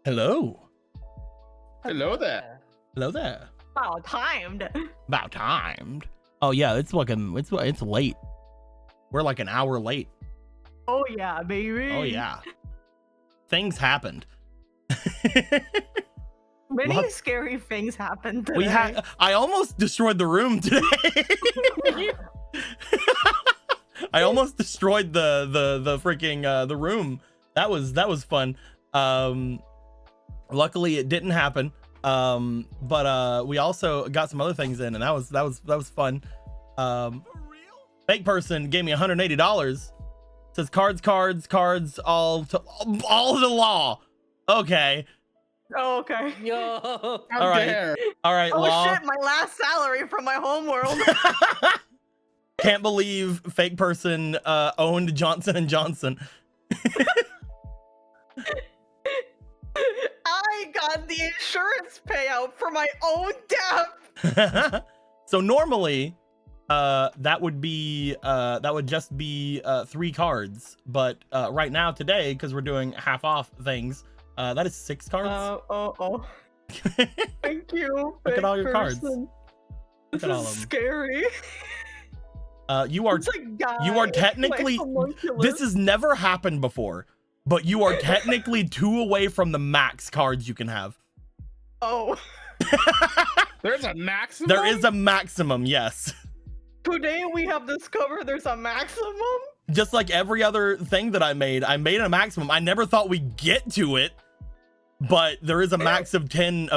Hello. Hello there. Hello there. About timed. About timed. Oh yeah, it's late. We're like an hour late. Oh yeah, baby. Oh yeah. Things happened. Many scary things happened today. I almost destroyed the room today. I almost destroyed the freaking the room. That was fun. Luckily it didn't happen. But we also got some other things in, and that was fun. Fake person gave me $180. Says cards, all the law. Okay. Oh, okay. Yo. All right. Oh law. shit, my last salary from my homeworld. Can't believe fake person owned Johnson & Johnson. I got the insurance payout for my own death. So normally that would just be 3 cards, but right now today, because we're doing half off things, that is 6 cards. Thank you. Look at all your cards. This at all is of them. scary. You are technically, this has never happened before, but you are technically 2 away from the max cards you can have. Oh. There's a maximum? There is a maximum, yes. Today we have discovered there's a maximum? Just like every other thing that I made a maximum. I never thought we'd get to it, but there is a max of 10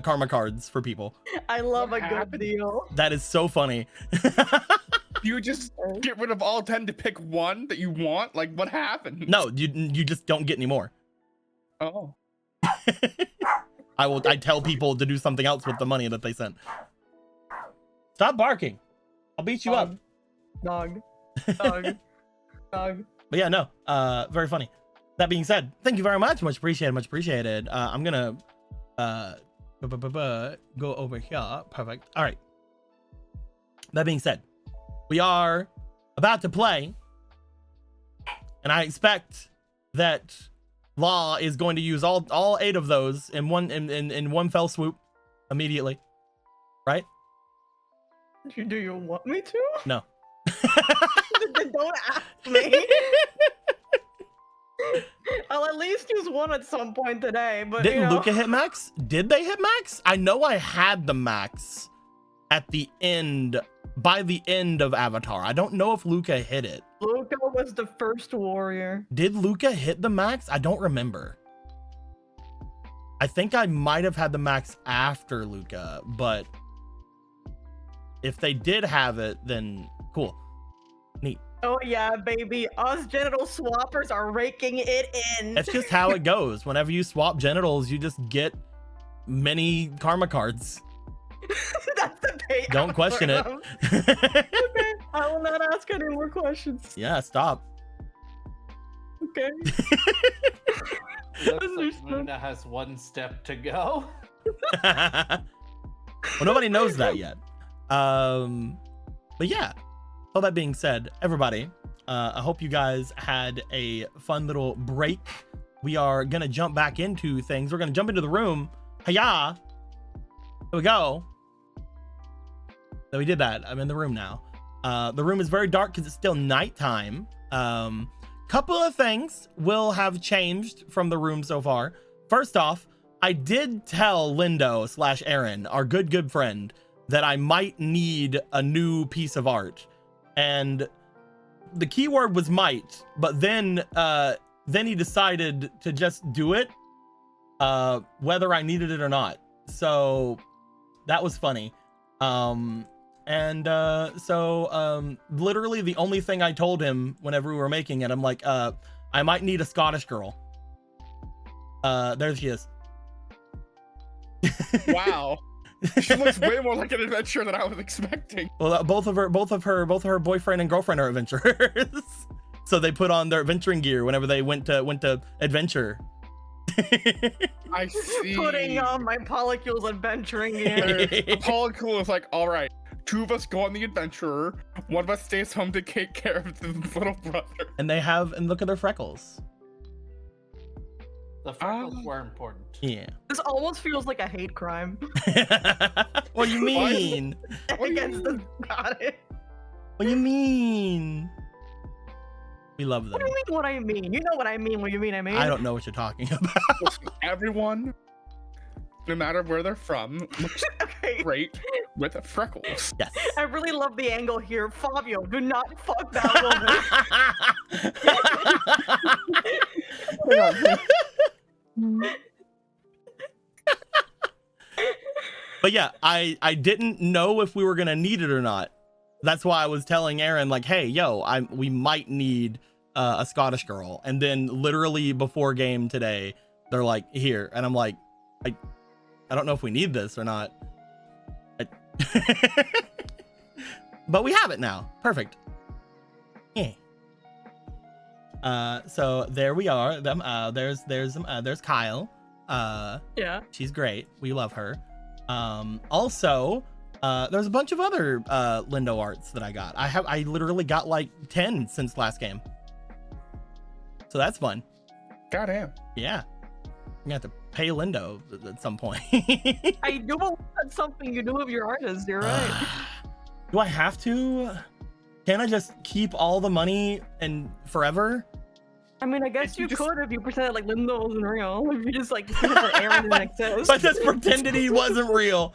karma cards for people. I love a good deal. That is so funny. You just get rid of all 10 to pick one that you want? Like, what happened? No, you just don't get any more. Oh. I tell people to do something else with the money that they sent. Stop barking. I'll beat you up. Dog. But yeah, no, very funny. That being said, thank you very much. Much appreciated. I'm gonna go over here. Perfect. All right. That being said, we are about to play, and I expect that Law is going to use all 8 of those in one fell swoop immediately, right? Do you want me to? No. Then don't ask me. I'll at least use one at some point today, but Didn't Luca hit max? Did they hit max? I know I had the max at the end, by the end of Avatar. I don't know if Luca hit it. Luca was the first warrior. Did Luca hit the max? I don't remember. I think I might have had the max after Luca, but if they did have it, then cool. Neat. Oh yeah, baby. Us genital swappers are raking it in. That's just how it goes. Whenever you swap genitals, you just get many karma cards. That's the payout. Don't question it. Okay, I will not ask any more questions. Yeah, stop. Okay. Looks like Luna has 1 step to go. Well, nobody knows that yet. But yeah, all that being said, everybody, I hope you guys had a fun little break. We are gonna jump back into things. We're gonna jump into the room. Hiya! Here we go. So we did that. I'm in the room now. The room is very dark because it's still nighttime. Couple of things will have changed from the room so far. First off, I did tell Lindo / Aaron, our good friend, that I might need a new piece of art, and the keyword was might, but then he decided to just do it, whether I needed it or not. So that was funny. Literally the only thing I told him whenever we were making it, I'm like, I might need a Scottish girl. There she is. Wow. She looks way more like an adventurer than I was expecting. Well, both of her boyfriend and girlfriend are adventurers. So they put on their adventuring gear whenever they went to adventure. I see. Putting on my polycules adventuring gear. The polycule is like, all right, 2 of us go on the adventurer, 1 of us stays home to take care of the little brother. And look at their freckles. The freckles were important. Yeah. This almost feels like a hate crime What do you mean? against the goddess. What do you mean? We love them. What do you mean? What I mean? You know what I mean. What you mean? I mean. I don't know what you're talking about. Listen, everyone, no matter where they're from, looks Okay. great with freckles. Yes. I really love the angle here. Fabio, do not fuck that woman. But yeah, I didn't know if we were gonna need it or not. That's why I was telling Aaron, like, hey, yo, we might need a Scottish girl. And then literally before game today, they're like, here. And I'm like, I don't know if we need this or not. But we have it now. Perfect. Yeah. So there we are. There's Kyle. Yeah. She's great. We love her. Also, there's a bunch of other Lindo arts that I got. I literally got like 10 since last game. So that's fun. Goddamn. Yeah. I'm gonna have to pay Lindo at some point. I do believe that's something you do with your artist. You're right. Do I have to? Can I just keep all the money and forever? I mean, I guess If you you just- could if you pretended like Lindo wasn't real. If you just like pretend that Aaron didn't exist. But just pretended he wasn't real.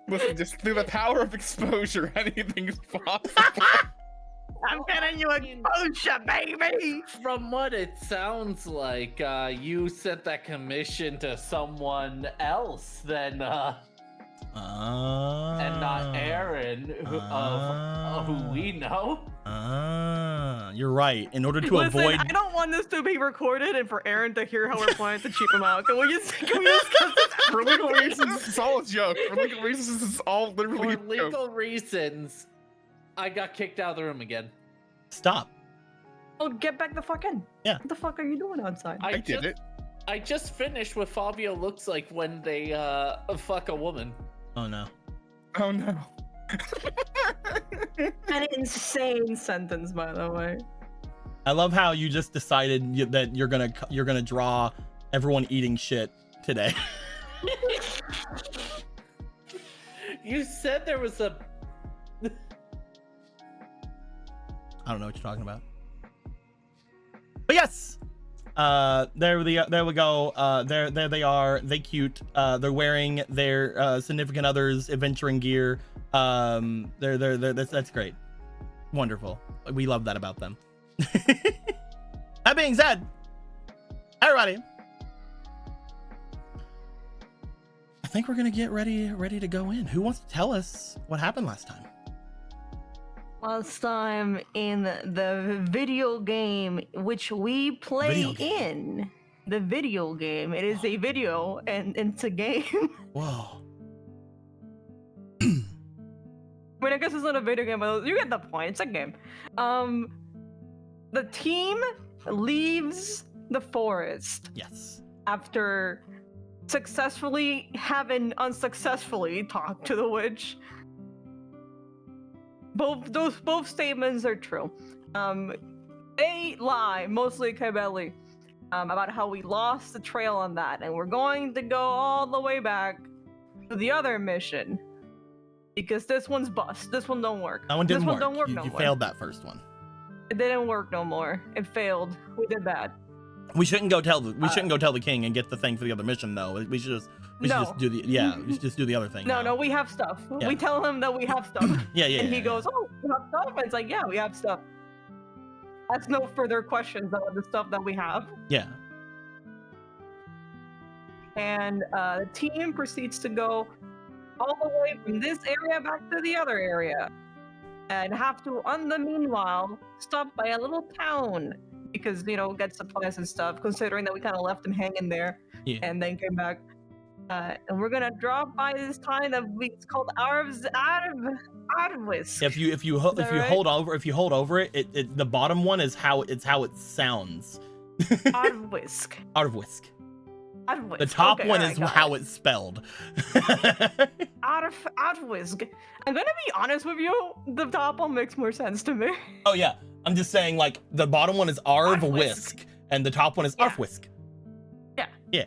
Listen, just through the power of exposure, anything is possible. I'm getting you exposure, baby. From what it sounds like, you sent that commission to someone else than and not Aaron, who we know. You're right. In order to Listen, avoid, I don't want this to be recorded and for Aaron to hear how we're planning to cheap him out. Can we just For legal reasons, it's all a joke. For legal reasons, it's all literally For a joke. legal reasons, I got kicked out of the room again. stop. Oh, get back the fuck in. Yeah. What the fuck are you doing outside? I did it. I just finished what Fabio looks like when they fuck a woman. Oh no. Oh no. An insane sentence, by the way. I love how you just decided that you're gonna draw everyone eating shit today. You said there was a. I don't know what you're talking about. But yes, there we go. There they are. They cute. They're wearing their significant others' adventuring gear. That's great. Wonderful. We love that about them. That being said, everybody, I think we're gonna get ready to go in. Who wants to tell us what happened last time? Last time in the video game which we play Video game. in. The video game. It is a video and it's a game. Whoa. I mean, I guess it's not a video game, but you get the point. It's a game. The team leaves the forest Yes. after successfully having unsuccessfully talked to the witch. Both statements are true. They lie, mostly Cabelli, about how we lost the trail on that, and we're going to go all the way back to the other mission. Because this one's bust. This one don't work. That one didn't this work. One don't work You no more. failed that first one. It didn't work no more. It failed. We did bad. We shouldn't go tell the king and get the thing for the other mission though. We should just do the we should just do the other thing. No, now. we have stuff. Yeah. We tell him that we have stuff. Yeah. And he goes, "Oh, you have stuff?" And it's like, "Yeah, we have stuff." That's no further questions about the stuff that we have. Yeah. And the team proceeds to go all the way from this area back to the other area. And have to, on the meanwhile, stop by a little town. Because, get supplies and stuff, considering that we kind of left them hanging there. Yeah. And then came back. And we're gonna drop by this town that it's called Arvwisk. If you that right? hold over it, the bottom one is how it sounds. Arvwisk. Arvwisk. Arvwisk. The top Okay, one alright, is got how it. it's spelled. Arvwisk. I'm gonna be honest with you, the top one makes more sense to me. Oh yeah, I'm just saying like the bottom one is Arvwisk and the top one is Yeah. Arfwisk. Yeah, Yeah.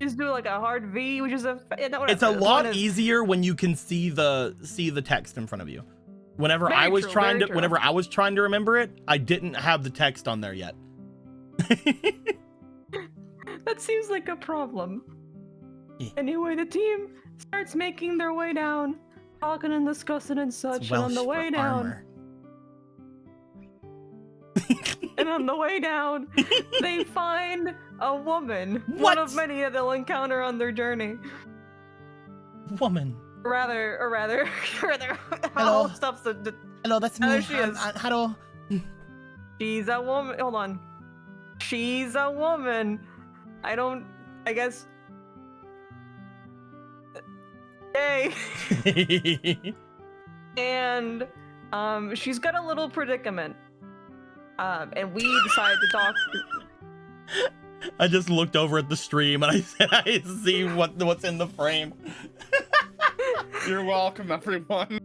Just do like a hard V, which is It's a lot easier when you can see the text in front of you. Whenever I was trying to remember it, I didn't have the text on there yet. That seems like a problem. Yeah. Anyway, the team starts making their way down, talking and discussing and such, and on the way down. And on the way down, they find a woman. What? One of many that they'll encounter on their journey. Woman. Rather, Hello. stuff's Hello, that's There me. she is. Hello. She's a woman. Hold on. She's a woman. I guess. Yay. And she's got a little predicament. And we decided to talk. I just looked over at the stream and I said I see what's in the frame. You're welcome, everyone.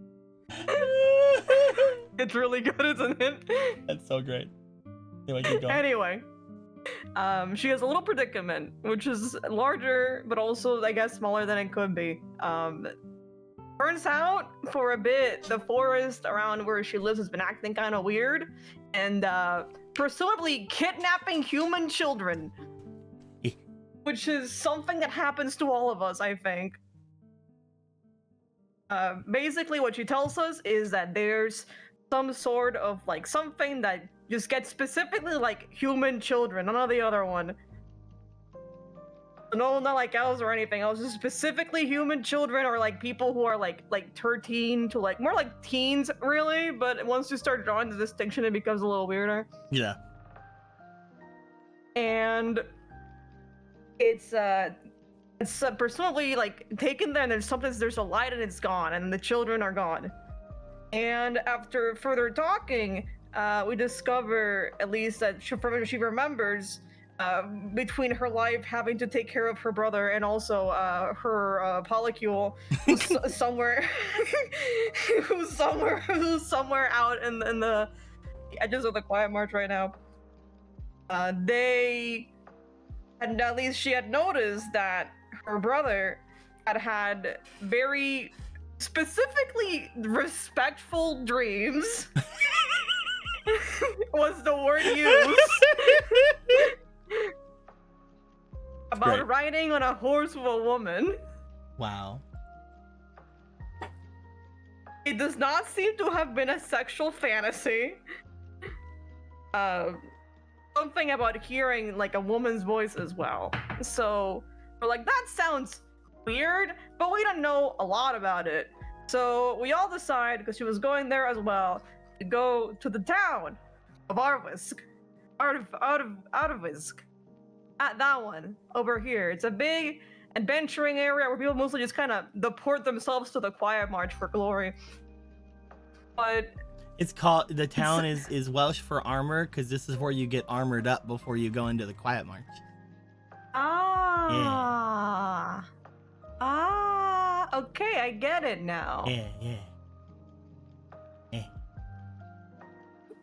It's really good, isn't it? That's so great. Anyway, keep going. Anyway, she has a little predicament, which is larger, but also, I guess, smaller than it could be. Turns out, for a bit, the forest around where she lives has been acting kind of weird, and presumably kidnapping human children, which is something that happens to all of us, I think. Basically, what she tells us is that there's some sort of like something that just gets specifically like human children, none of the other one. No, not like elves or anything else, just specifically human children or like people who are like 13 to like more like teens, really. But once you start drawing the distinction, it becomes a little weirder. Yeah. And it's presumably like taken there, and there's a light and it's gone, and the children are gone. And after further talking, we discover at least that she remembers between her life having to take care of her brother and also her polycule who's somewhere who's somewhere out in the edges of the Quietmarch right now. At least she had noticed that her brother had very specifically respectful dreams. Was the word used. About great. riding on a horse with a woman. Wow. It does not seem to have been a sexual fantasy. Something about hearing like a woman's voice as well. So we're like, that sounds weird, but we don't know a lot about it. So we all decide, because she was going there as well, to go to the town of Arvisk. Arvisk. At that one over here. It's a big adventuring area where people mostly just kind of deport themselves to the Quietmarch for glory. But it's called, the town is Welsh for armor, because this is where you get armored up before you go into the Quietmarch. Okay, I get it now. Yeah.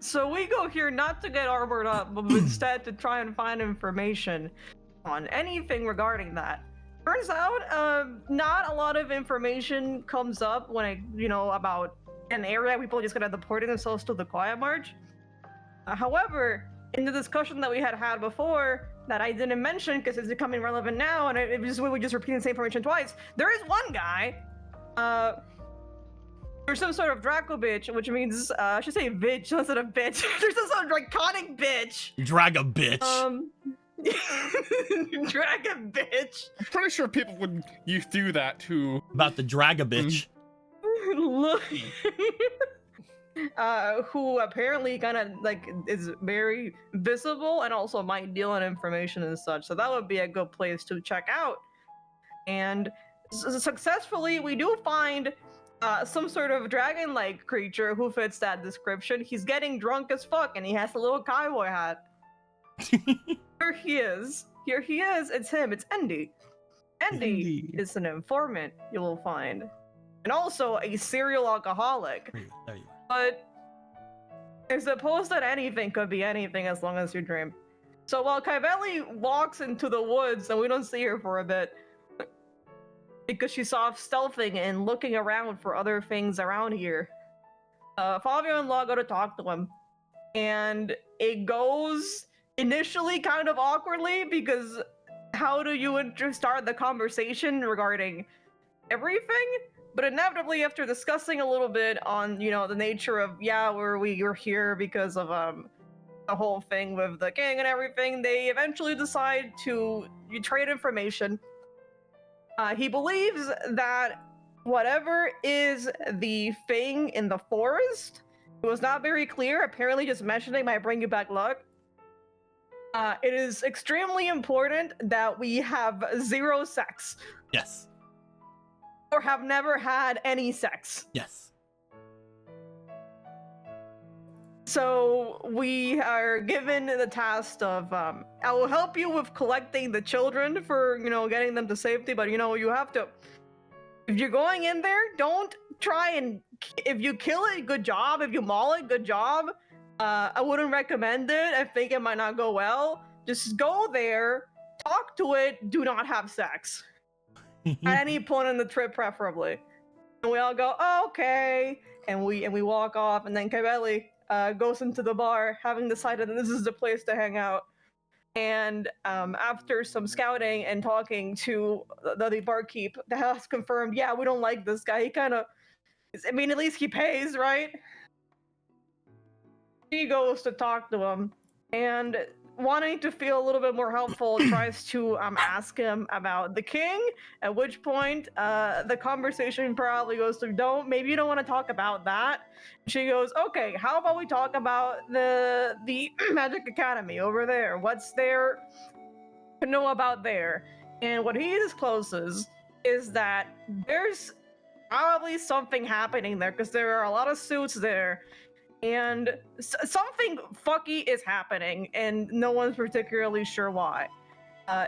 So we go here not to get armored up, but instead to try and find information on anything regarding that. Turns out, not a lot of information comes up when about an area people just kind of deporting themselves to the Quietmarch. However, in the discussion that we had before, that I didn't mention because it's becoming relevant now, and we would just repeat the same information twice. There is one guy, there's some sort of Draco bitch, which means, I should say bitch instead of bitch. There's some sort of draconic bitch. Draga bitch. Draga bitch. I'm pretty sure people would use do that too. About the Draga bitch. Look. Who apparently kind of like is very visible and also might deal in information and such. So that would be a good place to check out. And successfully, we do find some sort of dragon-like creature who fits that description. He's getting drunk as fuck, and he has a little cowboy hat. Here he is. It's him. It's Endy. Endy is an informant, you will find. And also a serial alcoholic. There you are. But I suppose that anything could be anything as long as you dream. So while Kybeli walks into the woods, and we don't see her for a bit, because she's off stealthing and looking around for other things around here, Fabio and Law go to talk to him. And it goes initially kind of awkwardly, because how do you start the conversation regarding everything? But inevitably, after discussing a little bit on, the nature of, we're here because of the whole thing with the king and everything, they eventually decide to trade information. He believes that whatever is the thing in the forest, it was not very clear, apparently just mentioning might bring you back luck. It is extremely important that we have 0 sex. Yes. Or have never had any sex. Yes. So we are given the task of, I will help you with collecting the children for, getting them to safety, but you have to, if you're going in there, don't try and, if you kill it, good job. If you maul it, good job. I wouldn't recommend it. I think it might not go well. Just go there, talk to it, do not have sex. At any point in the trip, preferably. And we all go, oh, okay. And we walk off, and then Kybeli goes into the bar, having decided that this is the place to hang out. And after some scouting and talking to the barkeep, the house confirmed, yeah, we don't like this guy. He kind of, at least he pays, right? He goes to talk to him, and wanting to feel a little bit more helpful, tries to ask him about the king, at which point the conversation probably goes to, maybe you don't want to talk about that. She goes, okay, how about we talk about the Magic Academy over there? What's there to know about there? And what he discloses is that there's probably something happening there, because there are a lot of suits there, and something fucky is happening, and no one's particularly sure why.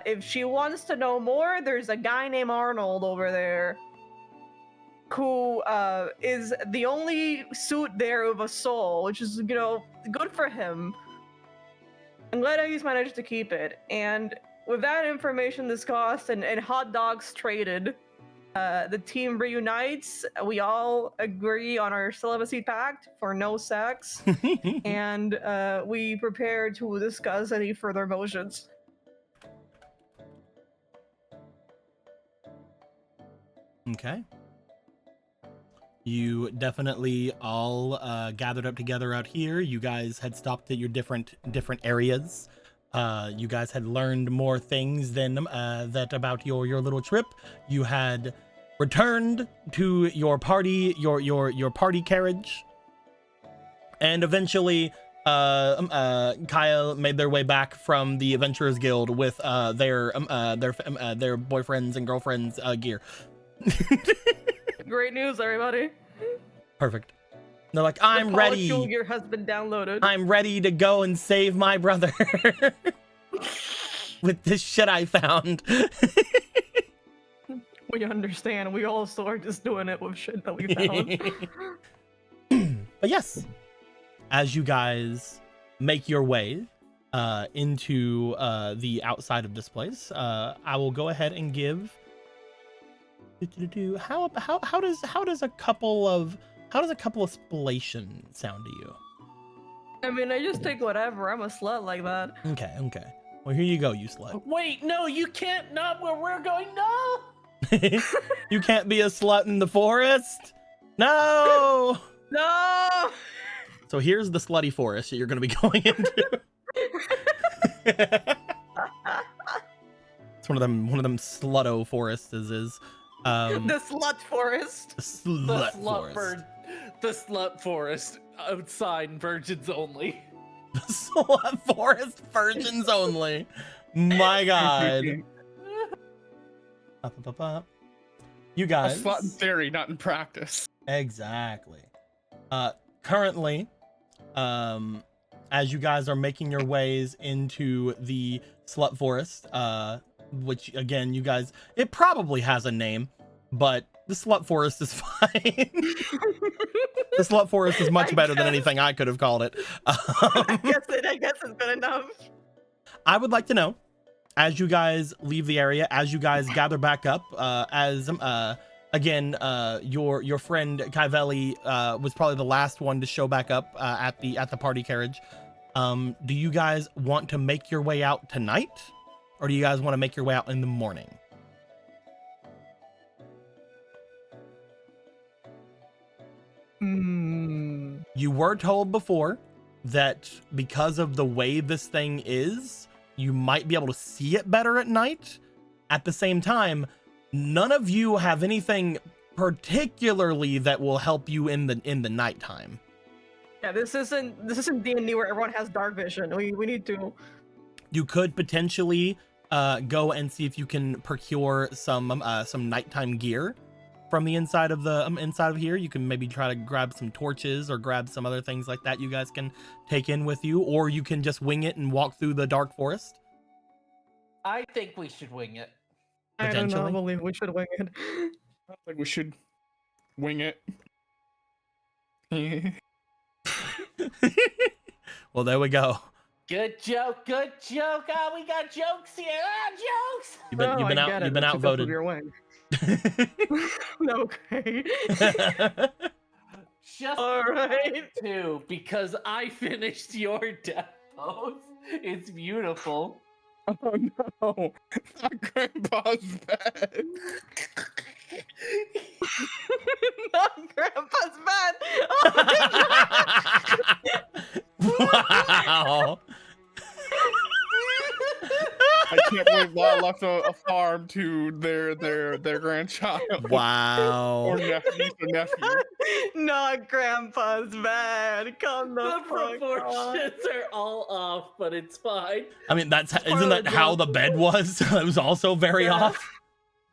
If she wants to know more, there's a guy named Arnold over there who is the only suit there with a soul, which is, good for him. I'm glad he's managed to keep it. And with that information discussed and hot dogs traded, the team reunites. We all agree on our celibacy pact for no sex, and we prepare to discuss any further motions. Okay. You definitely all gathered up together out here. You guys had stopped at your different areas. You guys had learned more things than that about your little trip. You had returned to your party, your party carriage, and eventually Kyle made their way back from the Adventurers Guild with their boyfriends and girlfriends gear. Great news, everybody. Perfect. They're like, I'm ready. Your husband downloaded. I'm ready to go and save my brother with this shit I found. We understand. We also are just doing it with shit that we found. But yes, as you guys make your way into the outside of this place, I will go ahead and give. How does a couple of spallation sound to you? I just take whatever. I'm a slut like that. Okay. Well, here you go, you slut. Wait, no, you can't. Not where we're going. No. You can't be a slut in the forest. No. No. So here's the slutty forest that you're going to be going into. It's one of them slutto forests is. The slut forest. The slut forest. The slut forest outside, virgins only. The slut forest, virgins only. My God. You guys. A slut in theory, not in practice. Exactly. Currently, as you guys are making your ways into the slut forest, which again, you guys, it probably has a name, but the slut forest is fine. The slut forest is much better than anything I could have called it. I guess it's good enough. I would like to know, as you guys leave the area, as you guys gather back up, again, your friend Kaivelli was probably the last one to show back up at the party carriage. Do you guys want to make your way out tonight, or do you guys want to make your way out in the morning? You were told before that because of the way this thing is, you might be able to see it better at night. At the same time, none of you have anything particularly that will help you in the nighttime. Yeah, this isn't D&D where everyone has dark vision. We need to. You could potentially go and see if you can procure some nighttime gear from the inside of here. You can maybe try to grab some torches or grab some other things like that you guys can take in with you, or you can just wing it and walk through the dark forest. I think we should wing it. I don't know, I believe we should wing it. I think we should wing it. Well, there we go. Good joke. Oh, we got jokes here. Jokes. You've been outvoted. Okay. Just all right. too, because I finished your death pose. It's beautiful. Oh no, not Grandpa's bed. Not Grandpa's bed. Oh Wow. I can't believe Law left a farm to their grandchild. Wow. Or nephew. Not Grandpa's bed. Come the fuck proportions are all off, but it's fine. I mean, isn't that how the bed was? It was also very off.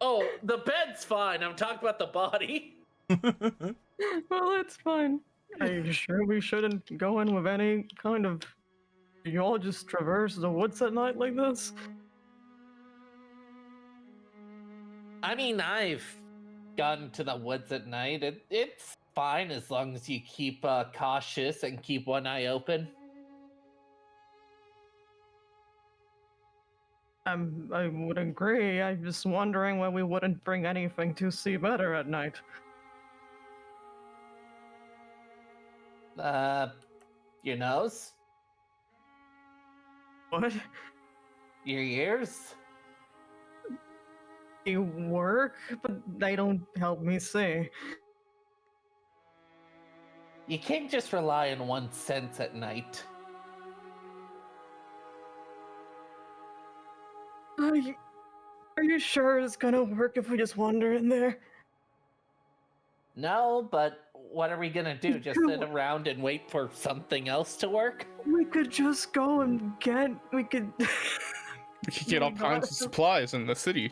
Oh, the bed's fine. I'm talking about the body. Well, it's fine. Are you sure we shouldn't go in with any kind of... You all just traverse the woods at night like this? I mean, I've gone to the woods at night. It's fine as long as you keep cautious and keep one eye open. I would agree. I'm just wondering why we wouldn't bring anything to see better at night. Your nose? What? Your ears? They work, but they don't help me see. You can't just rely on one sense at night. Are you sure it's gonna work if we just wander in there? No, but what are we gonna do? Just sit around and wait for something else to work? We could just go and we could get all kinds of supplies in the city.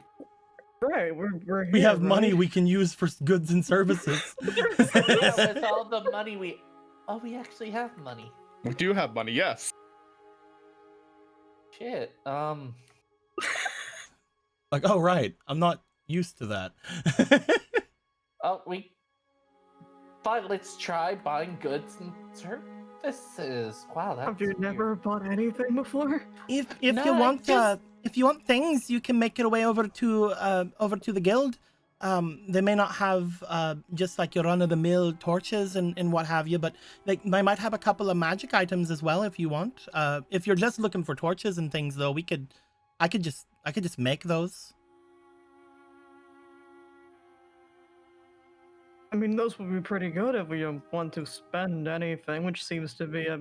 Right, we're here, We have money right? we can use for goods and services. Yeah, with all the money we actually have money. We do have money, yes. Shit. Like, oh right, I'm not used to that. Fine, let's try buying goods and services. Wow, that's Have you never bought anything before? If No, you I want just- if you want things, you can make your way over to the guild. They may not have just like your run-of-the-mill torches and what have you, but they might have a couple of magic items as well if you want. If you're just looking for torches and things, though, I could just make those. I mean, those would be pretty good if we want to spend anything, which seems to be a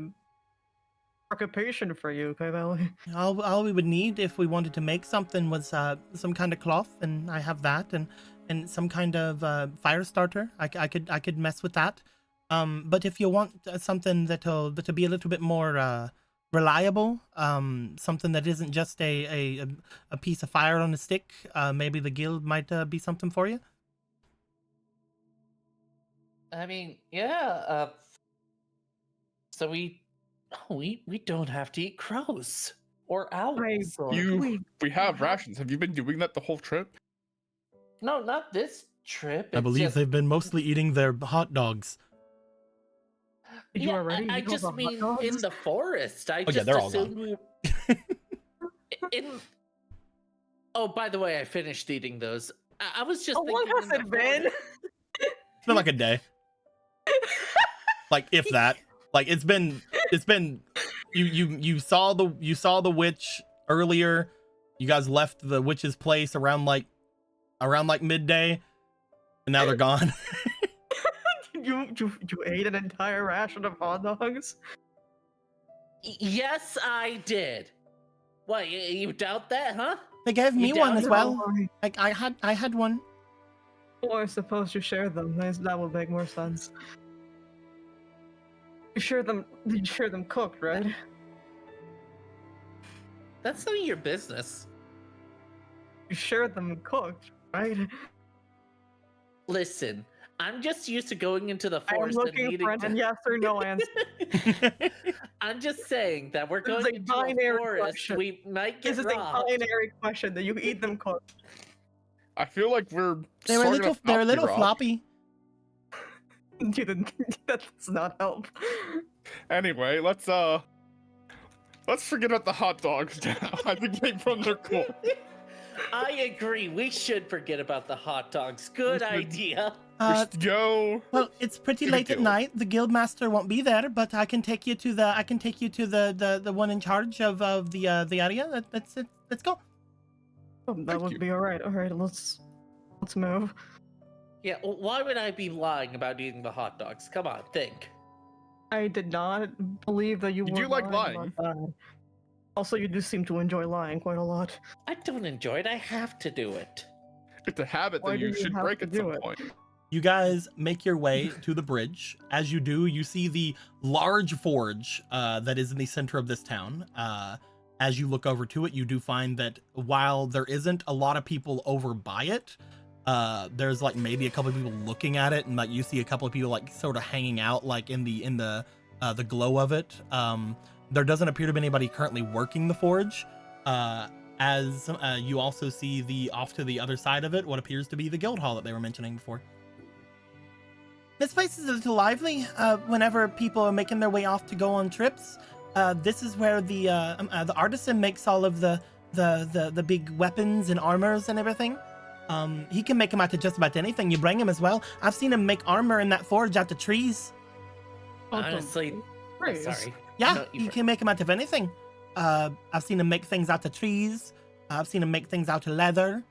occupation for you, Kaivelli. All we would need if we wanted to make something was some kind of cloth, and I have that, and some kind of fire starter. I could mess with that. But if you want something that'll be a little bit more reliable, something that isn't just a piece of fire on a stick, maybe the guild might be something for you. I mean, yeah. So we don't have to eat crows or owls. We have rations. Have you been doing that the whole trip? No, not this trip. I believe they've been mostly eating their hot dogs. Did you already? I just mean in the forest. I Oh, yeah, just they're all assumed Oh, by the way, I finished eating those. I was just How long thinking has in it the been? It's been like a day. Like if that. Like it's been you saw the witch earlier. You guys left the witch's place around like midday, and now they're gone. you ate an entire ration of hot dogs? Yes, I did. What, you doubt that, huh? They gave me You one down as to- well. Like I had one. Or I suppose you share them. That would make more sense. You share them cooked, right? That's none of your business. You share them cooked, right? Listen, I'm just used to going into the I am forest and looking needing for an to... yes or no answer. I'm just saying that we're This is going a into a binary forest. question. We might get This is robbed. a binary question that you eat them cooked. I feel like we're They were sort of they're a about to be little robbed. floppy. Dude, that does not help. Anyway, let's forget about the hot dogs now. I think they run their course. I agree. We should forget about the hot dogs. Good We should- idea. We should go. Well, it's pretty To the late at guild. night. The guildmaster won't be there, but I can take you to the one in charge of the area. Let's go. Oh, that Thank would you. be all right. All right, let's move. Yeah, well, why would I be lying about eating the hot dogs? Come on, think. I did not believe that you You were do like lying about that. Also, you do seem to enjoy lying quite a lot. I don't enjoy it. I have to do it. It's a habit Why that do you you should have break to at do some it? point. You guys make your way to the bridge. As you do, you see the large forge that is in the center of this town. As you look over to it, you do find that while there isn't a lot of people over by it, there's like maybe a couple of people looking at it, and like you see a couple of people like sort of hanging out like in the glow of it. There doesn't appear to be anybody currently working the forge. As you also see off to the other side of it, what appears to be the guild hall that they were mentioning before. This place is a little lively. Whenever people are making their way off to go on trips, this is where the artisan makes all of the big weapons and armors and everything. He can make them out of just about anything you bring him as well. I've seen him make armor in that forge out of trees. Honestly, Praise. sorry. Yeah, No, you can make them out of anything. I've seen him make things out of trees. I've seen him make things out of leather.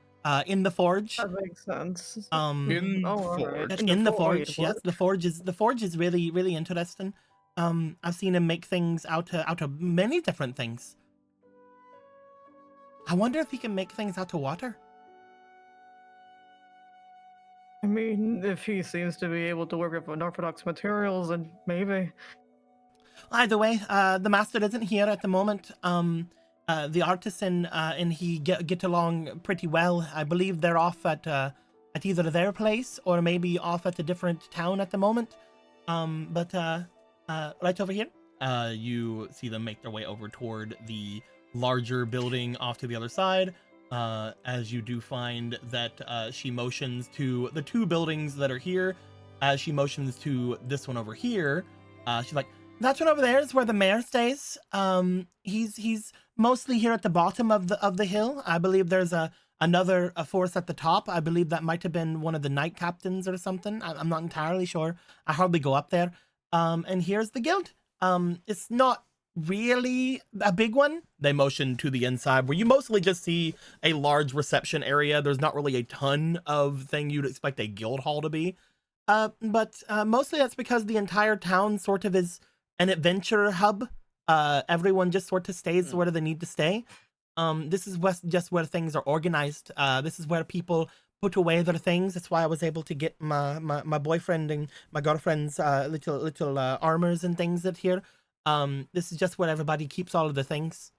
In the forge. That makes sense. In Oh, all forge. right. In the Wait, forge, what? yes, the forge is really interesting. I've seen him make things out of many different things. I wonder if he can make things out of water. I mean, if he seems to be able to work with unorthodox materials, then maybe. Either way, the master isn't here at the moment. The artisan and he get along pretty well. I believe they're off at either their place or maybe off at a different town at the moment. But right over here, you see them make their way over toward the larger building off to the other side. As you do find that she motions to the two buildings that are here. As she motions to this one over here, she's like, "That one over there is where the mayor stays. He's mostly here at the bottom of the hill. I believe there's another force at the top. I believe that might have been one of the knight captains or something. I'm not entirely sure. I hardly go up there. And here's the guild. It's not really a big one." They motion to the inside where you mostly just see a large reception area. There's not really a ton of thing you'd expect a guild hall to be. But mostly that's because the entire town sort of is an adventure hub. Everyone just sort of stays where they need to stay. This is just where things are organized. This is where people put away their things. That's why I was able to get my boyfriend and my girlfriend's little armors and things that here. This is just where everybody keeps all of the things.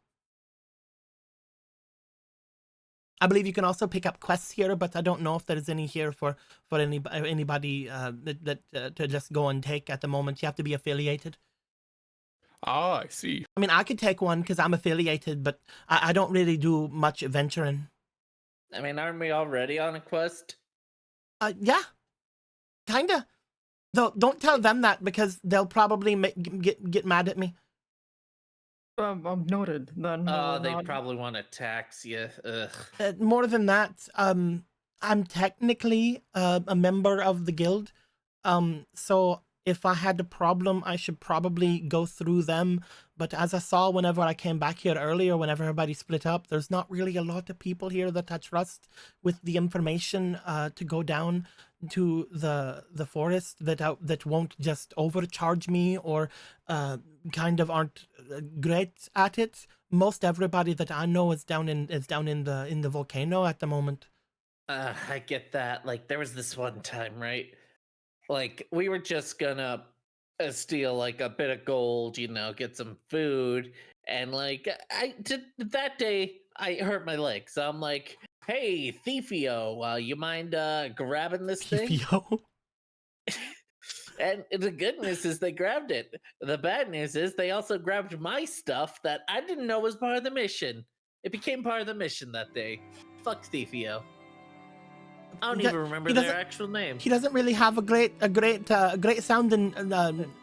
I believe you can also pick up quests here, but I don't know if there's any here for anybody to just go and take at the moment. You have to be affiliated. Ah, I see. I mean, I could take one because I'm affiliated, but I don't really do much adventuring. I mean, aren't we already on a quest? Yeah, kinda. Though, don't tell them that because they'll probably get mad at me. Noted. Then. Oh, they nod. probably want to tax you. Ugh. More than that, I'm technically a member of the guild. So if I had a problem, I should probably go through them. But as I saw whenever I came back here earlier, whenever everybody split up, there's not really a lot of people here that I trust with the information to go down to the forest that won't just overcharge me or kind of aren't great at it. Most everybody that I know is down in the volcano at the moment. I get that. Like, there was this one time, right? Like, we were just gonna steal like a bit of gold, get some food, and like that day I hurt my leg, so I'm like, "Hey, Thiefio, you mind grabbing this thing?" PPO. And the good news is they grabbed it. The bad news is they also grabbed my stuff that I didn't know was part of the mission. It became part of the mission that day. Fuck Thiefio. I don't He do- even remember he their doesn't- actual name. He doesn't really have a great sounding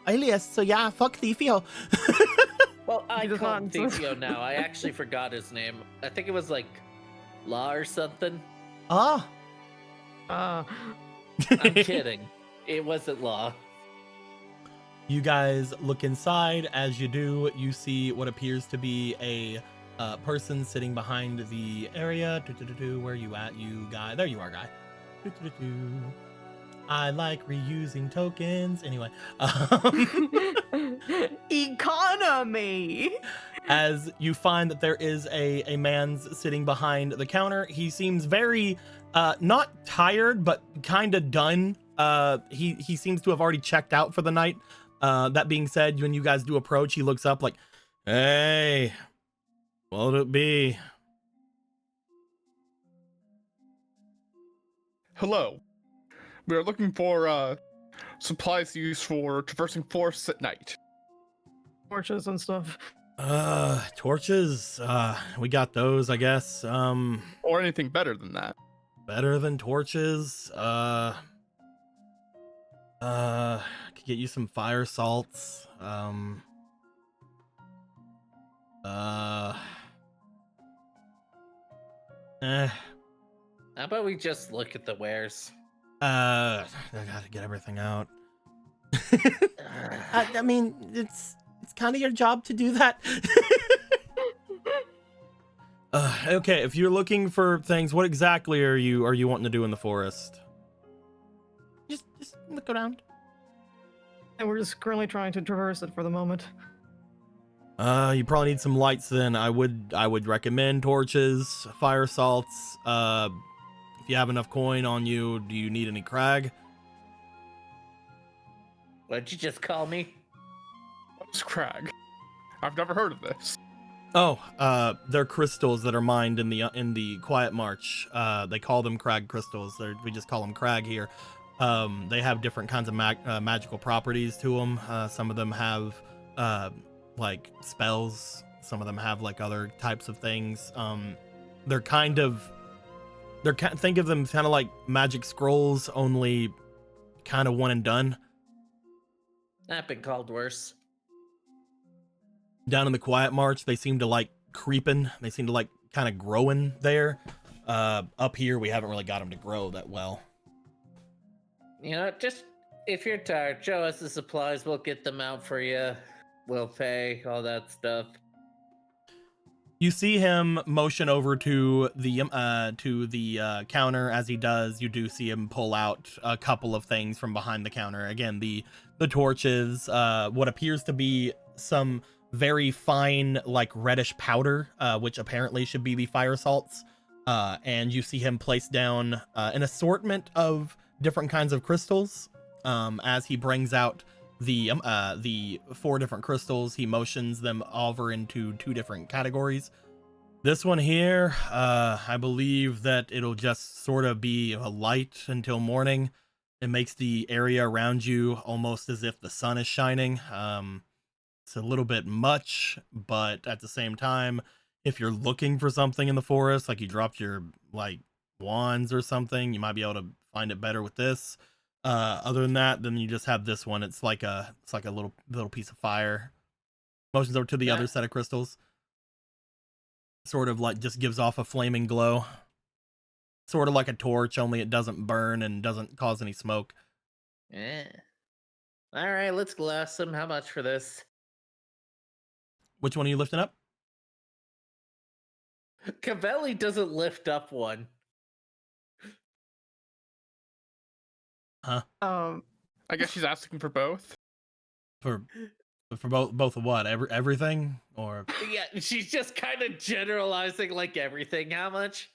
alias, so yeah, fuck Thiefio. Well, I He does call him not. Thiefio now. I actually forgot his name. I think it was like Law or something. Ah. Uh, I'm kidding. It wasn't Law. You guys look inside. As you do, you see what appears to be a person sitting behind the area. Where you at, you guy? There you are, guy. I like reusing tokens. Anyway, economy. as you find that there is a man's sitting behind the counter. He seems very not tired, but kind of done. He seems to have already checked out for the night. That being said, when you guys do approach, he looks up like, "Hey, what'll it be?" Hello. We are looking for supplies to use for traversing forests at night. Torches and stuff. Torches. We got those, I guess. Or anything better than that. Better than torches. Could get you some fire salts. Eh. How about we just look at the wares? I gotta get everything out. I mean, it's kind of your job to do that. Okay, if you're looking for things, what exactly are you wanting to do in the forest? Just look around. And we're just currently trying to traverse it for the moment. You probably need some lights then. I would recommend torches, fire salts. If you have enough coin on you, do you need any crag? What'd you just call me? What's Crag? I've never heard of this. Oh, they're crystals that are mined in the Quietmarch. They call them crag crystals. We just call them crag here. They have different kinds of magical properties to them. Some of them have like spells. Some of them have like other types of things. Think of them kind of like magic scrolls, only kind of one and done. I've been called worse. Down in the Quietmarch, they seem to like creeping. They seem to like kind of growing there. Up here, we haven't really got them to grow that well. Just if you're tired, show us the supplies. We'll get them out for you. We'll pay, all that stuff. You see him motion over to the counter. As he does, you do see him pull out a couple of things from behind the counter. Again, the torches, what appears to be some very fine, like reddish powder, which apparently should be the fire salts. And you see him place down an assortment of different kinds of crystals. As he brings out the 4 different crystals, he motions them over into 2 different categories. This one here, I believe that it'll just sort of be a light until morning. It makes the area around you almost as if the sun is shining. It's a little bit much, but at the same time, if you're looking for something in the forest, like you dropped your like wands or something, you might be able to find it better with this. Other than that, then you just have this one. It's like a little piece of fire. Motions over to the Yeah. other set of crystals. Sort of like just gives off a flaming glow. Sort of like a torch, only it doesn't burn and doesn't cause any smoke. Yeah. All right, let's glass them. How much for this? Which one are you lifting up? Cavelli doesn't lift up one. Huh? I guess she's asking for both. For both of what? Everything? Or Yeah, she's just kind of generalizing like everything. How much?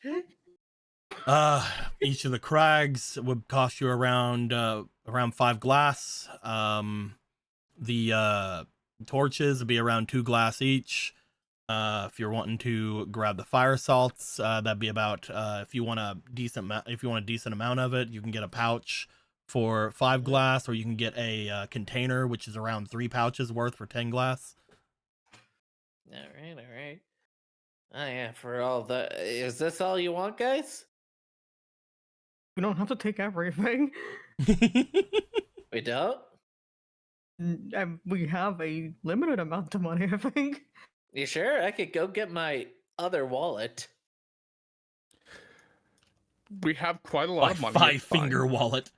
each of the crags would cost you around 5 glass. The torches would be around 2 glass each. If you're wanting to grab the fire salts, that'd be about if you want a decent amount of it, you can get a pouch for 5 glass, or you can get a container, which is around 3 pouches worth for 10 glass. All right. Oh yeah, for all the. Is this all you want, guys? We don't have to take everything. We don't. We have a limited amount of money, I think. You sure? I could go get my other wallet. We have quite a lot My of money. 5-finger wallet.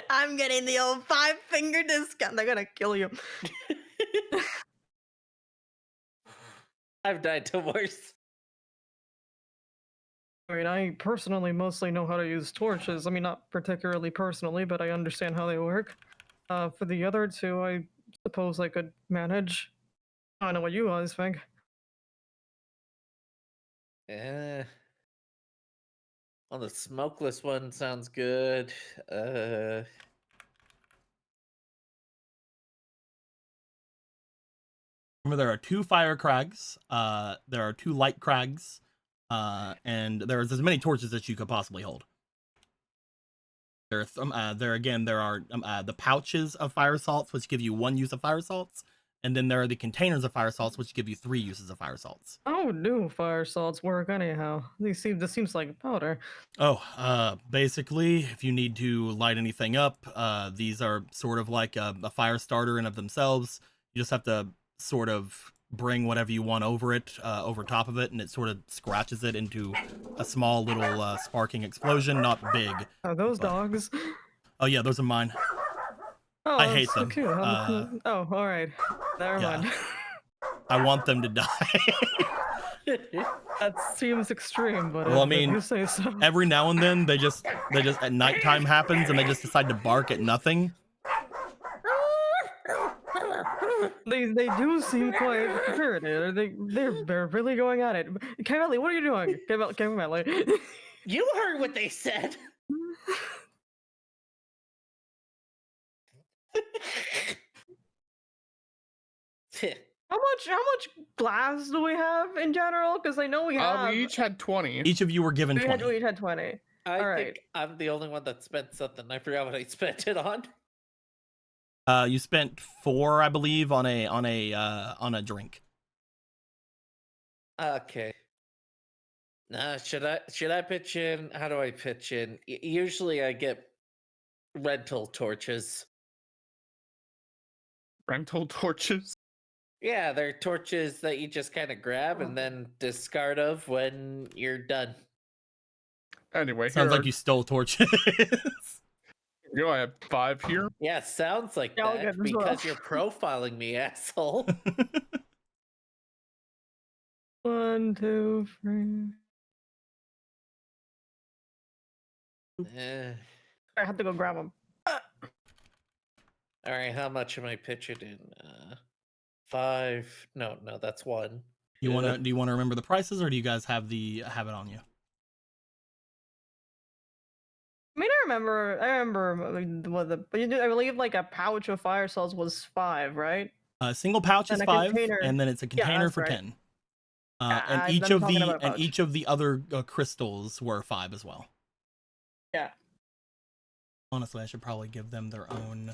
I'm getting the old 5-finger discount. They're gonna kill you. I've died to worse. I mean, I personally mostly know how to use torches. I mean, not particularly personally, but I understand how they work. For the other two, I suppose I could manage. I don't know what you guys think. Yeah. Well, the smokeless one sounds good. Remember, there are 2 fire crags. There are 2 light crags. And there's as many torches as you could possibly hold. There are the pouches of fire salts, which give you 1 use of fire salts, and then there are the containers of fire salts, which give you 3 uses of fire salts. How do fire salts work anyhow? This seems like powder. Basically, if you need to light anything up, these are sort of like a fire starter in of themselves. You just have to sort of bring whatever you want over it, over top of it, and it sort of scratches it into a small little sparking explosion. Not big. Are those but- dogs? Oh yeah, those are mine. Oh, I that's hate so them. cute. Oh, all right. Never yeah. mind. I want them to die. That seems extreme, but Well, I if mean, you say so. Every now and then they just at nighttime happens and they just decide to bark at nothing. They do seem quite spirited. They're really going at it. Camelli, what are you doing? Camelli. You heard what they said. How much glass do we have in general? Because I know we have. We each had 20. Each of you were given we 20. each had 20. I All think right. I'm the only one that spent something. I forgot what I spent it on. You spent 4, I believe, on a drink. Okay. Should I pitch in? How do I pitch in? Usually I get rental torches. Rental torches. Yeah, they're torches that you just kind of grab and then discard of when you're done. Anyway, Sounds here like you stole torches. you go. I have 5 here. Yeah, sounds like Yeah, I'll that get this because well. you're profiling me, asshole. 1, 2, 3. I have to go grab them. All right, how much am I pitching in? 5. No, that's 1. Do you want to remember the prices, or do you guys have it on you? I mean, I remember but I believe like a pouch of fire salts was 5, right? A single pouch is And a 5, container. and then it's a container that's for right. 10. Yeah, And I'm each of talking about a pouch. each of the other crystals were 5 as well. Yeah. Honestly, I should probably give them their own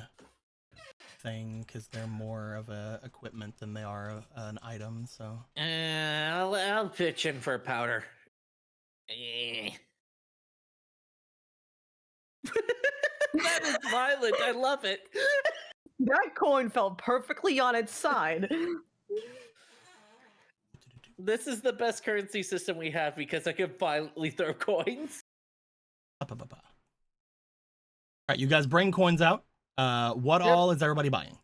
thing because they're more of a equipment than they are an item. So I'll pitch in for powder. That is violent. I love it. That coin fell perfectly on its side. This is the best currency system we have because I can violently throw coins. All right, you guys bring coins out. What all is everybody buying?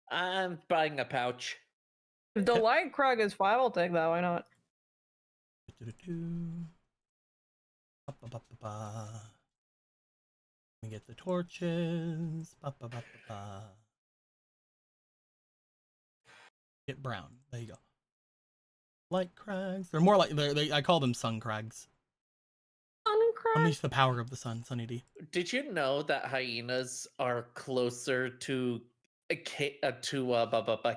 I'm buying a pouch. If the light crag is 5, I'll take that. Why not? Let me get the torches. Get brown. There you go. Light crags. They're more like I call them sun crags. Sun crag. Unleash the power of the sun, Sunny D. Did you know that hyenas are closer to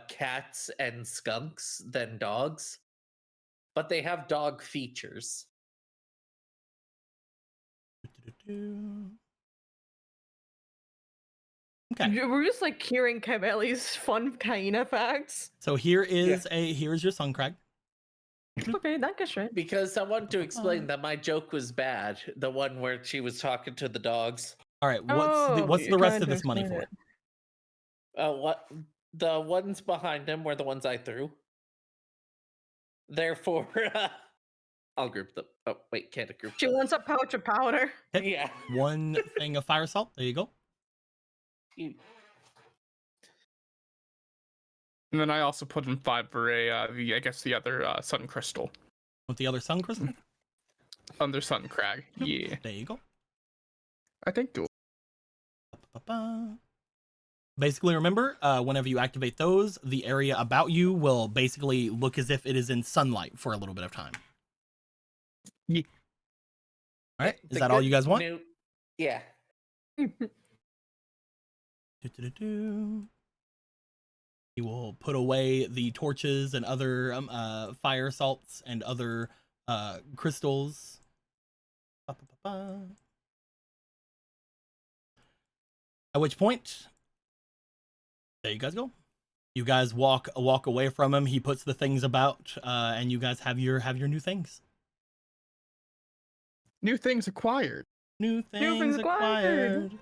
cats and skunks than dogs? But they have dog features. Okay. We're just like hearing Cabelli's fun hyena facts. So here's your sun crag. Okay, that gets right. Because I want to explain that my joke was bad. The one where she was talking to the dogs. All right, what's the rest of this money for? What the ones behind him were the ones I threw. Therefore, I'll group them. Oh wait, can't group. She wants a pouch of powder. Okay. Yeah. One thing of fire salt. There you go. And then I also put in 5 for the other sun crystal. With the other sun crystal? Under sun crag. Yeah. There you go. I think so. Basically, remember, whenever you activate those, the area about you will basically look as if it is in sunlight for a little bit of time. Yeah. All right. Is that all you guys want? Yeah. He will put away the torches and other fire salts and other crystals. At which point, there you guys go. You guys walk away from him. He puts the things about, and you guys have your new things. New things acquired. New things acquired.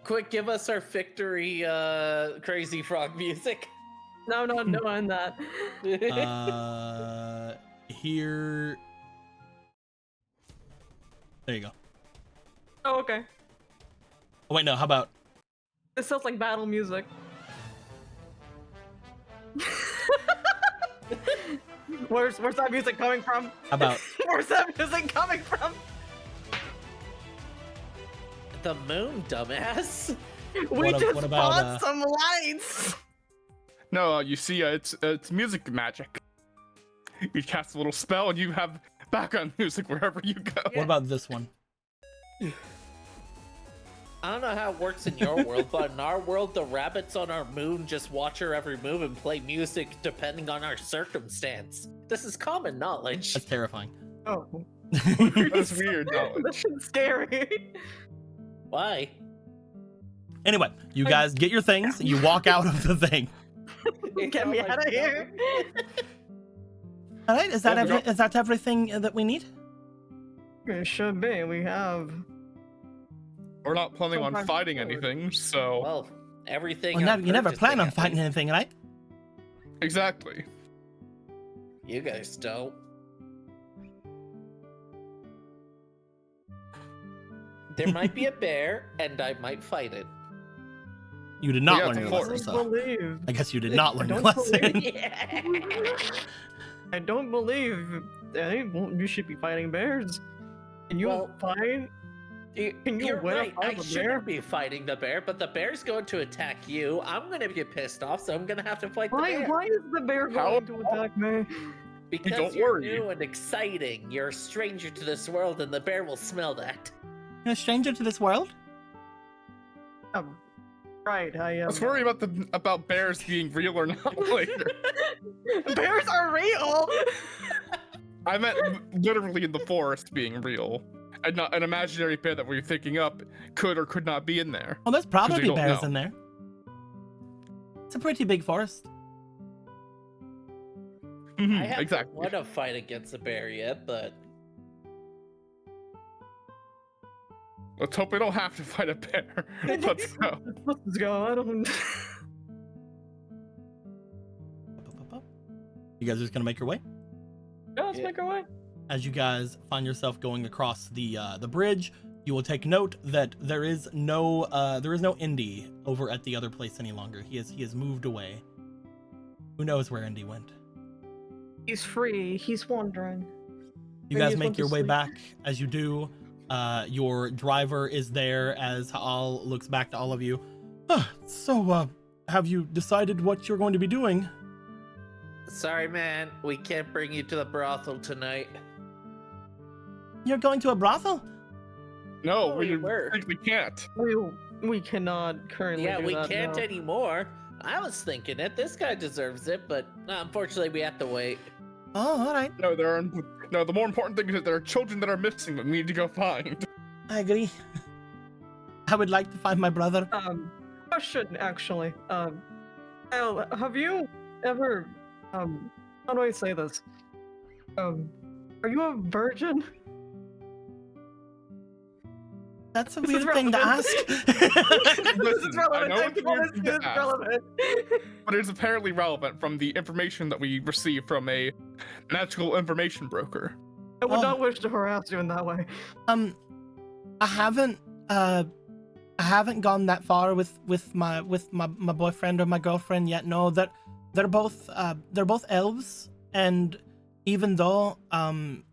Quick, give us our victory crazy frog music. No, I'm not doing that. Here. There you go. Oh, okay. Oh, wait, no, how about? This sounds like battle music. Where's that music coming from? How about? Where's that music coming from? The moon, dumbass. We just what about, bought some lights. No, you see, it's music magic. You cast a little spell and you have background music wherever you go. What about this one? I don't know how it works in your world, but in our world, the rabbits on our moon just watch our every move and play music depending on our circumstance. This is common knowledge. That's terrifying. Oh, That's weird knowledge. this is scary. Why? Anyway, you guys get your things. You walk out of the thing. Get me out of here. All right, is that everything that we need? It should be. We have. We're not planning on Sometimes fighting forward. anything, so Well, everything. Well, I'm you never plan on purchasing, fighting anything, right? exactly. You guys don't. There might be a bear, and I might fight it. You did not Yeah, learn your of lesson, course. so Believe. I guess you did not learn your Don't lesson. Yeah. I don't believe. You should be fighting bears. Can you Well, fight? Can you You're win a right. fight I with a shouldn't bear? be fighting the bear, but the bear's going to attack you. I'm gonna get pissed off, so I'm gonna have to fight the bear. Why is the bear How- going to attack me? Because Don't you're worry. new and exciting. You're a stranger to this world, and the bear will smell that. You're a stranger to this world? Right, I am. Let's worry about bears being real or not later. Bears are real. I meant literally in the forest being real. And not an imaginary bear that we're thinking up could or could not be in there. Well, there's probably don't bears know. in there. It's a pretty big forest. I haven't Exactly. won a fight against a bear yet, but Let's hope we don't have to fight a bear. Let's go. Let's go. I don't. You guys are just gonna make your way? Yeah, let's make our way. As you guys find yourself going across the bridge, you will take note that there is no Indy over at the other place any longer. He has moved away. Who knows where Indy went? He's free. He's wandering. You guys make your way back. As you do, your driver is there as Ha'al looks back to all of you. So, have you decided what you're going to be doing? Sorry, man. We can't bring you to the brothel tonight. You're going to a brothel? No, Oh, we were. can't. We cannot currently. Yeah, do we that, can't no. anymore. I was thinking it. This guy deserves it, but unfortunately, we have to wait. Oh, all right. No, the more important thing is that there are children that are missing that we need to go find. I agree. I would like to find my brother. Question actually. Elle, have you ever how do I say this? Are you a virgin? That's a This is weird thing to relevant. ask. This is I relevant. know I it's a promise weird thing you to it's ask. relevant. But it's apparently relevant from the information that we received from a magical information broker. I would Oh. not wish to harass you in that way. I haven't gone that far with my boyfriend or my girlfriend yet. No, they're both elves, and even though I'm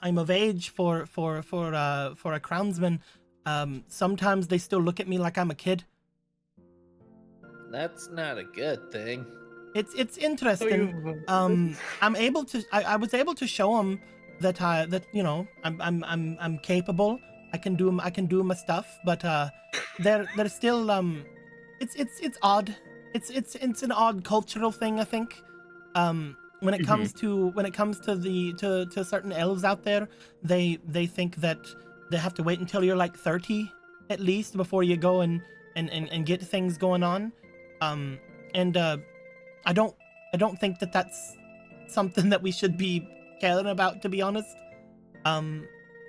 of age for a crownsman, sometimes they still look at me like I'm a kid. That's not a good thing. It's interesting. I was able to show them that you know I'm capable. I can do my stuff, but they're still it's odd. It's an odd cultural thing, I think. When it comes to certain elves out there, they think that they have to wait until you're like 30 at least before you go and get things going on. I don't think that that's something that we should be caring about, to be honest.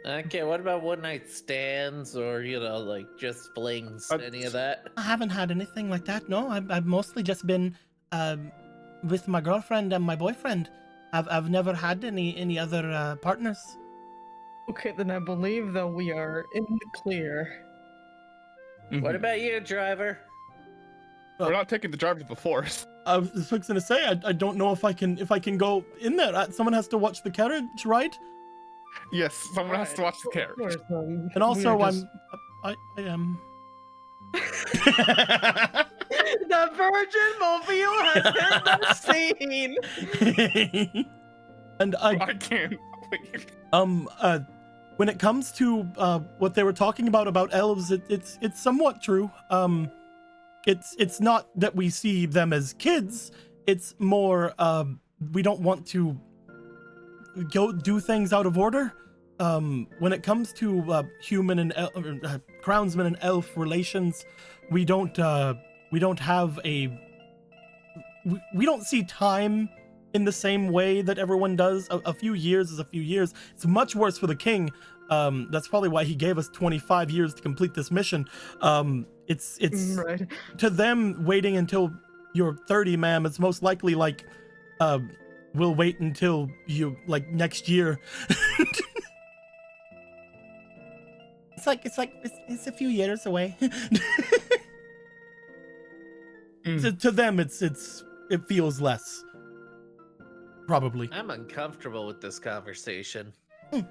Okay, what about one night stands or, like just flings, any of that? I haven't had anything like that. No, I've mostly just been with my girlfriend and my boyfriend. I've never had any other partners. Okay, then I believe that we are in the clear. What about you, driver? We're not taking the driver to the forest. I was fixing to say I don't know if I can go in there. Someone has to watch the carriage, right? Yes, someone has to watch the Of carriage. course, And also, we are just- I am. The virgin mobile has been seen. And I can't believe. when it comes to what they were talking about elves, it's somewhat true. It's not that we see them as kids. It's more we don't want to go do things out of order. When it comes to human and crownsman and elf relations, we don't have we don't see time in the same way that everyone does. A few years is a few years. It's much worse for the king. That's probably why he gave us 25 years to complete this mission. It's Right. to them, waiting until you're 30, ma'am, it's most likely like we'll wait until you like next year. It's a few years away. To them, it feels less. Probably. I'm uncomfortable with this conversation. I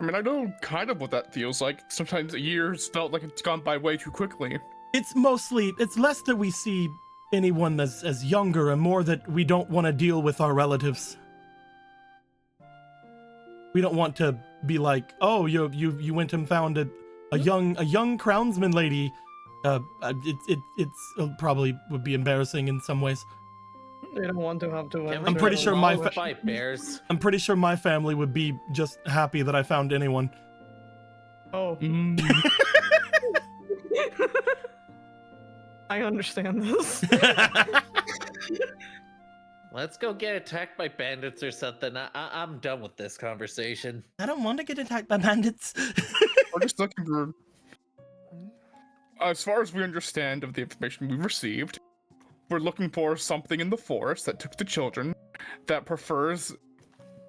mean, I know kind of what that feels like. Sometimes a year's felt like it's gone by way too quickly. It's less that we see anyone as younger and more that we don't want to deal with our relatives. We don't want to be like, oh, you went and found a young crownsman lady. It's probably would be embarrassing in some ways. They don't want to have to. I'm pretty sure my fight bears. I'm pretty sure my family would be just happy that I found anyone. Oh. I understand this. Let's go get attacked by bandits or something. I'm done with this conversation. I don't want to get attacked by bandits. We're just looking for. As far as we understand of the information we've received, we're looking for something in the forest that took the children that prefers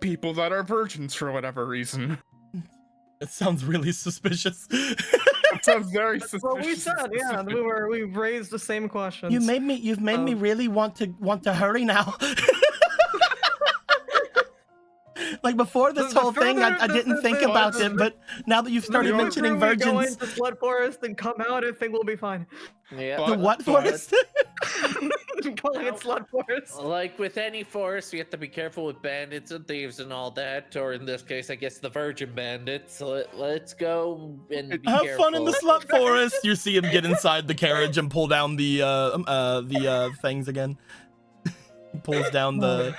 people that are virgins for whatever reason. It sounds really suspicious. It sounds very suspicious. Well, we said, yeah, we raised the same questions. You've made me really want to hurry now. Like before this whole thing, I didn't think about it, but now that you've started mentioning virgins, go into Flood Forest and come out, I think we'll be fine. Yeah. the what forest? I'm calling it Flood Forest. Like with any forest, we have to be careful with bandits and thieves and all that, or in this case, I guess the virgin bandits. So let's go and be Have careful. fun in the slut forest. You see him get inside the carriage and pull down the things again. He pulls down the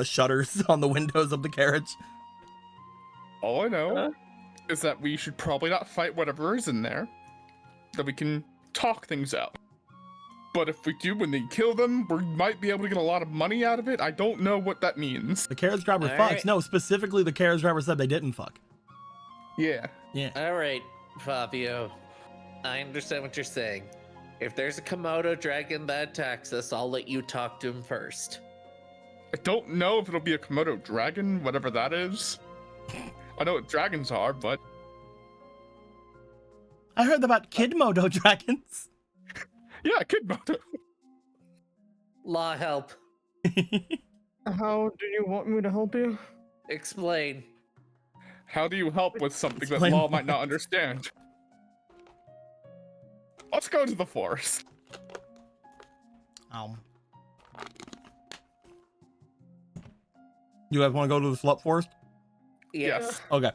shutters on the windows of the carriage. All I know is that we should probably not fight whatever is in there. That we can talk things out. But if we do, when they kill them, we might be able to get a lot of money out of it. I don't know what that means. The carriage driver All fucks. right. No, specifically the carriage driver said they didn't fuck. Yeah. Yeah. All right, Fabio. I understand what you're saying. If there's a Komodo dragon that attacks us, I'll let you talk to him first. I don't know if it'll be a Komodo dragon, whatever that is. I know what dragons are, but I heard about Kidmodo dragons. yeah, Kidmodo. Law help. How do you want me to help you? Explain. How do you help with something Explain that Law more. might not understand? Let's go to the forest. You guys want to go to the slut forest? Yes. Okay.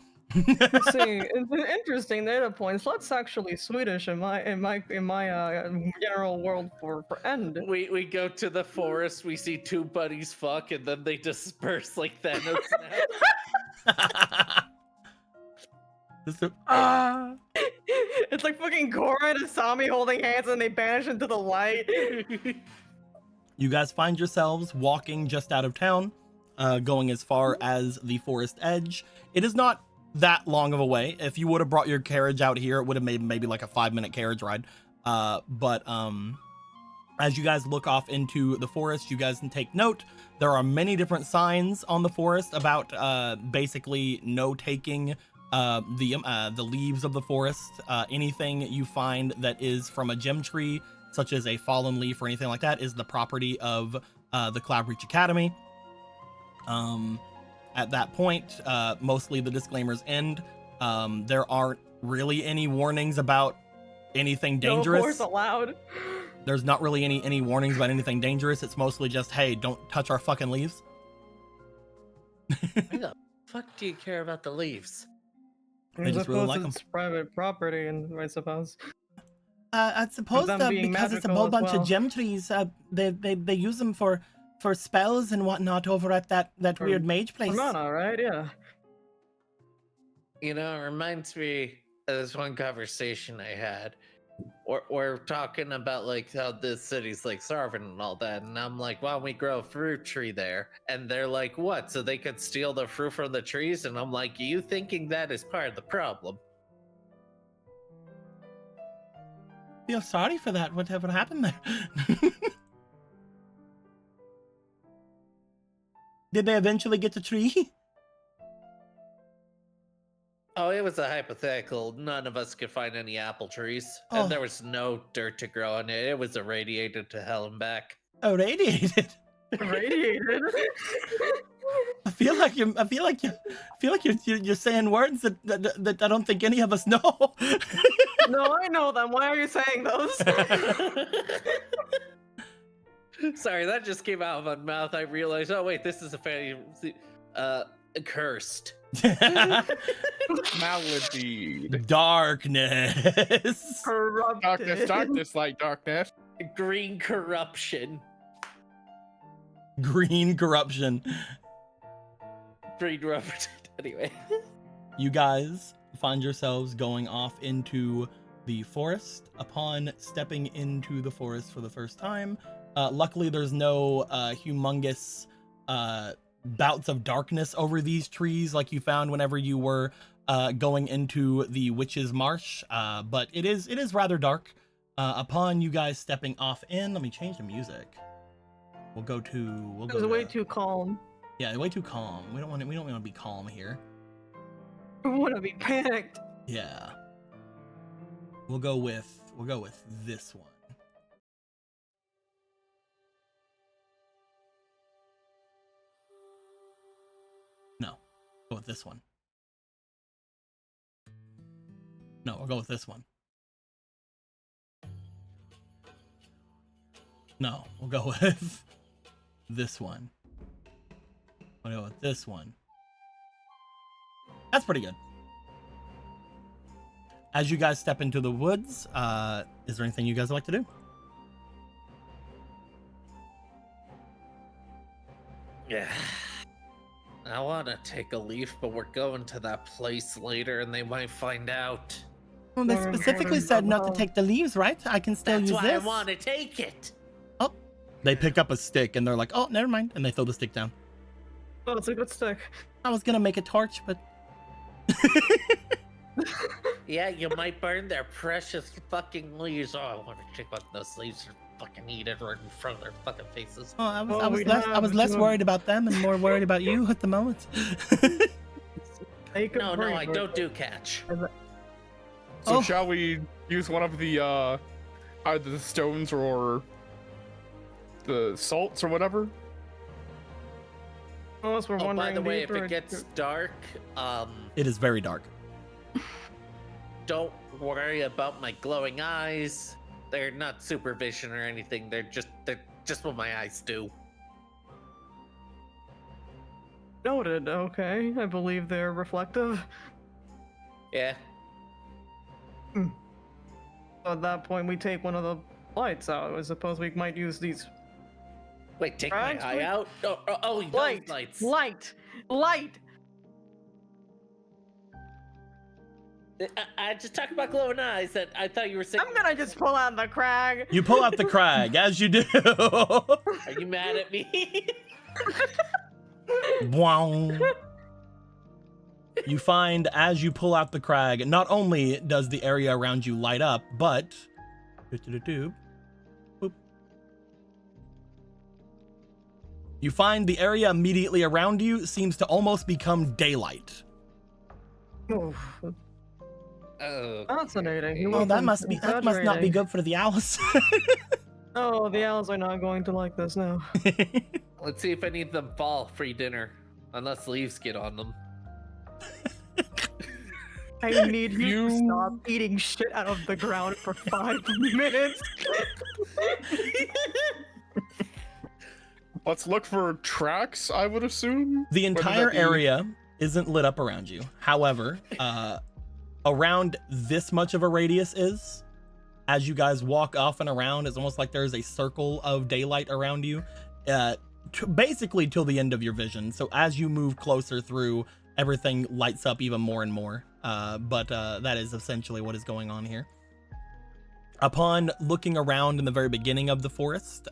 See, interesting data points. That's actually Swedish in my general world for end. We go to the forest, we see two buddies fuck, and then they disperse like Thanos. It's like fucking Gora and Asami holding hands and they vanish into the light. You guys find yourselves walking just out of town, going as far as the forest edge. It is not that long of a way. If you would have brought your carriage out here, it would have made maybe like a 5-minute carriage ride. But as you guys look off into the forest, you guys can take note. There are many different signs on the forest about basically no taking the leaves of the forest. Anything you find that is from a gem tree, such as a fallen leaf or anything like that, is the property of the Cloudreach Academy. At that point, mostly the disclaimers end. There aren't really any warnings about anything dangerous. No force allowed. There's not really any warnings about anything dangerous. It's mostly just, hey, don't touch our fucking leaves. Why the fuck do you care about the leaves? They just really like 'em. It's private property, and I suppose. I suppose them being because it's a magical whole as bunch well. of gem trees, they use them for spells and whatnot over at that For- weird mage place. Mana, right? Yeah. You know, it reminds me of this one conversation I had. We're talking about like how this city's like starving and all that, and I'm like, why don't we grow a fruit tree there? And they're like, what? So they could steal the fruit from the trees? And I'm like, you thinking that is part of the problem? Feel sorry for that. Whatever happened there? Did they eventually get the tree? Oh, it was a hypothetical. None of us could find any apple trees, Oh. and there was no dirt to grow on it. It was irradiated to hell and back. Oh, radiated. Radiated. I feel like you're saying words that I don't think any of us know. No, I know them. Why are you saying those? Sorry, that just came out of my mouth. I realized, oh wait, this is a fantasy. Cursed. Malady. Darkness. Corrupted. Darkness, light, darkness. Green corruption. Green corruption. Green rubber. Anyway. You guys find yourselves going off into the forest. Upon stepping into the forest for the first time, Luckily, there's no humongous bouts of darkness over these trees like you found whenever you were going into the Witch's Marsh. But it is rather dark. Upon you guys stepping off in, let me change the music. We'll go It was way too calm. Yeah, way too calm. We don't want to be calm here. We want to be panicked. Yeah. We'll go with this one. No, go with this one. No, we'll go with this one. No, we'll go with this one. We'll go with this one. That's pretty good. As you guys step into the woods, is there anything you guys would like to do? Yeah. I want to take a leaf, but we're going to that place later and they might find out. Well, they specifically said not to take the leaves, right? I can still use this. That's why I want to take it. Oh, they pick up a stick and they're like, oh, never mind. And they throw the stick down. Oh, it's a good stick. I was going to make a torch, but... Yeah, you might burn their precious fucking leaves. Oh, I want to check out those leaves and fucking eat it right in front of their fucking faces. Oh, I was less worried about them and more worried about you at the moment. No, I don't do catch. So shall we use one of the either the stones or the salts or whatever? Unless we're Oh, wondering by the way, if deeper it gets dark, It is very dark. don't worry about my glowing eyes. They're not supervision or anything. They're just what my eyes do. Noted. Okay, I believe they're reflective. Yeah. So at that point, we take one of the lights out. I suppose we might use these. Wait, take Right, my eye out? Oh, those Light, lights. light. I just talked about glowing eyes. That I thought you were saying. I'm gonna just pull out the crag. You pull out the crag, as you do. Are you mad at me? Bwong. You find as you pull out the crag, not only does the area around you light up, but boop. You find the area immediately around you seems to almost become daylight. Oh, Oh, fascinating. Oh, that must not be good for the owls. Oh, the owls are not going to like this now. let's see if any of them fall free dinner, unless leaves get on them. I need you to stop eating shit out of the ground for 5 minutes. Let's look for tracks, I would assume. The Whether entire that be- area isn't lit up around you. However, around this much of a radius is, as you guys walk off and around, it's almost like there's a circle of daylight around you, basically till the end of your vision. So as you move closer through, everything lights up even more and more. But that is essentially what is going on here. Upon looking around in the very beginning of the forest,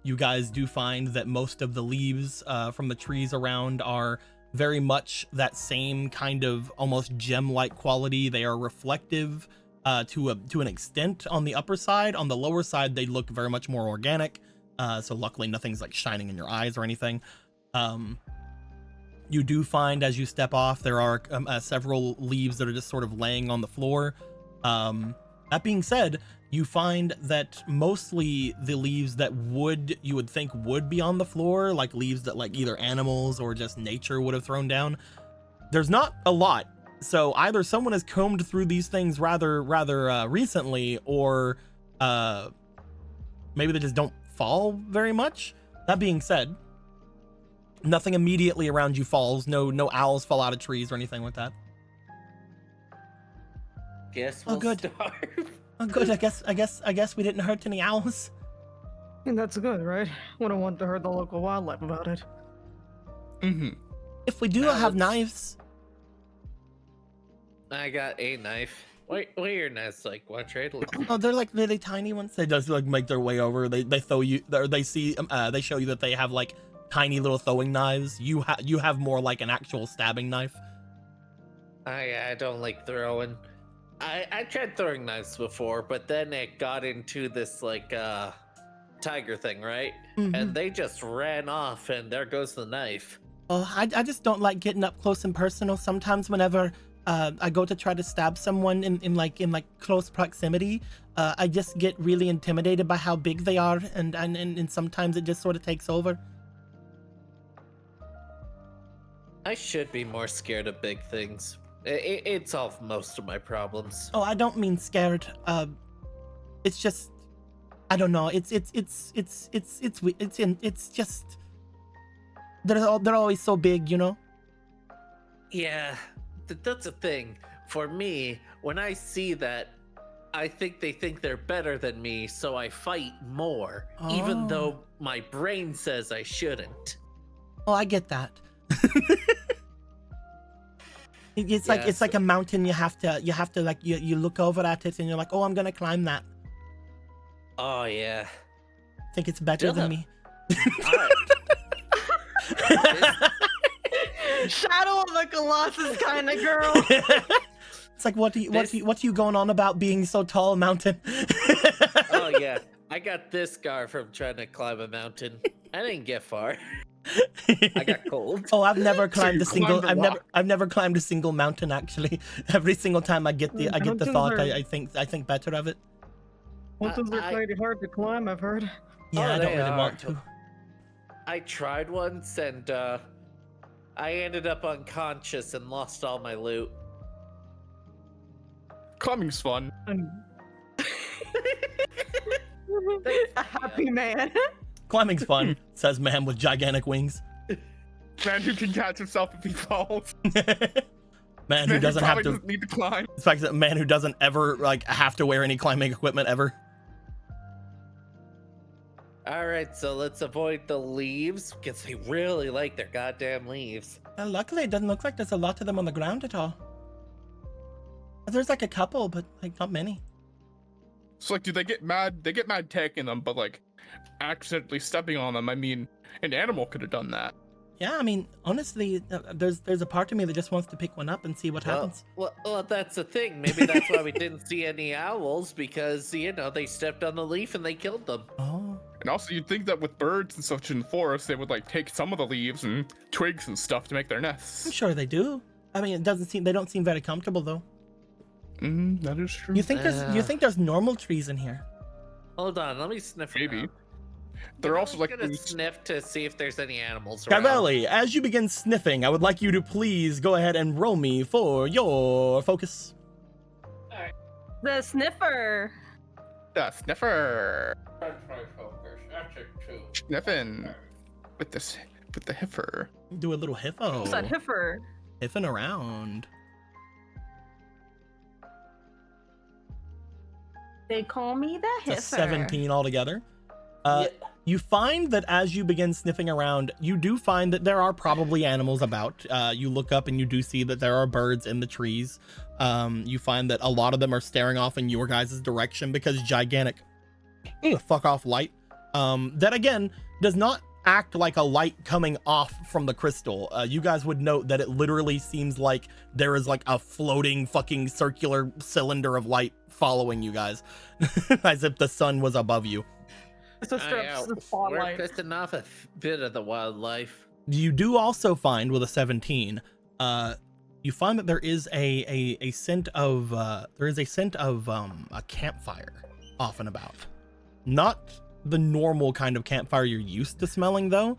you guys do find that most of the leaves from the trees around are very much that same kind of almost gem-like quality. They are reflective to an extent on the upper side. On the lower side, they look very much more organic. So luckily nothing's like shining in your eyes or anything. You do find as you step off, there are several leaves that are just sort of laying on the floor. That being said, you find that mostly the leaves that you would think would be on the floor, like leaves that like either animals or just nature would have thrown down, there's not a lot. So either someone has combed through these things rather recently, or maybe they just don't fall very much. That being said, nothing immediately around you falls. No owls fall out of trees or anything like that. Guess we'll good. starve. Oh, good. I guess we didn't hurt any owls. And that's good, right? Wouldn't want to hurt the local wildlife about it. Mm-hmm. If we do have knives. I got a knife. Weirdness, like what trade? Oh, they're like really tiny ones. They just like make their way over. They throw you. They see. They show you that they have like tiny little throwing knives. You have more like an actual stabbing knife. I don't like throwing. I tried throwing knives before, but then it got into this like tiger thing, right? Mhm. And they just ran off, and there goes the knife. Oh, I just don't like getting up close and personal. Sometimes whenever I go to try to stab someone in like close proximity, I just get really intimidated by how big they are, and sometimes it just sort of takes over. I should be more scared of big things. It solved most of my problems. Oh, I don't mean scared. It's just, I don't know. It's just they're always so big, you know. Yeah, that's a thing. For me, when I see that, I think they think they're better than me, so I fight more, even Oh. though my brain says I shouldn't. Oh, I get that. It's like Yes. a mountain. You have to like you look over at it and you're like, oh, I'm gonna climb that. Oh yeah. Think it's better than me. Shadow of the Colossus kind of girl. It's like, what are you going on about being so tall, mountain? Oh yeah, I got this scar from trying to climb a mountain. I didn't get far. I got cold. Oh, I've never climbed you a single. climbed a rock. I've never climbed a single mountain actually. Every single time I get the Mountains thought, are- I think better of it. Mountains are I- quite hard to climb, I've heard. Yeah, Oh, I don't they really are. want to. I tried once and I ended up unconscious and lost all my loot. Climbing's fun. A happy man. Climbing's fun, says man with gigantic wings. Man who can catch himself if he falls. Man who doesn't have probably to. doesn't need to climb. In fact, that man who doesn't ever like have to wear any climbing equipment ever. All right, so let's avoid the leaves because they really like their goddamn leaves. Well, luckily, it doesn't look like there's a lot of them on the ground at all. There's like a couple, but like not many. So like, do they get mad? They get mad taking them, but like, accidentally stepping on them. I mean, an animal could have done that. Yeah, I mean, honestly, there's a part of me that just wants to pick one up and see what happens. Well, that's the thing. Maybe that's why we didn't see any owls because, you know, they stepped on the leaf and they killed them. Oh, And also, you'd think that with birds and such in the forest, they would like take some of the leaves and twigs and stuff to make their I'm nests. sure they do. I mean, they don't seem very comfortable though. That is true. You think there's normal trees in here? Hold on, let me sniff. Maybe. around. They're I'm also like gonna these- sniff to see if there's any animals around. Cavelli, as you begin sniffing, I would like you to please go ahead and roll me for your focus. The sniffer. the sniffer. Sniffing with the heifer. Do a little hiffo. What's that heifer? Hiffing around. They call me the heifer. It's a 17 altogether. You find that as you begin sniffing around, you do find that there are probably animals about. You look up and you do see that there are birds in the trees. You find that a lot of them are staring off in your guys' direction because gigantic fuck off light. That again does not act like a light coming off from the crystal. You guys would note that it literally seems like there is like a floating fucking circular cylinder of light following you guys, as if the sun was above you. It's a We're spotlight. pissing off a bit of the wildlife. You do also find with a 17, you find that there is a scent of a campfire off and about. Not the normal kind of campfire you're used to smelling though.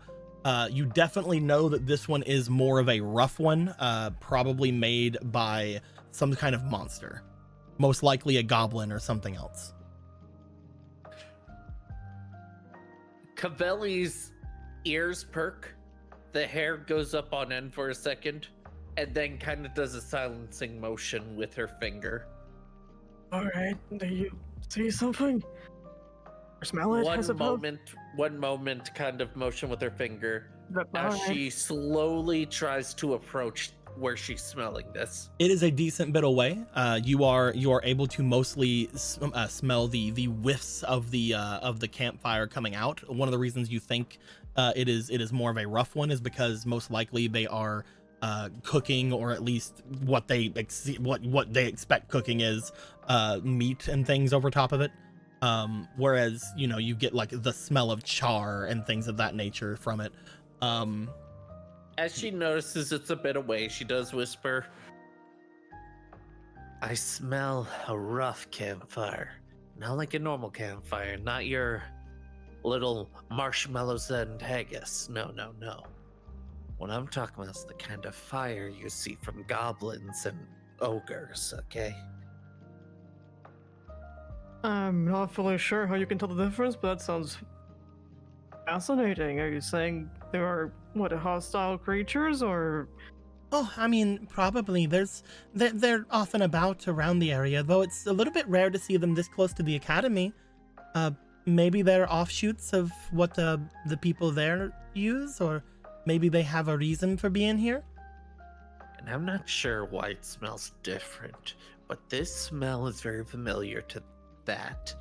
You definitely know that this one is more of a rough one, probably made by some kind of monster, most likely a goblin or something else. Cavelli's ears perk. The hair goes up on end for a second, and then kind of does a silencing motion with her finger. Alright, do you see something? Or smell it, I suppose? One moment kind of motion with her finger as Alright. she slowly tries to approach where she's smelling this? It is a decent bit away. You are able to mostly smell the whiffs of the campfire coming out. One of the reasons you think it is more of a rough one is because most likely they are cooking, or at least what they expect cooking is meat and things over top of it. Whereas you get like the smell of char and things of that nature from it. As she notices it's a bit away, she does whisper, I smell a rough campfire. Not like a normal campfire, not your little marshmallows and haggis. No. What I'm talking about is the kind of fire you see from goblins and ogres, okay? I'm not fully sure how you can tell the difference, but that sounds fascinating. Are you saying there are, hostile creatures, or? Oh, I mean, probably. They're often about around the area, though it's a little bit rare to see them this close to the academy. Maybe they're offshoots of what the people there use, or maybe they have a reason for being here. And I'm not sure why it smells different, but this smell is very familiar to that.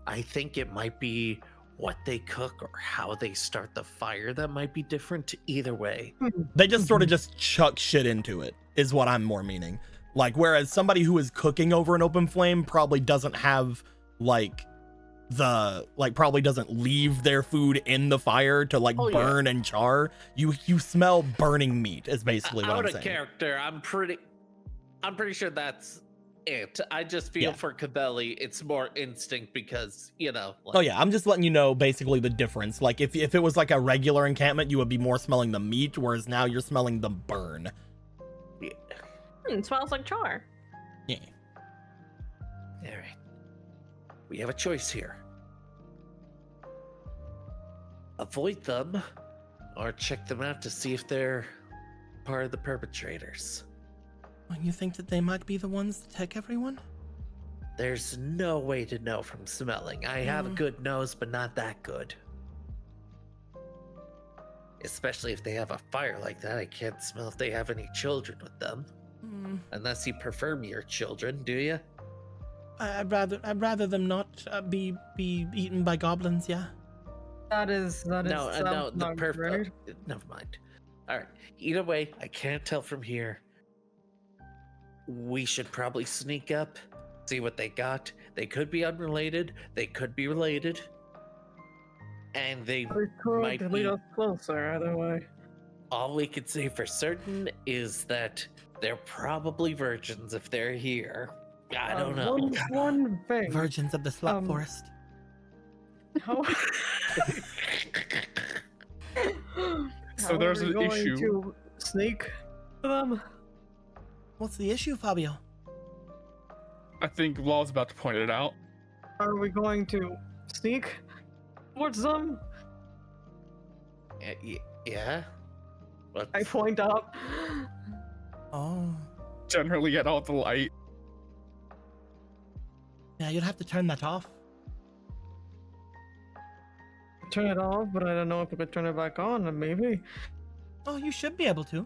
I think it might be what they cook or how they start the fire that might be different. Either way, They just sort of just chuck shit into it, is what I'm more meaning. Like, whereas somebody who is cooking over an open flame probably doesn't have probably doesn't leave their food in the fire to burn and char. You smell burning meat is basically what I'm saying. Out of character, I'm pretty sure that's it. I just feel for Cabelli, it's more instinct because, Oh yeah, I'm just letting you know basically the difference. Like if it was like a regular encampment, you would be more smelling the meat, whereas now you're smelling the burn. Yeah. It smells like char. Yeah. All right. We have a choice here. Avoid them, or check them out to see if they're part of the perpetrators. You think that they might be the ones that attack everyone? There's no way to know from smelling. I have a good nose, but not that good. Especially if they have a fire like that, I can't smell if they have any children with them. Unless you prefer me your children, do you? I'd rather them not be eaten by goblins. Yeah. That is No, the not perfect. great. Never mind. All right. Either way, I can't tell from here. We should probably sneak up, see what they got. They could be unrelated. They could be related. And they might lead be. us closer either way. All we could say for certain is that they're probably virgins if they're here. I don't know. One thing. Virgins of the slut forest. How, So there's an issue. To sneak them. What's the issue, Fabio? I think Law's about to point it out. Are we going to sneak towards them? Yeah. I point up. Oh. Generally get all the light. Yeah, you'd have to turn that off. Turn it off, but I don't know if we could turn it back on. Maybe. Oh, you should be able to.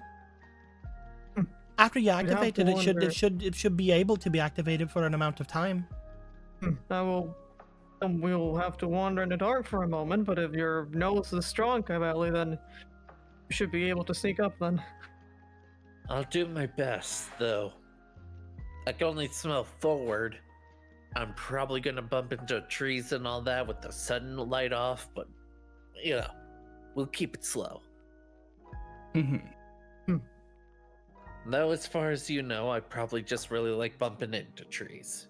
After you activate it, it should be able to be activated for an amount of time. We'll have to wander in the dark for a moment, but if your nose is strong, Cavalli, then you should be able to sneak up then. I'll do my best, though. I can only smell forward. I'm probably gonna bump into trees and all that with the sudden light off, but, we'll keep it slow. Though, as far as you know, I probably just really like bumping into trees.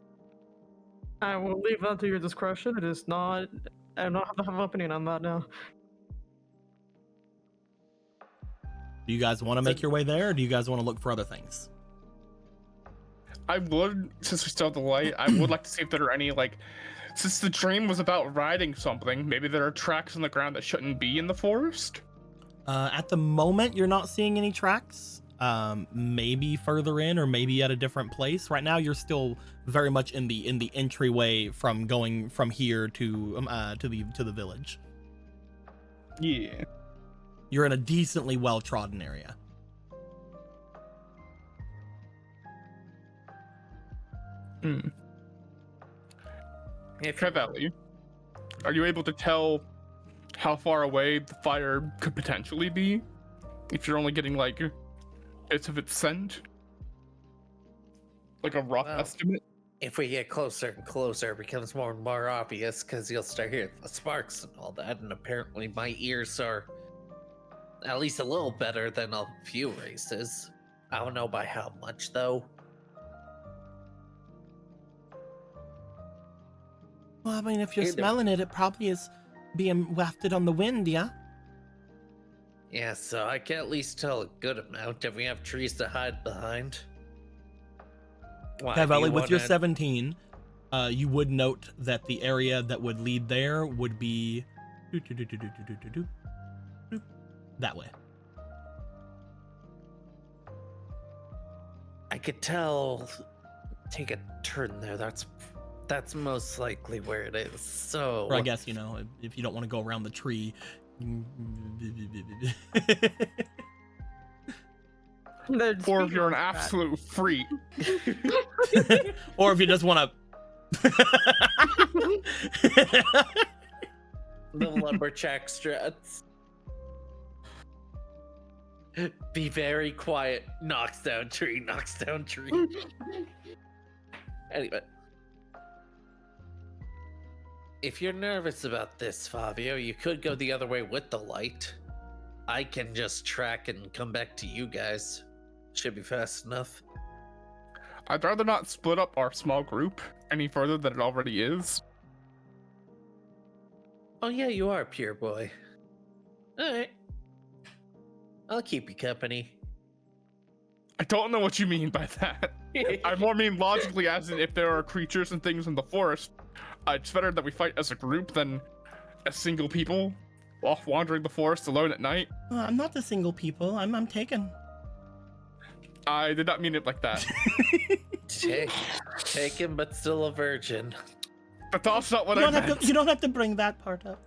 I will leave that to your discretion. It is not. I don't have an opinion on that now. Do you guys want to make your way there, or do you guys want to look for other things? I would, since we still have the light, I would like to see if there are any, since the dream was about riding something, maybe there are tracks on the ground that shouldn't be in the forest? At the moment, you're not seeing any tracks. Maybe further in, or maybe at a different place. Right now, you're still very much in the entryway from going from here to the village. Yeah. You're in a decently well-trodden area. Trevelli, are you able to tell how far away the fire could potentially be? If you're only getting like bits of its scent? Like a rough estimate? If we get closer and closer, it becomes more and more obvious because you'll start hearing the sparks and all that. And apparently, my ears are at least a little better than a few races. I don't know by how much, though. Well, I mean, if you're Either. smelling it, it probably is being wafted on the wind, yeah? Yeah, so I can at least tell a good amount if we have trees to hide behind. Why, do Cavalli, you with your wanna- 17, you would note that the area that would lead there would be that way. I could tell. Take a turn there. That's most likely where it is. So Or I guess, you know, if you don't want to go around the tree. Or if you're an absolute freak. Or if you just want to. the lumberjack struts. Be very quiet. Knocks down tree. Knocks down tree. Anyway. If you're nervous about this, Fabio, you could go the other way with the light. I can just track and come back to you guys. Should be fast enough. I'd rather not split up our small group any further than it already is. Oh yeah, you are, pure boy. Alright. I'll keep you company. I don't know what you mean by that. I more mean logically, as in if there are creatures and things in the forest, it's better that we fight as a group than as single people off wandering the forest alone at night. I'm not the single people. I'm taken. I did not mean it like that. Taken, but still a virgin. But that's not what You I don't, meant. you don't have to bring that part up.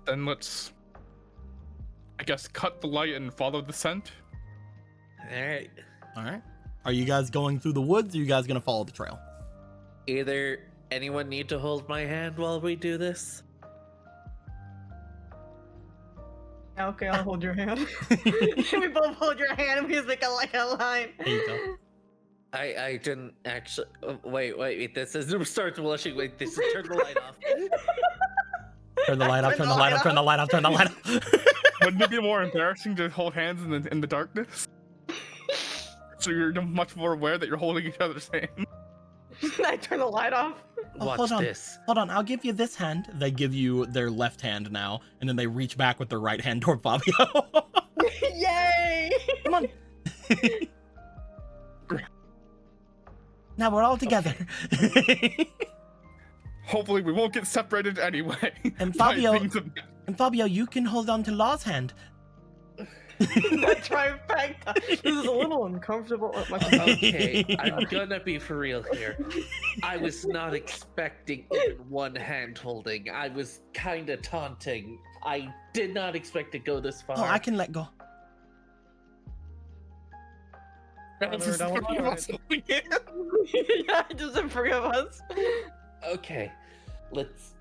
Then let's, I guess, cut the light and follow the scent. Alright. All right. Are you guys going through the woods, or are you guys going to follow the trail? Either anyone need to hold my hand while we do this? Okay, I'll hold your hand. We both hold your hand and we just make a line. There you go. I didn't actually. Wait. This is starts blushing. Wait, this is turn the light off. Turn the light off, turn the light off, turn the light off, turn the light off. Wouldn't it be more embarrassing to hold hands in the darkness? So you're much more aware that you're holding each other's hand. I turn the light off. Oh, Watch hold on. this. Hold on, I'll give you this hand. They give you their left hand now, and then they reach back with their right hand toward Fabio. Yay! Come on. Now we're all together. Hopefully we won't get separated anyway. And by Fabio- things of- And Fabio, you can hold on to Law's hand. That trifecta. This is a little uncomfortable. Okay, I'm gonna be for real here. I was not expecting even one hand holding. I was kind of taunting. I did not expect to go this far. Oh, I can let go. That's just don't what worry. was- Yeah, just the three of us. Okay, let's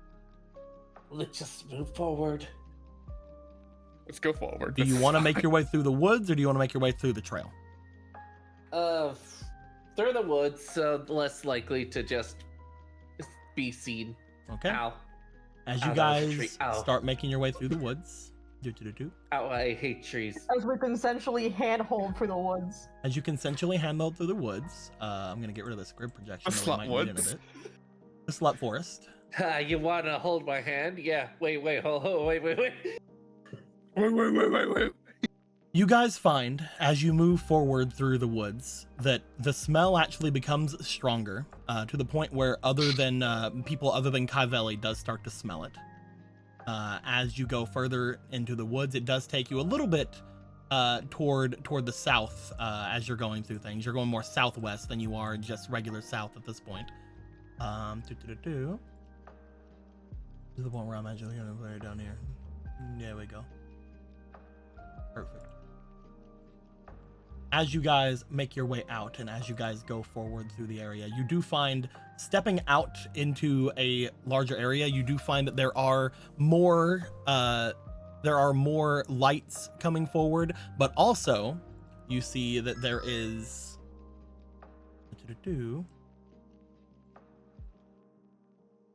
just move forward. Let's go forward. Do you want to make your way through the woods, or do you want to make your way through the trail? Through the woods, so less likely to just be seen. Okay. Ow. As you Ow, that was a guys tree. Ow. start making your way through the woods, Ow, I hate trees. As we consensually handhold for the woods. as you consensually handle through the woods, I'm gonna get rid of this grid projection. The though we slut might need it a woods. bit. The slut forest. You wanna hold my hand? Yeah. Wait, wait. Wait. You guys find, as you move forward through the woods, that the smell actually becomes stronger, to the point where people other than Kaivelli does start to smell it. As you go further into the woods, it does take you a little bit toward the south as you're going through things. You're going more southwest than you are just regular south at this point. This is the point where I'm actually gonna put it down here. There we go. Perfect. as you guys make your way out and as you guys go forward through the area, you do find, stepping out into a larger area, you do find that there are more lights coming forward, but also you see that there is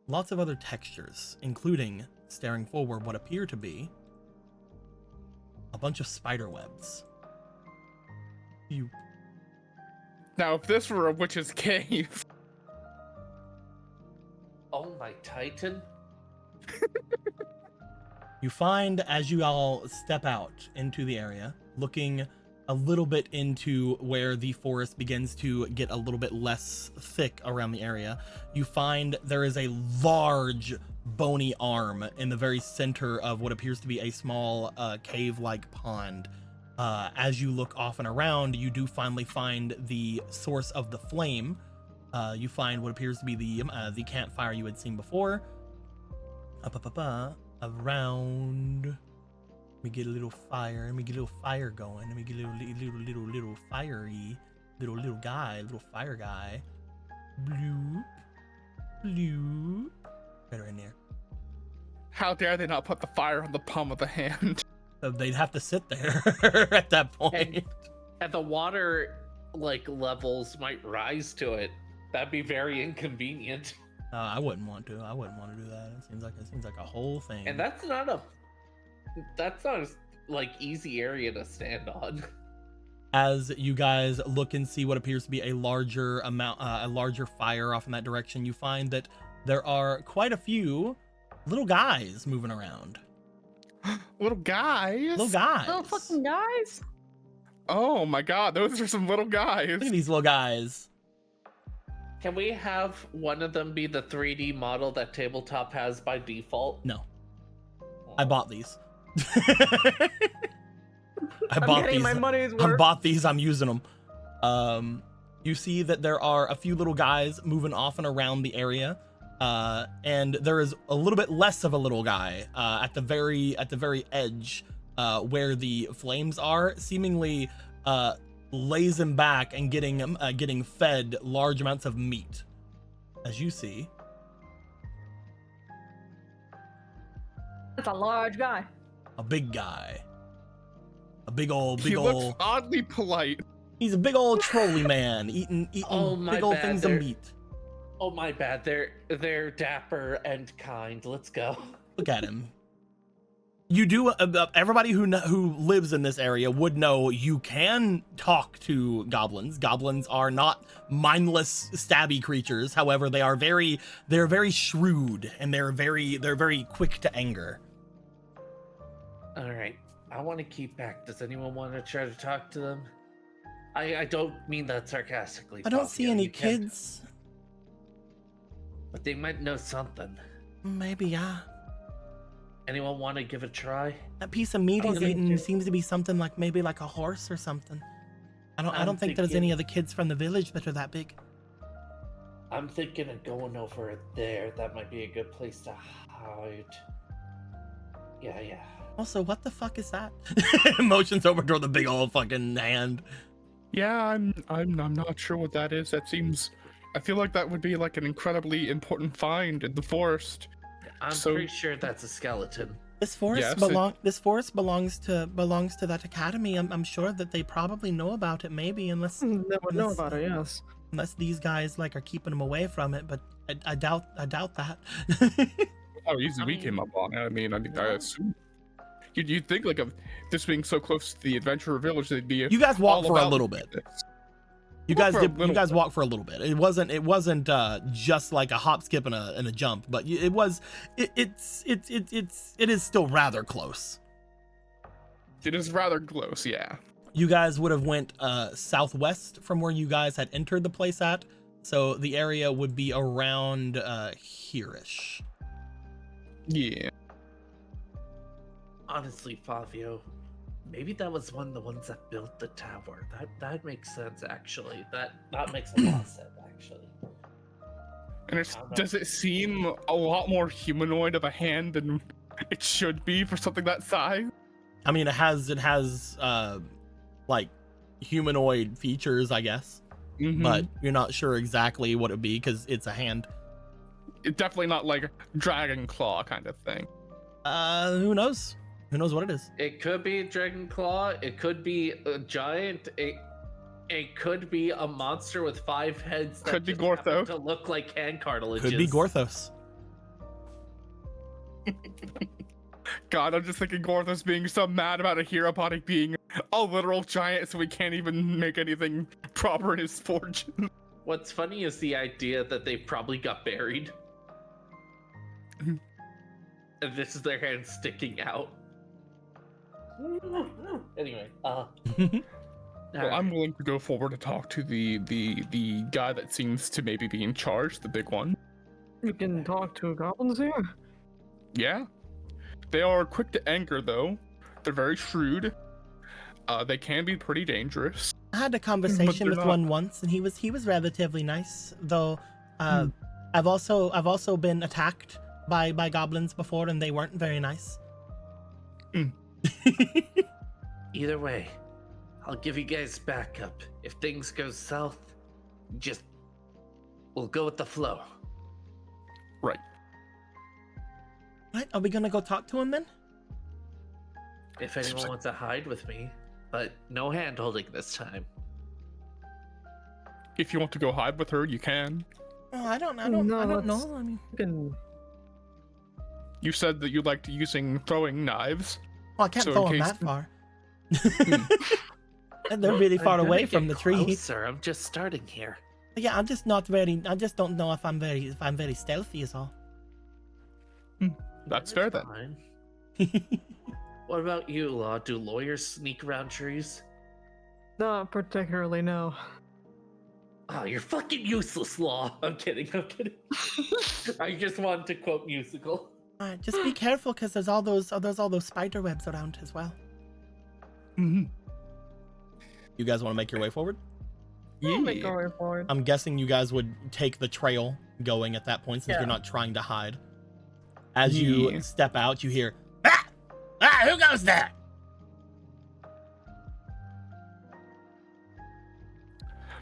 lots of other textures, including, staring forward, what appear to be a bunch of spider webs. Now, if this were a witch's cave. Oh my Titan. You find, as you all step out into the area, looking a little bit into where the forest begins to get a little bit less thick around the area, you find there is a large bony arm in the very center of what appears to be a small cave-like pond. As you look off and around, you do finally find the source of the flame. You find what appears to be the campfire you had seen before. Around. Let me get a little fire. Let me get a little fire going. Let me get a little fiery, little guy, little fire guy. Bloop, bloop. Right in there. How dare they not put the fire on the palm of the hand? They'd have to sit there at that point. And the water levels might rise to it. That'd be very inconvenient. I wouldn't want to. I wouldn't want to do that. It seems like a whole thing. And that's not a easy area to stand on. As you guys look and see what appears to be a larger fire off in that direction, you find that there are quite a few little guys moving around. Little guys? Little guys. Little fucking guys. Oh my god, those are some little guys. Look at these little guys. Can we have one of them be the 3D model that Tabletop has by default? No. I bought these. I'm getting my money's worth. I bought these. I'm using them. You see that there are a few little guys moving off and around the area. And there is a little bit less of a little guy at the very edge where the flames are, seemingly lazing back and getting fed large amounts of meat. As you see, That's a large guy. a big guy, a big old. He looks oddly polite. He's a big old trolley man eating Oh, my big old bad, things of meat. Oh my bad, they're dapper and kind. Let's go. Look at him. You do. Everybody who lives in this area would know you can talk to goblins. Goblins are not mindless, stabby creatures. However, they're very shrewd and they're very quick to anger. All right, I want to keep back. Does anyone want to try to talk to them? I don't mean that sarcastically. I don't see any You can't- kids. But they might know something. Maybe, yeah. Anyone want to give a try? That piece of meat he's Okay. eating seems to be something like maybe like a horse or something. I I'm don't think there's thinking- any of the kids from the village that are that big. I'm thinking of going over there. That might be a good place to hide. Yeah. Also, what the fuck is that? Motions over toward the big old fucking hand. Yeah, I'm not sure what that is. That seems. I feel like that would be like an incredibly important find in the forest. I'm pretty sure that's a skeleton. This forest Yes, This forest belongs to that academy. I'm sure that they probably know about it. Maybe unless They would know Unless- about it, yes. unless these guys are keeping them away from it. But I doubt that. How easy we came up on it. I mean, I assume. You'd think like of this being so close to the adventurer village, they'd be. You guys walked all for a about little bit. this. You Walked guys for a did. You little guys bit. walked for a little bit. It wasn't just like a hop, skip, and a jump, but it was. It is still rather close. It is rather close, yeah. You guys would have went southwest from where you guys had entered the place at, so the area would be around here-ish. Yeah. Honestly, Fabio, maybe that was one of the ones that built the tower. That makes sense, actually. That makes a lot of sense, actually. And does it seem a lot more humanoid of a hand than it should be for something that size? I mean, it has like, humanoid features, I guess. Mhm. But you're not sure exactly what it would be because it's a hand. It's definitely not like dragon claw kind of thing. Who knows? Who knows what it is? It could be a dragon claw. It could be a giant. It could be a monster with 5 heads. That Could be just happen Gortho. to look like hand cartilages. Could be Gorthos. God, I'm just thinking Gorthos being so mad about a Hieroponic being a literal giant, so we can't even make anything proper in his fortune. What's funny is the idea that they probably got buried. And this is their hand sticking out. Anyway, Well, I'm willing to go forward to talk to the guy that seems to maybe be in charge, the big one. You can talk to goblins here. Yeah. They are quick to anger, though. They're very shrewd. They can be pretty dangerous. I had a conversation they're with not. one once, and he was relatively nice. Though, I've also been attacked by goblins before, and they weren't very nice. either way, I'll give you guys backup. If things go south, we'll go with the flow. Right. Right? Are we gonna go talk to him then? If anyone wants to hide with me, but no hand holding this time. If you want to go hide with her, you can. Oh, I don't No, I don't let's- know. I mean, You can. You said that you liked using throwing knives. well, I can't So in throw him case- that far. And they're really far I'm away gonna from get the tree. Closer. I'm just starting here. Yeah, I'm just not very. I just don't know if I'm very stealthy is all. That's fair then. Fine. What about you, Law? Do lawyers sneak around trees? Not particularly, no. Oh, you're fucking useless, Law. I'm kidding. I just wanted to quote musical. Alright, just be careful because there's all those spider webs around as well. Mhm. You guys want to make your way forward? I'll make Yeah. our way forward. I'm guessing you guys would take the trail going at that point since Yeah. you're not trying to hide. As you Yeah. step out, you hear, "Ah! Ah, who goes there?"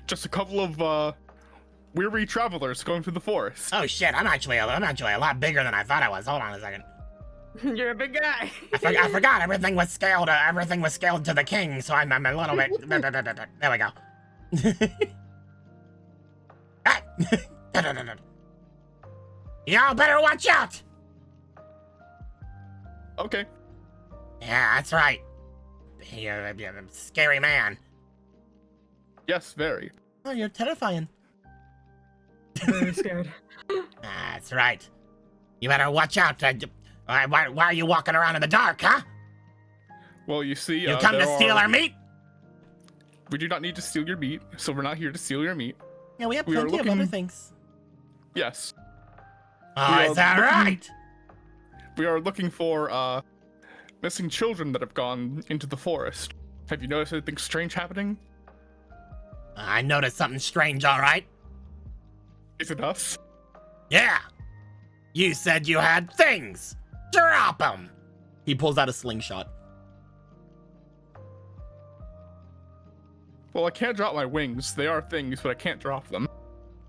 Just a couple of weary travelers going through the forest. Oh shit, I'm actually a lot bigger than I thought I was. Hold on a second. You're a big guy. I forgot everything was scaled to the king, so I'm a little bit. There we go. Ah! Y'all better watch out. Okay. Yeah, that's right. You're a scary man. Yes, very. Oh, you're terrifying. Very scared. That's right. You better watch out. Why are you walking around in the dark, huh? Well, you see, You come to steal our meat? We do not need to steal your meat, so we're not here to steal your meat. Yeah, we have We are plenty of other looking- things. Yes. Oh, We is are that looking- right? We are looking for missing children that have gone into the forest. Have you noticed anything strange happening? I noticed something strange, all right. Is it us? Yeah. You said you had things. Drop them. He pulls out a slingshot. Well, I can't drop my wings. They are things, but I can't drop them.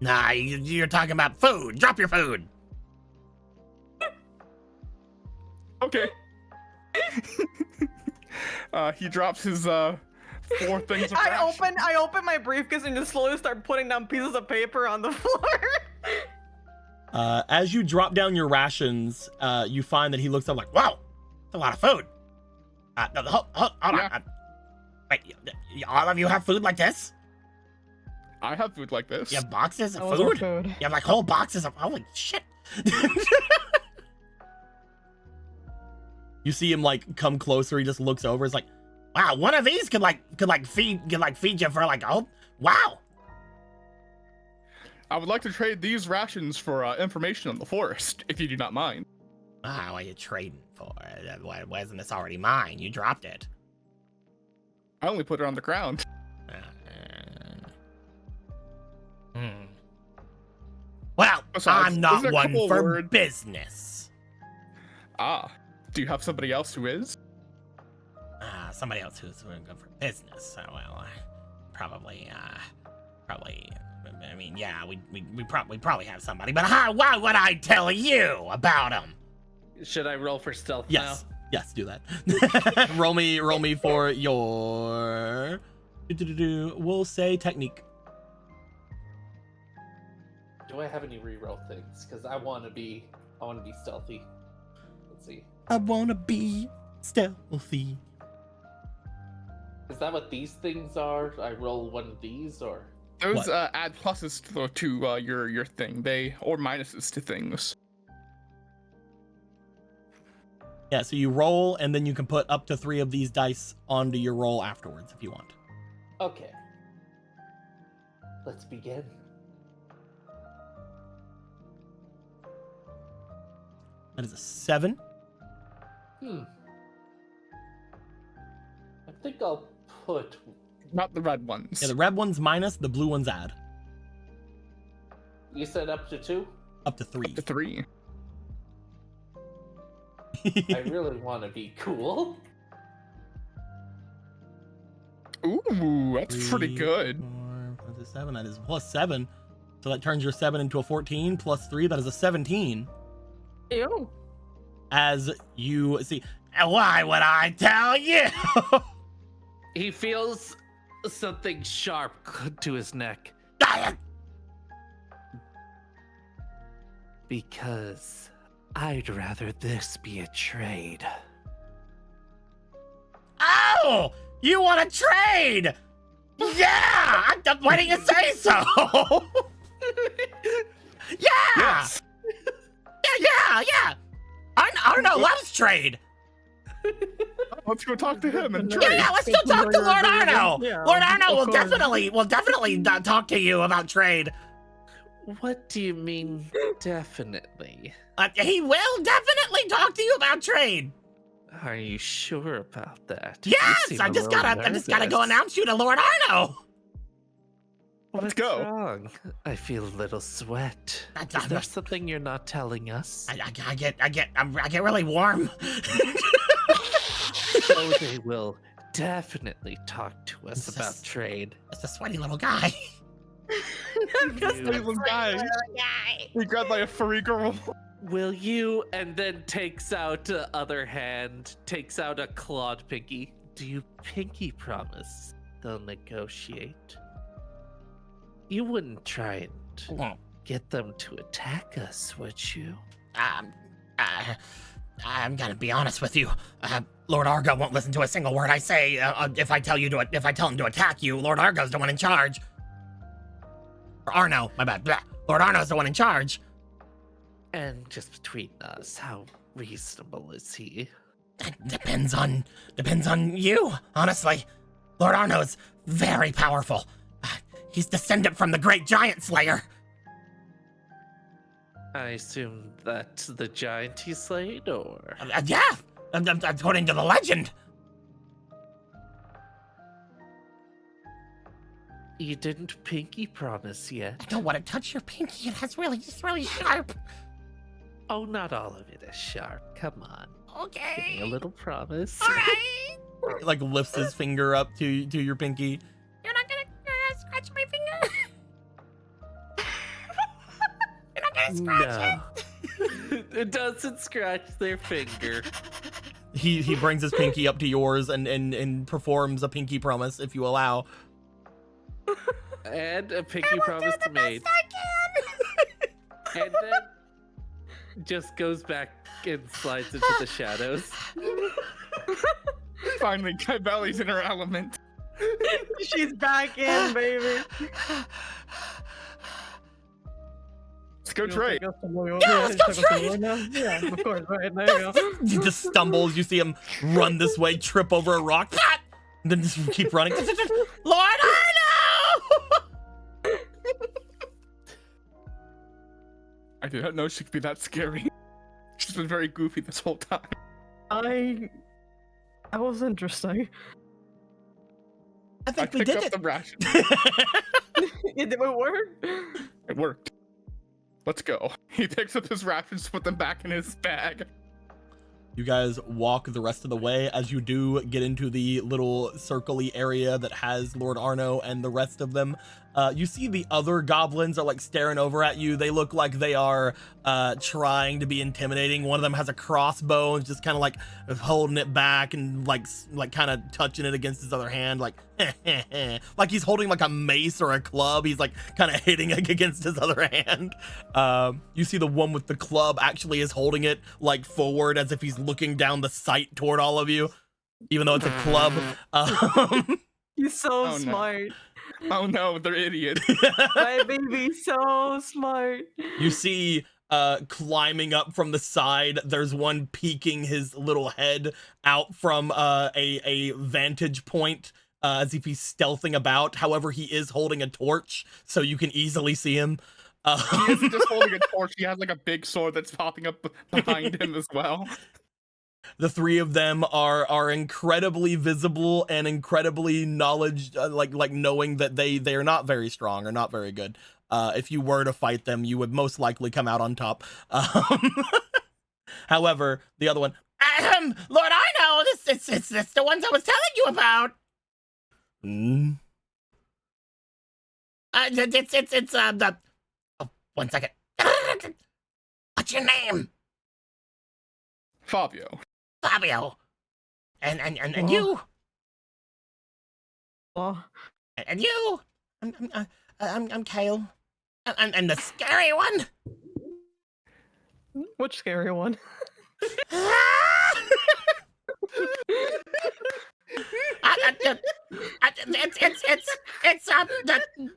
Nah, you're talking about food. Drop your food. Okay. He drops his 4 things of ration. I open my briefcase and just slowly start putting down pieces of paper on the floor. As you drop down your rations, you find that he looks up like, wow, that's a lot of food. Hold Yeah. on. Wait, all of you have food like this? I have food like this. You have boxes That of was our food? food. You have like whole boxes of, holy shit. You see him like come closer. He just looks over. He's like, wow, one of these could feed you for like, oh, wow. I would like to trade these rations for information on the forest, if you do not mind. Ah, what are you trading for? Why wasn't this already mine? You dropped it. I only put it on the ground. Well, Besides, I'm not isn't a one couple for words- business. Ah, do you have somebody else who is? Somebody else who's good for business. So, well, probably. I mean, yeah, we probably have somebody, but why would I tell you about him? Should I roll for stealth Yes. now? Yes, do that. roll me for your. We'll say technique. Do I have any reroll things? Because I want to be stealthy. Let's see. I wanna be stealthy. Is that what these things are? I roll one of these, or Those add pluses to your thing. Or minuses to things. Yeah, so you roll, and then you can put up to 3 of these dice onto your roll afterwards if you want. okay. Let's begin. That is a 7. I think I'll put. Not the red ones. Yeah, the red one's minus, the blue one's add. You said up to 2? Up to 3. Up to 3. I really want to be cool. Ooh, that's pretty good. 4, that's a 7. That is plus 7. So that turns your 7 into a 14. Plus 3, that is a 17. Ew. As you see, why would I tell you? He feels something sharp to his neck. Because I'd rather this be a trade. Oh, you want to trade? Yeah, why didn't you say so? Yeah, Yes. yeah. Arno loves trade. Let's go talk to him and Yeah, trade. let's go talk to Lord Arno. Yeah, Lord Arno of will course. definitely talk to you about trade. What do you mean, definitely? He will definitely talk to you about trade. Are you sure about that? You Yes, seem I a just little gotta go nervous. announce you to Lord Arno. Let's What's go. wrong? I feel a little sweat. That's- Is there something you're not telling us? I get really warm. Oh, they will definitely talk to us This about is- trade. It's a sweaty little guy. This little guy. He grabbed by a furry girl. Will you? And then takes out other hand, takes out a clawed pinky. Do you pinky promise they'll negotiate? You wouldn't try and get them to attack us, would you? I'm gonna be honest with you. Lord Argo won't listen to a single word I say. If I tell him to attack you, Lord Argo's the one in charge. Or Arno, my bad. Blah. Lord Arno's the one in charge. And just between us, how reasonable is he? Depends on you, honestly. Lord Arno's very powerful. He's descendant from the great giant slayer. I assume that's the giant he slayed, or? Yeah, according to the legend. You didn't pinky promise yet. I don't want to touch your pinky. It's really sharp. Oh, not all of it is sharp. Come on. Give me a Okay. little promise. All right. Like lifts his finger up to your pinky. You're not gonna scratch my finger. You're not gonna scratch No. It doesn't scratch their finger. He brings his pinky up to yours and performs a pinky promise if you allow. And a pinky promise made. And then just goes back and slides into the shadows. Finally, Kybelly's in her element. She's back in, baby. Let's go You trade. wanna take us to Yeah, let's go take us to trade. war now? Yeah, of course. Right, there you go. He just stumbles. You see him run this way, trip over a rock, and then just keep running. Lord Arno! I did not know she could be that scary. She's been very goofy this whole time. That was interesting. I I think we picked did up it. the ration. Did it work? It worked. Let's go. He picks up his rations, put them back in his bag. You guys walk the rest of the way. As you do get into the little circle-y area that has Lord Arno and the rest of them, you see the other goblins are like staring over at you. They look like they are trying to be intimidating. One of them has a crossbow and just kind of like holding it back and like kind of touching it against his other hand, like like he's holding like a mace or a club. He's like kind of hitting it against his other hand. You see the one with the club actually is holding it like forward as if he's looking down the sight toward all of you, even though it's a club. He's so Oh, no. smart. Oh no, they're idiots. My baby's so smart. You see climbing up from the side, there's one peeking his little head out from a vantage point as if he's stealthing about. However, he is holding a torch, so you can easily see him. He isn't just holding a torch, he has like a big sword that's popping up behind him as well. The three of them are incredibly visible and incredibly like knowing that they are not very strong or not very good. If you were to fight them, you would most likely come out on top. However, the other one, Lord, I know it's the ones I was telling you about. It's the. Oh, 1 second. What's your name? Fabio. Fabio. And you. Oh. And you. I'm Kale. And the scary one. Which scary one? It's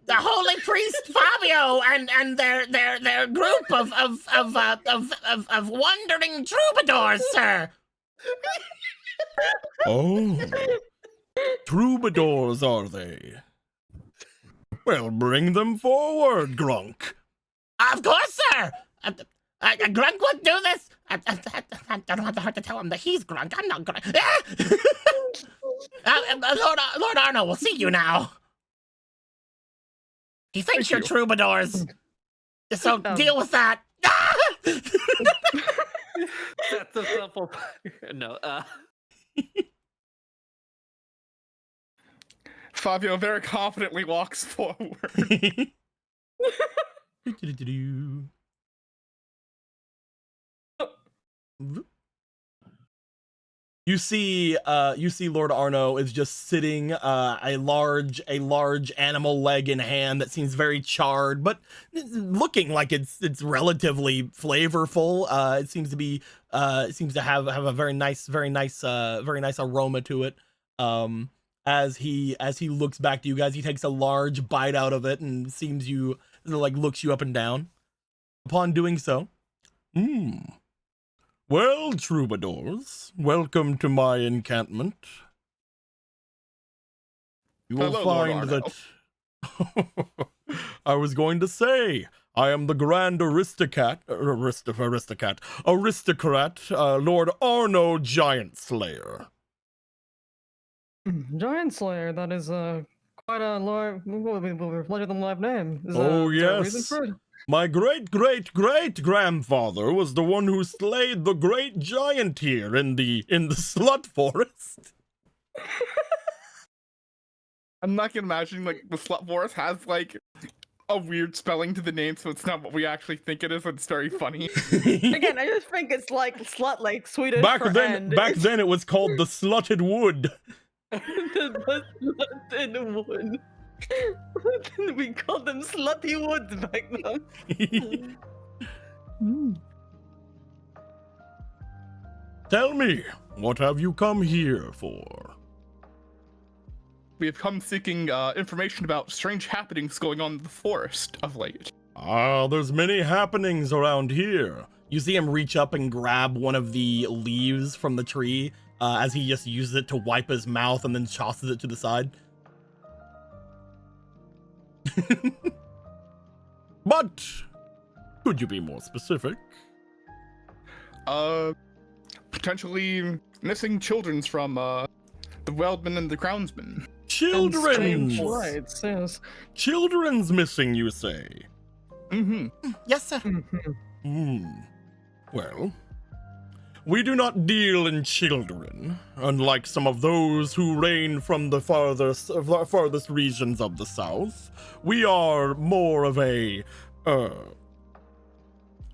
the holy priest Fabio and their group of wandering troubadours, sir. Oh, troubadours are they? Well, bring them forward, Grunk. Of course, sir. Grunk would do this. I don't have the heart to tell him that he's Grunk. I'm not Grunk. Lord Arno, we'll see you now. He thinks you're troubadours. So deal with that. That's a simple. No. Fabio very confidently walks forward. You see Lord Arno is just sitting, a large animal leg in hand that seems very charred, but looking like it's relatively flavorful. It seems to be, seems to have a very nice aroma to it. As he looks back to you guys, he takes a large bite out of it and looks you up and down. Upon doing so, well, troubadours, welcome to my encampment. You will find that I was going to say, I am the grand aristocrat, Lord Arno Giant Slayer. Giant Slayer, that is quite a larger than life name. Oh, yes. My great-great-great-grandfather was the one who slayed the great giant here in the Slut Forest. I'm not gonna imagine like the Slut Forest has like a weird spelling to the name, so it's not what we actually think it is, but it's very funny. Again, I just think it's like slut, like Swedish Back for then it was called the Slutted Wood. the slutted wood. We called them slutty woods back then. Tell me, what have you come here for? We have come seeking information about strange happenings going on in the forest of late. Ah, there's many happenings around here. You see him reach up and grab one of the leaves from the tree as he just uses it to wipe his mouth and then tosses it to the side. But could you be more specific? Potentially missing children's from the Weldman and the Crownsman. Children's! Right, yes. Children's missing, you say? Mm-hmm. Yes, sir. Well, We do not deal in children, unlike some of those who reign from the farthest regions of the south. We are more of a,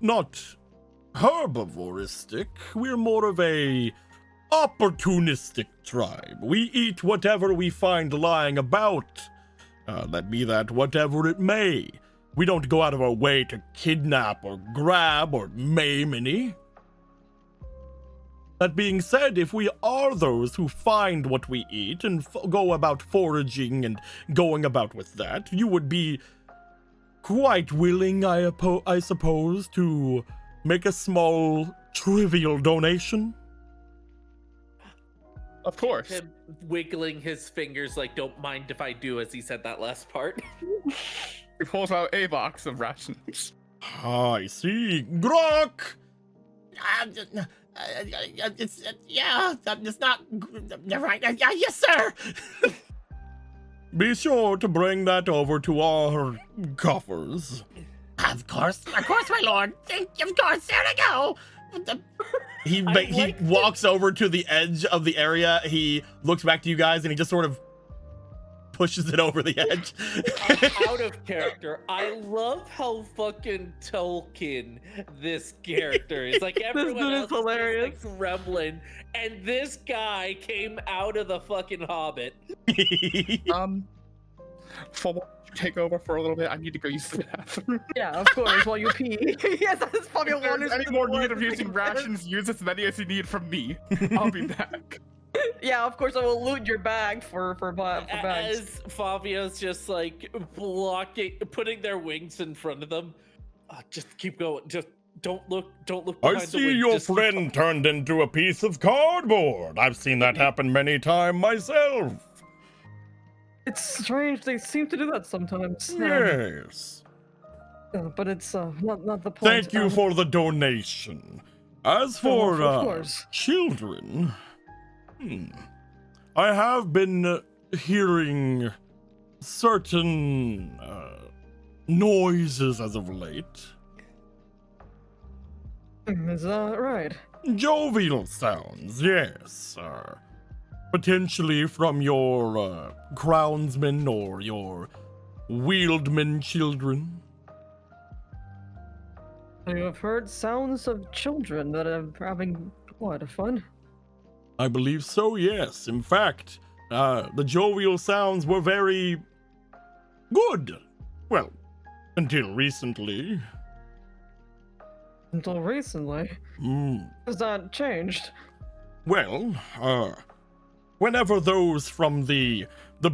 not herbivoristic, we're more of a opportunistic tribe. We eat whatever we find lying about, let be that whatever it may. We don't go out of our way to kidnap or grab or maim any. That being said, if we are those who find what we eat and go about foraging and going about with that, you would be quite willing, I suppose, to make a small, trivial donation? Of course. Him wiggling his fingers like, don't mind if I do, as he said that last part. He pulls out a box of rations. I see. Grok! It's not right. Yes, sir. Be sure to bring that over to our coffers. Of course, my lord. Of course, there we go. He walks over to the edge of the area. He looks back to you guys and he just sort of pushes it over the edge. Out of character, I love how fucking Tolkien this character is. Like, everyone else is hilarious. Just, like, trembling, and this guy came out of the fucking Hobbit. For what you take over for a little bit, I need to go use the bathroom. Yeah, of course, while you pee. Yes, that's fucking If there's any more need of using rations, use as many as you need from me. I'll be back. Yeah, of course I will loot your bag for bags. As Fabio's just like putting their wings in front of them. Just keep going. Just don't look behind I the see wings. your Just keep friend going. turned into a piece of cardboard. I've seen that happen many times myself. It's strange. They seem to do that sometimes. Yes. But it's not the point. Thank you for the donation. As for of course. children, I have been hearing certain noises as of late. Is that right? Jovial sounds, yes. Potentially from your crownsmen or your wieldman children. You have heard sounds of children that are having what, fun? I believe so, yes. In fact, the jovial sounds were very good. Well, until recently. Until recently. Has that changed? Well, whenever those from the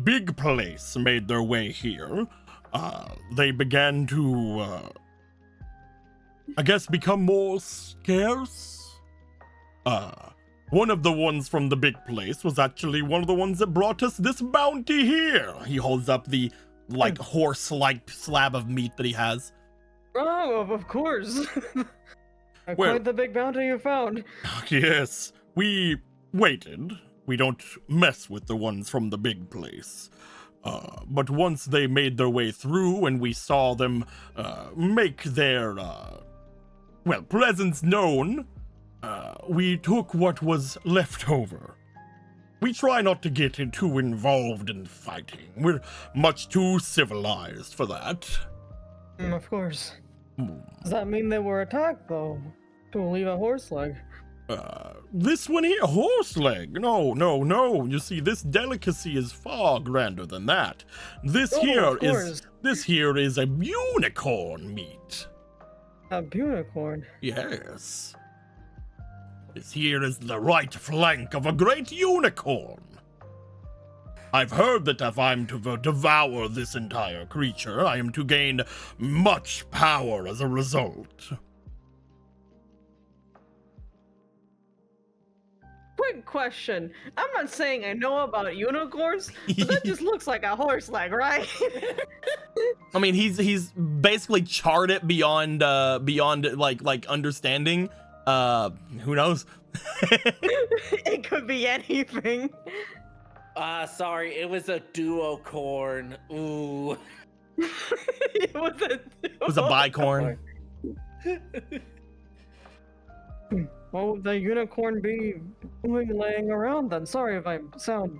big place made their way here, they began to, I guess, become more scarce. One of the ones from the big place was actually one of the ones that brought us this bounty here. He holds up the, horse-like slab of meat that he has. Oh, of course. Quite the big bounty you found. Yes, we waited. We don't mess with the ones from the big place. But once they made their way through and we saw them make their, presence known, we took what was left over. We try not to get too involved in fighting. We're much too civilized for that. Of course. Does that mean they were attacked, though? To leave a horse leg? This one here, horse leg? No. You see, this delicacy is far grander than that. This here is a unicorn meat. A unicorn? Yes. This here is the right flank of a great unicorn. I've heard that if I'm to devour this entire creature, I am to gain much power as a result. Quick question. I'm not saying I know about unicorns, but that just looks like a horse leg, right? I mean, he's basically charred it beyond understanding. Who knows? It could be anything. Sorry, it was a duocorn. Ooh. It was a bicorn. what would the unicorn be doing laying around then? Sorry if I sound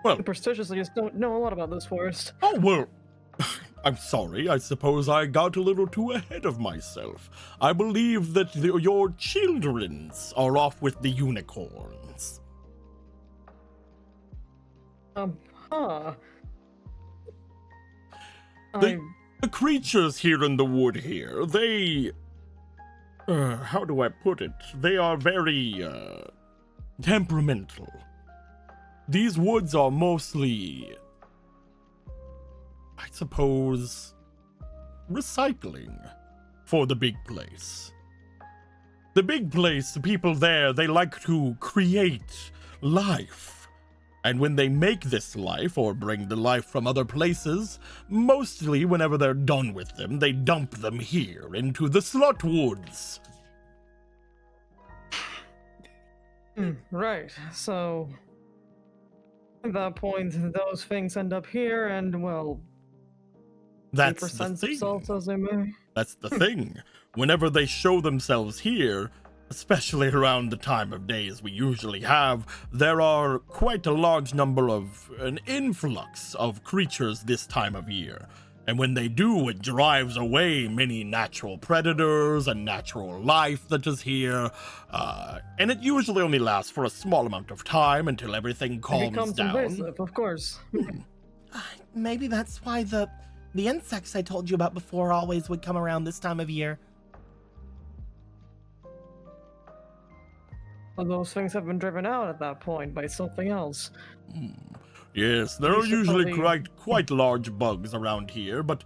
Well, superstitious, I just don't know a lot about this forest. oh, well, I'm sorry. I suppose I got a little too ahead of myself. I believe that your childrens are off with the unicorns. Huh. The creatures here in the wood here, they... how do I put it? They are very, temperamental. These woods are mostly, I suppose, recycling for the big place. The big place, the people there, they like to create life. And when they make this life, or bring the life from other places, mostly whenever they're done with them, they dump them here into the slot woods. Right, so at that point, those things end up here, and well, That's the present thing. themselves as they may. That's the thing. Whenever they show themselves here, especially around the time of days we usually have, there are quite a large number of an influx of creatures this time of year. And when they do, it drives away many natural predators and natural life that is here. And it usually only lasts for a small amount of time until everything It calms becomes down. invasive, of course. Maybe that's why the insects I told you about before always would come around this time of year. Well, those things have been driven out at that point by something else. Yes, there You are should usually probably- quite large bugs around here, but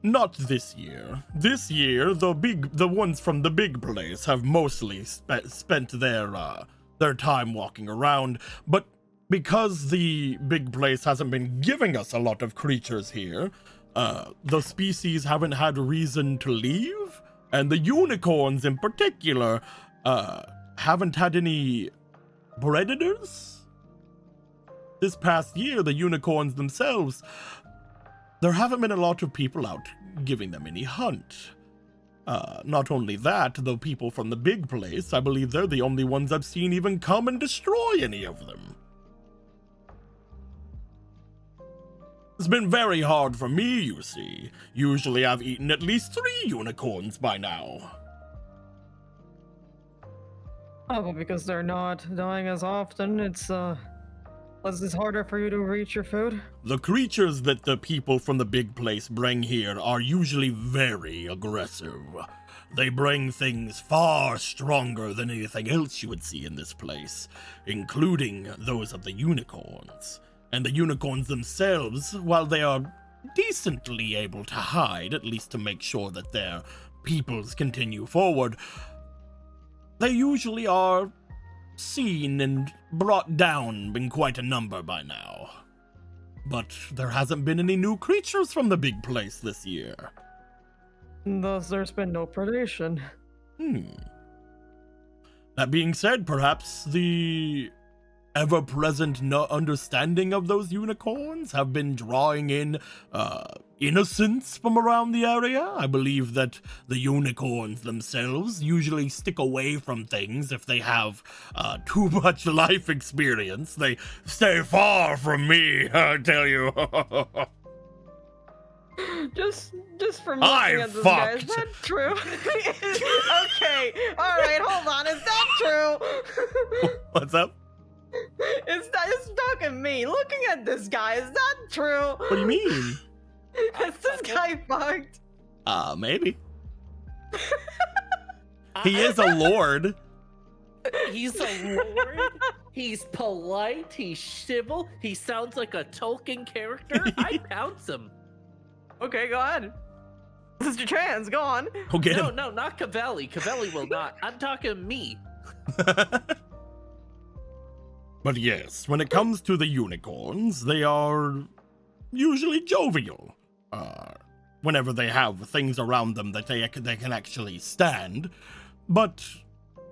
not this year. This year, the ones from the big place have mostly spent their time walking around, but because the big place hasn't been giving us a lot of creatures here, the species haven't had reason to leave, and the unicorns in particular, haven't had any predators. This past year, the unicorns themselves, there haven't been a lot of people out giving them any hunt. Not only that, the people from the big place, I believe they're the only ones I've seen even come and destroy any of them. It's been very hard for me, you see. Usually I've eaten at least 3 unicorns by now. Oh, but because they're not dying as often, it's harder for you to reach your food. The creatures that the people from the big place bring here are usually very aggressive. They bring things far stronger than anything else you would see in this place, including those of the unicorns. And the unicorns themselves, while they are decently able to hide, at least to make sure that their peoples continue forward, they usually are seen and brought down in quite a number by now. But there hasn't been any new creatures from the big place this year. Thus, there's been no predation. That being said, perhaps the ever-present understanding of those unicorns have been drawing in innocence from around the area. I believe that the unicorns themselves usually stick away from things if they have too much life experience. They stay far from me, I tell you. Just from looking at this guy, is that true? Okay, alright, hold on, is that true? What's up? It's talking me. Looking at this guy, is that true? What do you mean? Is this guy fucked? Maybe. He is a lord. He's a lord. He's polite. He's civil. He sounds like a Tolkien character. I pounce him. Okay, go ahead. This is your chance. Go on. Go get No, him. no, not Cavelli. Cavelli will not. I'm talking me. But yes, when it comes to the unicorns, they are usually jovial. Whenever they have things around them that they can actually stand. But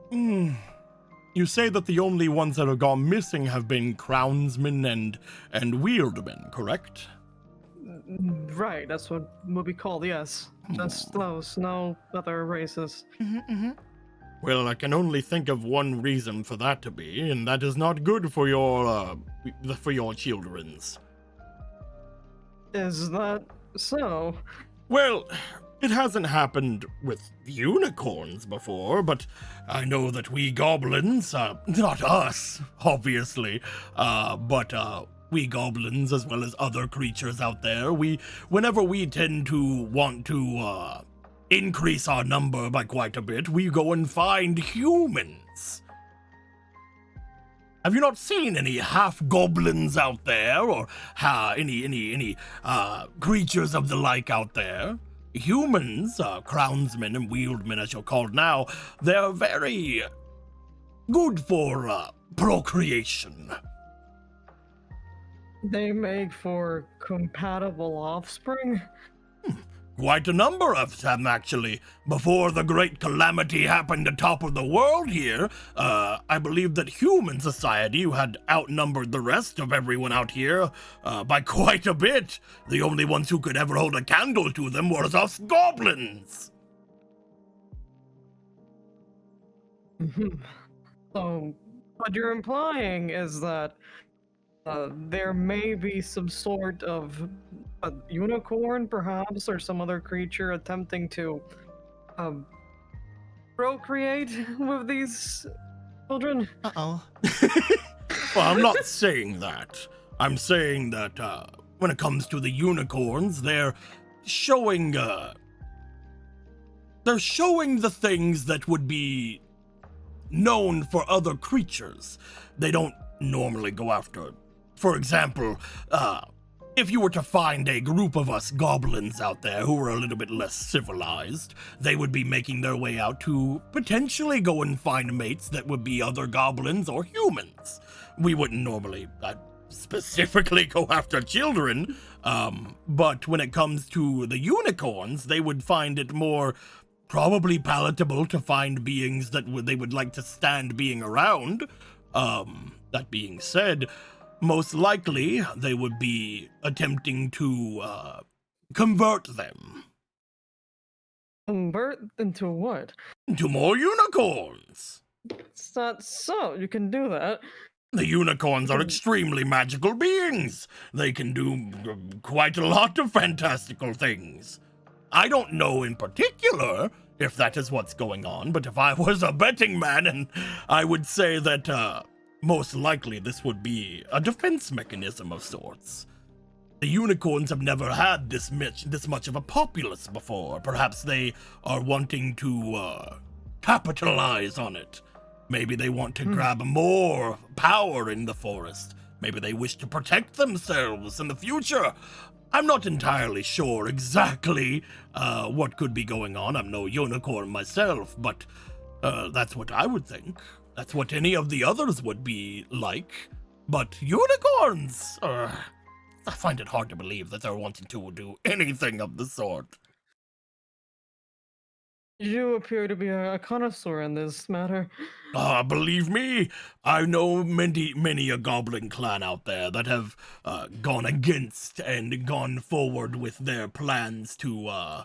you say that the only ones that have gone missing have been crownsmen and weirdmen, correct? Right, that's what would be called, yes. Just those, no other races. Well, I can only think of one reason for that to be, and that is not good for your children's. Is that so? Well, it hasn't happened with unicorns before, but I know that we goblins, not us, obviously, but we goblins, as well as other creatures out there, whenever we tend to want to, increase our number by quite a bit, we go and find humans. Have you not seen any half-goblins out there, or any creatures of the like out there? Humans, crownsmen and wieldmen as you're called now, they're very good for, procreation. They make for compatible offspring? Quite a number of them, actually. Before the great calamity happened atop of the world here, I believe that human society had outnumbered the rest of everyone out here by quite a bit. The only ones who could ever hold a candle to them was us goblins. So, what you're implying is that there may be some sort of a unicorn, perhaps, or some other creature attempting to procreate with these children? Uh-oh. Well, I'm not saying that. I'm saying that when it comes to the unicorns, they're showing the things that would be known for other creatures. They don't normally go after. For example, if you were to find a group of us goblins out there who were a little bit less civilized, they would be making their way out to potentially go and find mates that would be other goblins or humans. We wouldn't normally specifically go after children, but when it comes to the unicorns, they would find it more probably palatable to find beings that they would like to stand being around. That being said, most likely they would be attempting to convert them. Convert into what? Into more unicorns. It's not so. You can do that. The unicorns are extremely magical beings. They can do quite a lot of fantastical things. I don't know in particular if that is what's going on, but if I was a betting man, and I would say that most likely this would be a defense mechanism of sorts. The unicorns have never had this much of a populace before. Perhaps they are wanting to capitalize on it. Maybe they want to grab more power in the forest. Maybe they wish to protect themselves in the future. I'm not entirely sure exactly what could be going on. I'm no unicorn myself, but that's what I would think. That's what any of the others would be like. But unicorns! I find it hard to believe that they're wanting to do anything of the sort. You appear to be a connoisseur in this matter. Believe me, I know many a goblin clan out there that have gone against and gone forward with their plans to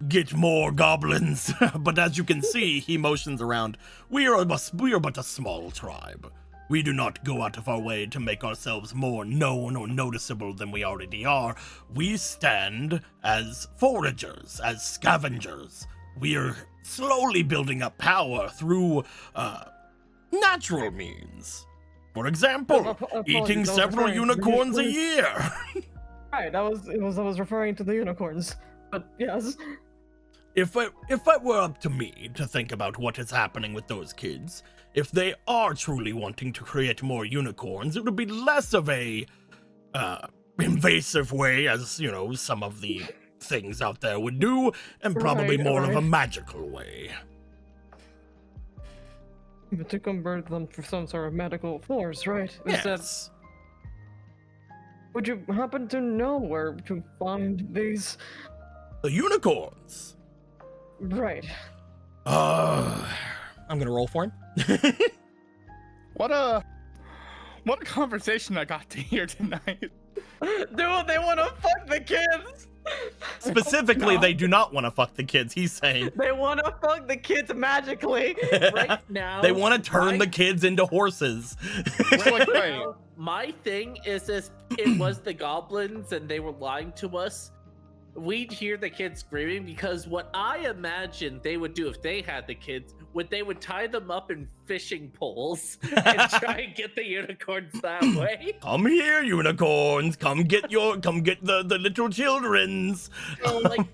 get more goblins. But as you can see, he motions around. We are but a small tribe. We do not go out of our way to make ourselves more known or noticeable than we already are. We stand as foragers, as scavengers. We are slowly building up power through natural means. For example, eating several unicorns a year. Right, I was referring to the unicorns. But yes. If it were up to me to think about what is happening with those kids, if they are truly wanting to create more unicorns, it would be less of a invasive way, as, you know, some of the things out there would do, and probably more of a magical way. But to convert them for some sort of medical force, right? Yes. Would you happen to know where to find these? The unicorns. Right. I'm gonna roll for him. What a conversation I got to hear tonight. Dude, they want to fuck the kids. Specifically, No. they do not want to fuck the kids. He's saying They want to fuck the kids magically. Right now, they want to turn my- the kids into horses. So, like, wait. now, my thing is if it was the goblins and they were lying to us, we'd hear the kids screaming, because what I imagine they would do if they had the kids, they would tie them up in fishing poles and try and get the unicorns that way. Come here, unicorns. Come get the little children's. So, like,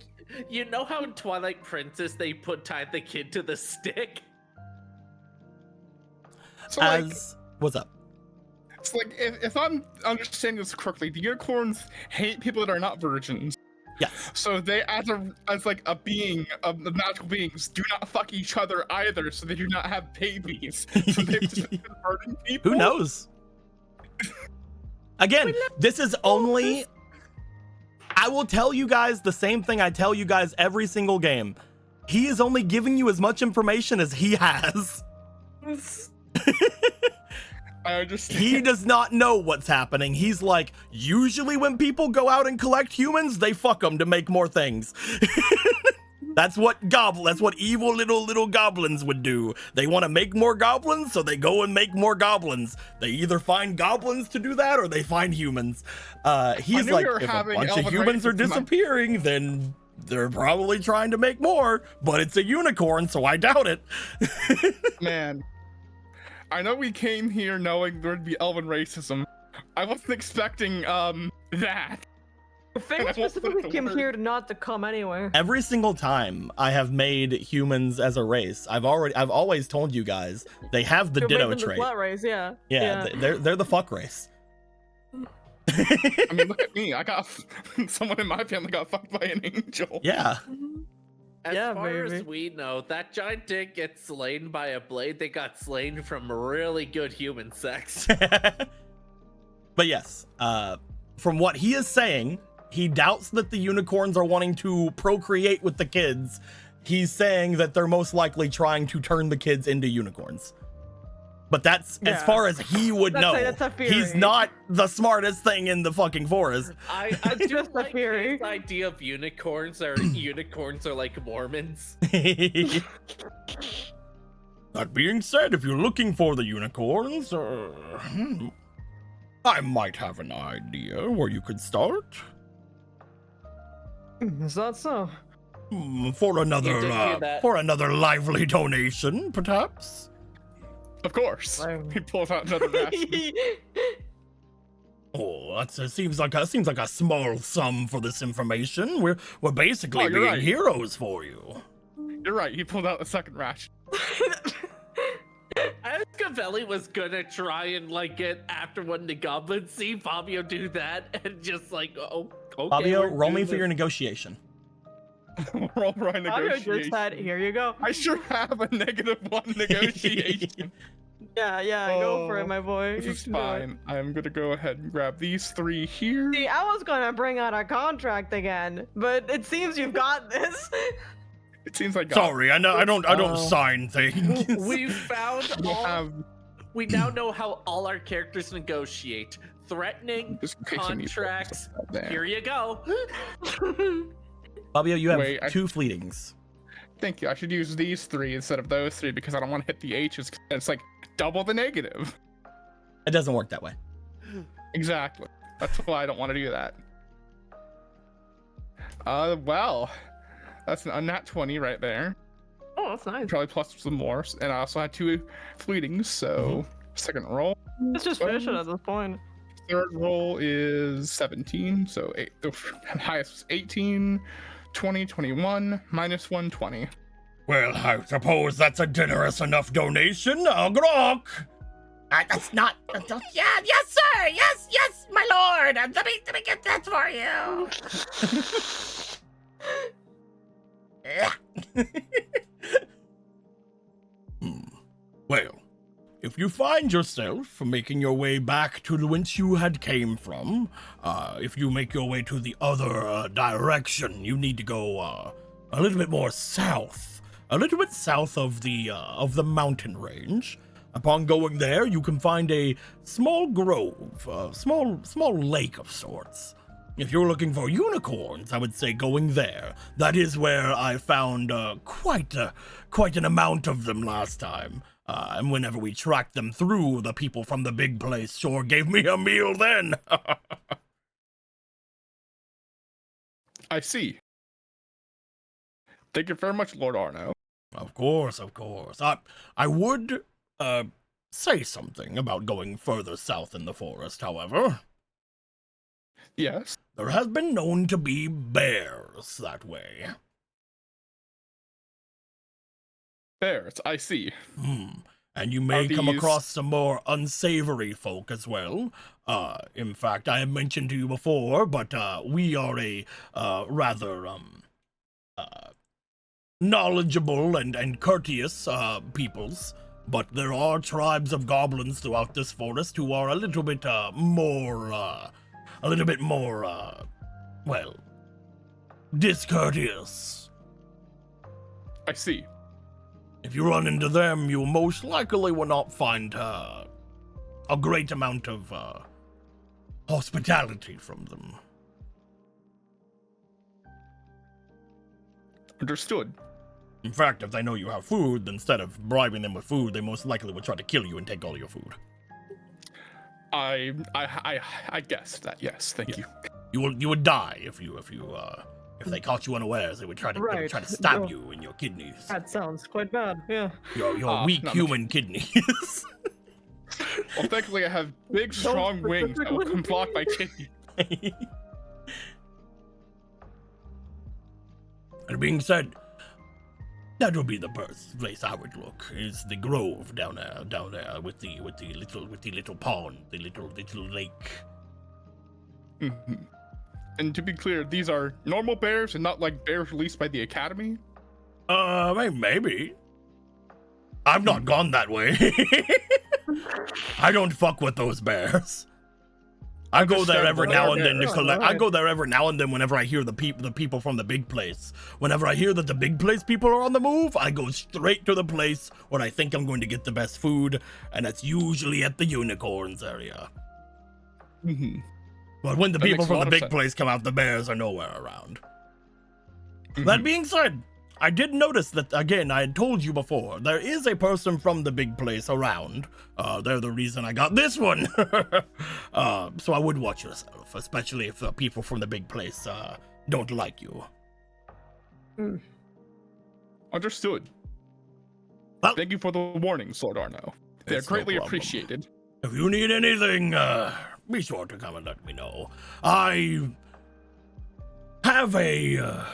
you know how in Twilight Princess they tied the kid to the stick? So, like, What's up? it's like if I'm understanding this correctly, the unicorns hate people that are not virgins. Yes. So they, as like a being of the magical beings, do not fuck each other either. So they do not have babies. So they've just been converting people. Who knows? Again, this is only. I will tell you guys the same thing I tell you guys every single game. He is only giving you as much information as he has. I understand. He does not know what's happening. He's like, usually when people go out and collect humans, they fuck them to make more things. That's what evil little goblins would do. They want to make more goblins, so they go and make more goblins. They either find goblins to do that or they find humans. He's knew like, we were if a having bunch of elven humans are races in my- disappearing, then they're probably trying to make more, but it's a unicorn, so I doubt it. Man, I know we came here knowing there'd be elven racism. I wasn't expecting that. I think we specifically came here to not to come anywhere. Every single time I have made humans as a race, I've always told you guys they have the You're ditto making the trait. slut race, yeah. Yeah, they're the fuck race. I mean, look at me. I got someone in my family got fucked by an angel. Yeah. As Yeah, far baby. as we know, that giant didn't get slain by a blade. They got slain from really good human sex. But yes, from what he is saying, he doubts that the unicorns are wanting to procreate with the kids. He's saying that they're most likely trying to turn the kids into unicorns. But that's as Yeah. far as he would know. That's a theory. He's not the smartest thing in the fucking forest. I do Just a like theory. his idea of unicorns are like Mormons. That being said, if you're looking for the unicorns, I might have an idea where you could start. Is that so? For another You did hear that. for another lively donation, perhaps. Of course. He pulls out another ration. Oh, seems like a small sum for this information. We're basically Oh, you're being right. heroes for you. You're right. He pulled out the second ration. As Cavelli was gonna try and like get after one of the goblins, see Fabio do that, and just like, oh, okay. Fabio, we're roll me doing for your this. negotiation. Roll for a Mario negotiation. just said, here you go. I sure have a -1 negotiation. Yeah, go for it, Oh, my boy. This You is can do it. fine. I'm gonna go ahead and grab these 3 here. See, I was gonna bring out a contract again, but it seems you've got this. It seems like Sorry, I don't sign things. We found I don't all. have We now know how all our characters negotiate. Threatening just in case you need contracts. there. Here you go. Fabio, you have Wait, 2 fleetings. Thank you. I should use these 3 instead of those 3 because I don't want to hit the H's. 'Cause it's like double the negative. It doesn't work that way. Exactly. That's why I don't want to do that. Well, that's a nat 20 right there. Oh, that's nice. Probably plus some more. And I also had 2 fleetings, so second roll. Let's just finish it at this point. Third roll is 17, so the highest was 18, 20, 21, -1, 20. Well, I suppose that's a generous enough donation. Grok. That's not. Yeah, yes, sir. Yes, my lord. Let me get that for you. Well, if you find yourself making your way back to the whence you had came from, if you make your way to the other direction, you need to go a little bit more south, a little bit south of the mountain range. Upon going there, you can find a small grove, a small lake of sorts. If you're looking for unicorns, I would say going there. That is where I found quite an amount of them last time. And whenever we tracked them through, the people from the big place sure gave me a meal then. I see. Thank you very much, Lord Arno. Of course. I would say something about going further south in the forest, however. Yes. There has been known to be bears that way. Bears, I see. And you may Are come these- across some more unsavory folk as well. In fact, I have mentioned to you before, but we are a rather knowledgeable and courteous peoples. But there are tribes of goblins throughout this forest who are a little bit more, well, discourteous. I see. If you run into them, you most likely will not find a great amount of hospitality from them. Understood. In fact, if they know you have food, then instead of bribing them with food, they most likely will try to kill you and take all your food. I guessed that. Yes, thank you. You would die if they caught you unawares. They would try to Right. stab No. you in your kidneys. That sounds quite bad. Yeah. Your weak not human kidneys. Well, thankfully I have big, strong wings that will can block my kidney. That being said, that would be the first place I would look. Is the grove down there with the little pond, the little lake. Mhm. And to be clear, these are normal bears and not like bears released by the Academy? Maybe. I've not gone that way. I don't fuck with those bears. I go there every now and then to collect. I go there every now and then whenever I hear the people from the big place. Whenever I hear that the big place people are on the move, I go straight to the place where I think I'm going to get the best food, and that's usually at the unicorns area. Mm-hmm. But when the That people makes a from lot the of big sense. place come out, the bears are nowhere around. Mm-hmm. That being said, I did notice that, again, I had told you before, there is a person from the big place around. They're the reason I got this one. So I would watch yourself, especially if people from the big place don't like you. Understood. Well, Thank you for the warnings, Lord Arno. They're It's no greatly problem. appreciated. If you need anything, be sure to come and let me know. I have a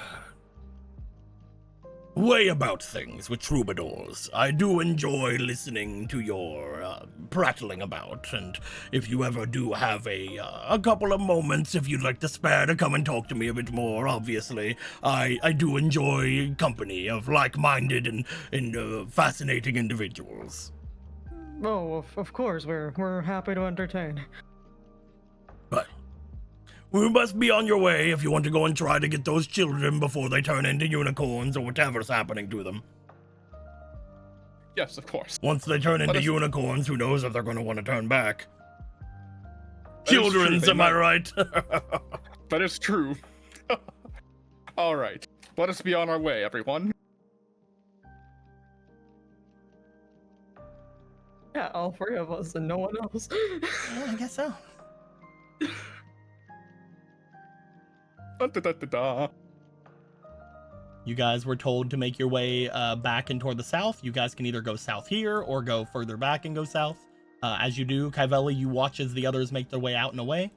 way about things with troubadours. I do enjoy listening to your prattling about, and if you ever do have a couple of moments, if you'd like to spare to come and talk to me a bit more, obviously, I do enjoy company of like-minded and fascinating individuals. Oh, of course, we're happy to entertain. But we must be on your way if you want to go and try to get those children before they turn into unicorns or whatever's happening to them. Yes, of course. Once they turn into us- unicorns, who knows if they're going to want to turn back. That is true, Children's, they am I might. right? That is true. All right. Let us be on our way, everyone. Yeah, all three of us and no one else. Yeah, I guess so. Da, da, da, da, da. You guys were told to make your way back and toward the south. You guys can either go south here or go further back and go south. As you do, Kaivelli, you watch as the others make their way out and away.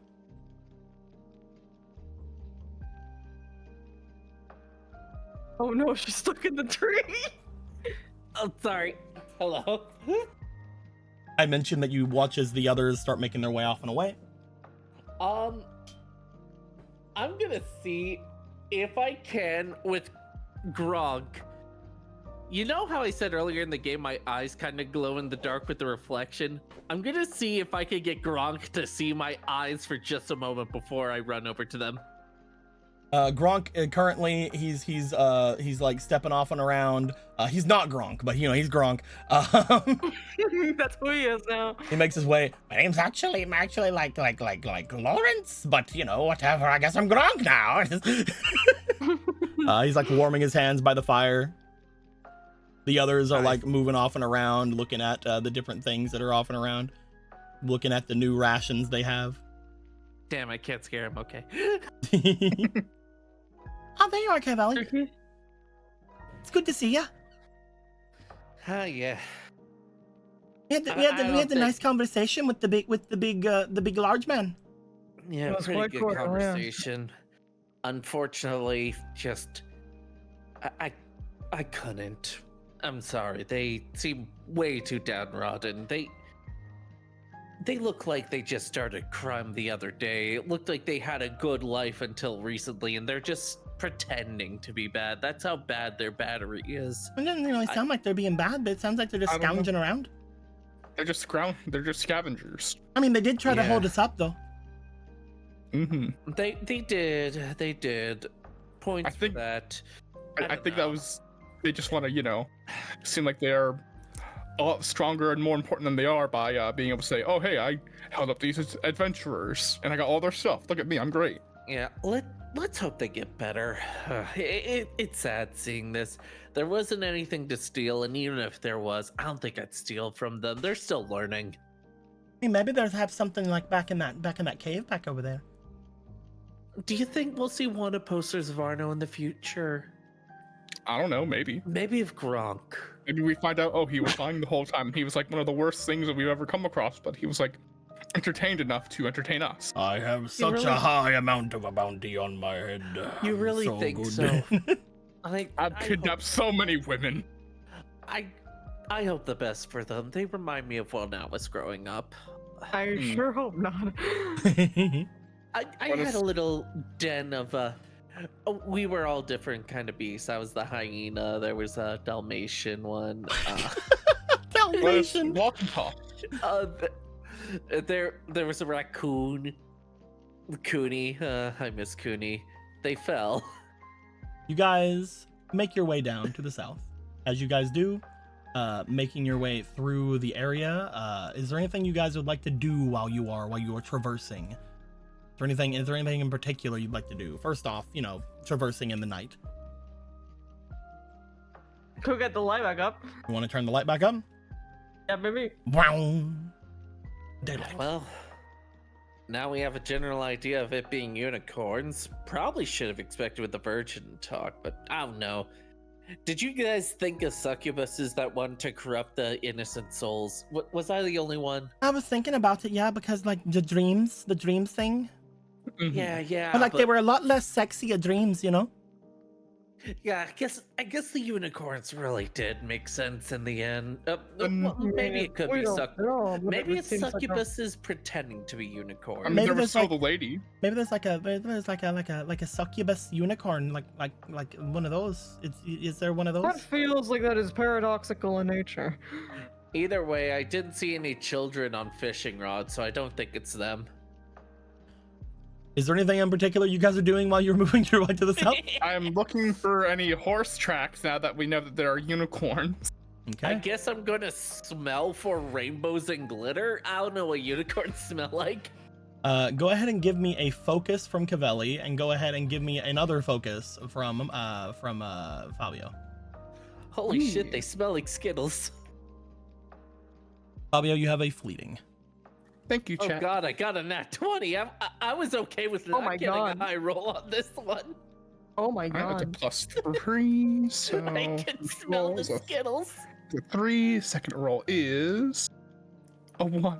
Oh no, she's stuck in the tree. Oh, sorry. Hello. I mentioned that you watch as the others start making their way off and away. I'm gonna see if I can with Grog. You know how I said earlier in the game my eyes kind of glow in the dark with the reflection? I'm gonna see if I could get Gronk to see my eyes for just a moment before I run over to them. Gronk currently he's like stepping off and around. He's not Gronk, but you know he's Gronk. That's who he is now. He makes his way. My name's actually, I'm actually like Lawrence, but you know, whatever. I guess I'm Gronk now. He's like warming his hands by the fire. The others are like moving off and around, looking at the different things that are off and around, looking at the new rations they have. Damn, I can't scare him. Okay. Oh, there you are, Cavelli. It's good to see you. Yeah. We had the nice conversation with the big large man. Yeah, It was pretty quite good cool, yeah. conversation. Unfortunately, just I couldn't. I'm sorry. They seem way too downtrodden. They look like they just started crime the other day. It looked like they had a good life until recently, and they're just pretending to be bad. That's how bad their battery is. It doesn't really sound like they're being bad, but it sounds like they're just I don't know. scounging around. They're just scavengers. I mean, they did try to Yeah. hold us up, though. Mm-hmm. They did. Points I think- for that. I don't think know. that was they just want to, seem like they are a lot stronger and more important than they are by being able to say, oh hey, I held up these adventurers and I got all their stuff. Look at me, I'm great. Yeah, let's hope they get better. It's sad seeing this. There wasn't anything to steal, and even if there was, I don't think I'd steal from them. They're still learning. I mean, maybe they'll have something like back in that cave back over there. Do you think we'll see wanted posters of Arno in the future? I don't know, maybe. Maybe of Gronk. Maybe we find out, oh, he was lying the whole time. He was like one of the worst things that we've ever come across, but he was like entertained enough to entertain us. I have such really- a high amount of a bounty on my head. You really So think good. so? I've kidnapped so many women. I hope the best for them. They remind me of when I was growing up. I sure hope not. I What had if- a little den of we were all different kind of beasts. I was the hyena. There was a Dalmatian one. Dalmatian. Walk and talk. There was a raccoon. Cooney. I miss Cooney. They fell. You guys make your way down to the south. As you guys do, making your way through the area, is there anything you guys would like to do while you are traversing? Is there anything in particular you'd like to do? First off, traversing in the night. Go get the light back up. You want to turn the light back up? Yeah, maybe. Wow. Daylight. Well, now we have a general idea of it being unicorns. Probably should have expected with the virgin talk, but I don't know. Did you guys think of succubuses that want to corrupt the innocent souls? Was I the only one? I was thinking about it, yeah, because like the dreams thing. Mhm. Yeah. But like they were a lot less sexy at dreams, Yeah, I guess the unicorns really did make sense in the end. Um, Well, maybe it could We be don't know, but maybe it it's seems like a- succubuses pretending to be I mean, unicorns. Maybe there was there's still like- the lady. Maybe there's like a succubus unicorn, like one of those. Is there one of That those? feels like that is paradoxical in nature. Either way, I didn't see any children on fishing rods, so I don't think it's them. Is there anything in particular you guys are doing while you're moving your way to the south? I'm looking for any horse tracks now that we know that there are unicorns. I Okay. guess I'm gonna smell for rainbows and glitter. I don't know what unicorns smell like. Go ahead and give me a focus from Cavelli, and go ahead and give me another focus from Fabio. Holy shit, they smell like Skittles. Fabio, you have a fleeting. Thank you, Oh chat. god, I got a nat 20. I was okay with not my getting God. a high roll on this one. Oh my I got a god. +3, so I can smell the rolls of Skittles. the 3. Second roll is a 1.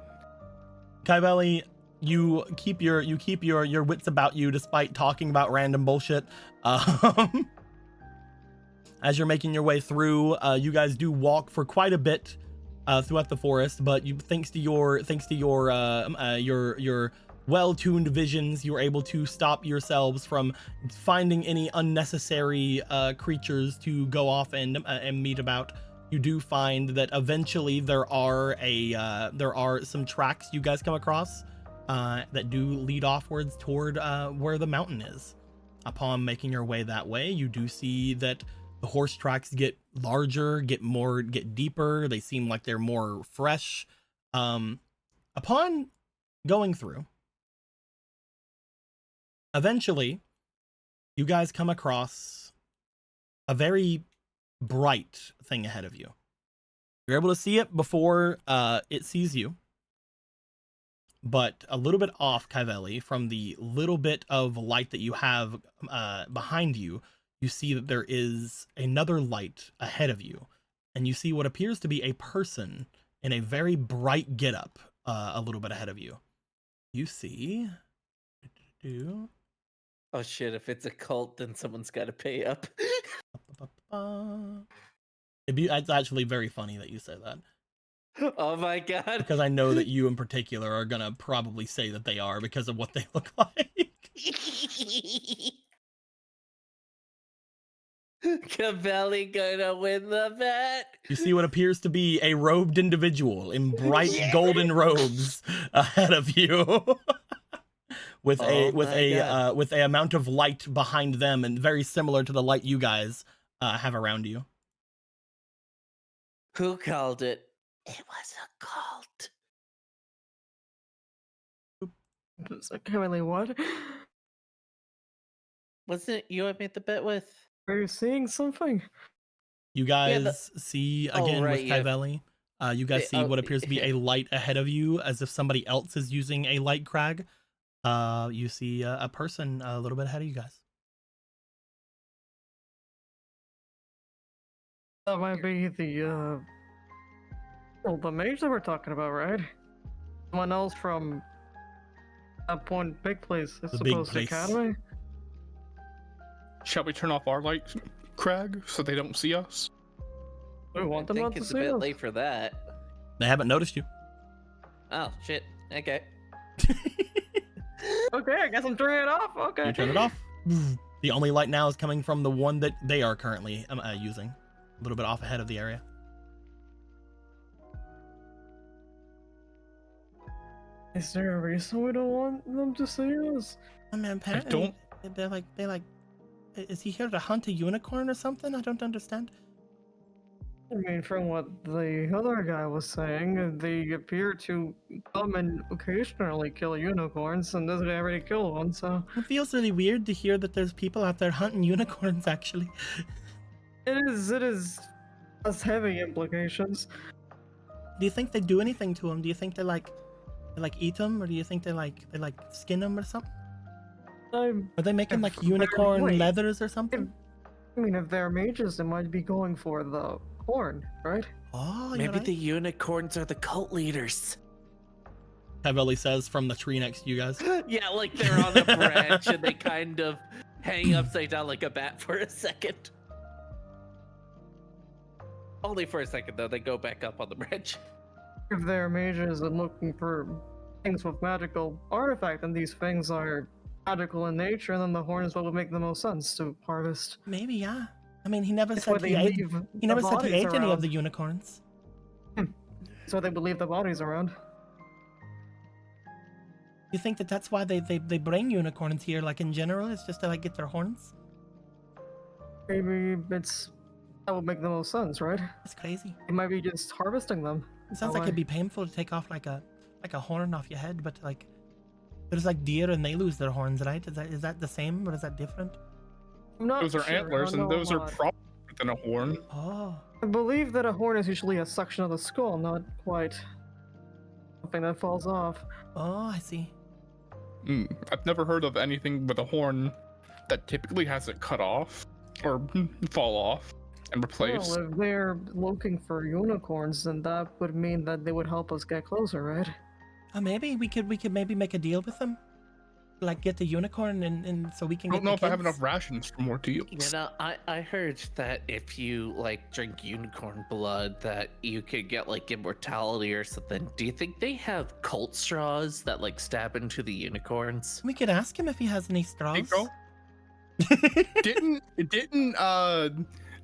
Cavelli, you keep your wits about you despite talking about random bullshit. As you're making your way through, you guys do walk for quite a bit throughout the forest, but thanks to your well-tuned visions, you're able to stop yourselves from finding any unnecessary creatures to go off and meet about. You do find that eventually there are some tracks you guys come across that do lead offwards toward where the mountain is. Upon making your way that way, you do see that the horse tracks get larger, get deeper. They seem like they're more fresh. Upon going through, eventually, you guys come across a very bright thing ahead of you. You're able to see it before it sees you. But a little bit off, Kaivelli, from the little bit of light that you have behind you, you see that there is another light ahead of you. And you see what appears to be a person in a very bright getup a little bit ahead of you. You see... Oh shit, if it's a cult, then someone's got to pay up. It's actually very funny that you say that. Oh my god. Because I know that you in particular are gonna probably say that they are because of what they look like. Cavelli gonna win the bet. You see what appears to be a robed individual in bright golden robes ahead of you. with a amount of light behind them, and very similar to the light you guys have around you. Who called it? It was a cult. It's like, really, what? Wasn't it you I made the bet with? Are you seeing something? You guys see again with Kaivelli. You guys see what appears to be a light ahead of you, as if somebody else is using a light crag. You see a person a little bit ahead of you guys. That might be the mage that we're talking about, right? Someone else from that point, big place, I suppose, the academy. Shall we turn off our light, Crag, so they don't see us? We want them I not think to it's a see bit us. late for that. They haven't noticed you. Oh shit. Okay. Okay, I guess I'm turning it off. Okay. You turn it off. The only light now is coming from the one that they are currently using. A little bit off ahead of the area. Is there a reason we don't want them to see us? I mean, apparently they're like, is he here to hunt a unicorn or something? I don't understand. I mean, from what the other guy was saying, they appear to come and occasionally kill unicorns, and this guy already killed one, so... It feels really weird to hear that there's people out there hunting unicorns, actually. It has heavy implications. Do you think they do anything to them? Do you think they like eat them, or do you think they skin them or something? Are they making like unicorn leathers or something? I mean, if they're mages, they might be going for the horn, right? Oh, maybe the unicorns are the cult leaders. Kaivelli says from the tree next to you guys. Yeah, like they're on a branch and they kind of hang upside down like a bat for a second. Only for a second, though. They go back up on the branch. If they're mages and looking for things with magical artifact, and these things are magical in nature, then the horn is what would make the most sense to harvest. Maybe, yeah. I mean, he never That's why said he they ate. leave He never the said he bodies ate any of around. the unicorns. So they would leave the bodies around. You think that that's why they bring unicorns here, like in general? It's just to like get their horns? Maybe that would make the most sense, right? It's crazy. It might be just harvesting them. It sounds like it'd be painful to take off like a horn off your head, but like there's like deer and they lose their horns, right? Is that the same, or is that different? I'm not Those are sure. antlers, I don't and know those a are lot. probably than a horn. Oh. I believe that a horn is usually a section of the skull, not quite something that falls off. Oh, I see. I've never heard of anything with a horn that typically has it cut off or fall off and replaced. Well, if they're looking for unicorns, then that would mean that they would help us get closer, right? Maybe we could maybe make a deal with them, like get the unicorn and so we can I get don't know the if I have kids. enough rations for more deals. You know, I heard that if you like drink unicorn blood, that you could get like immortality or something. Do you think they have cult straws that like stab into the unicorns? We could ask him if he has any straws. Nico?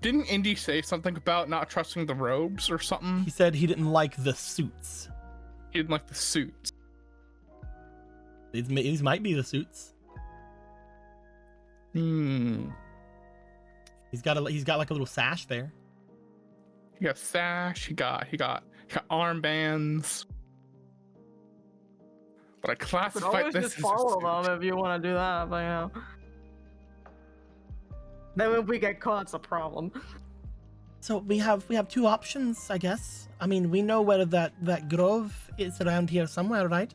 Didn't Indy say something about not trusting the robes or something? He said he didn't like the suits. He didn't like the suits. These might be the suits. Hmm. He's got like a little sash there. He got sash. He got armbands. But I You could classified always this just as follow a them if you want to do that, but then if we get caught, it's a problem. So we have two options, I guess. I mean, we know where that grove is around here somewhere, right?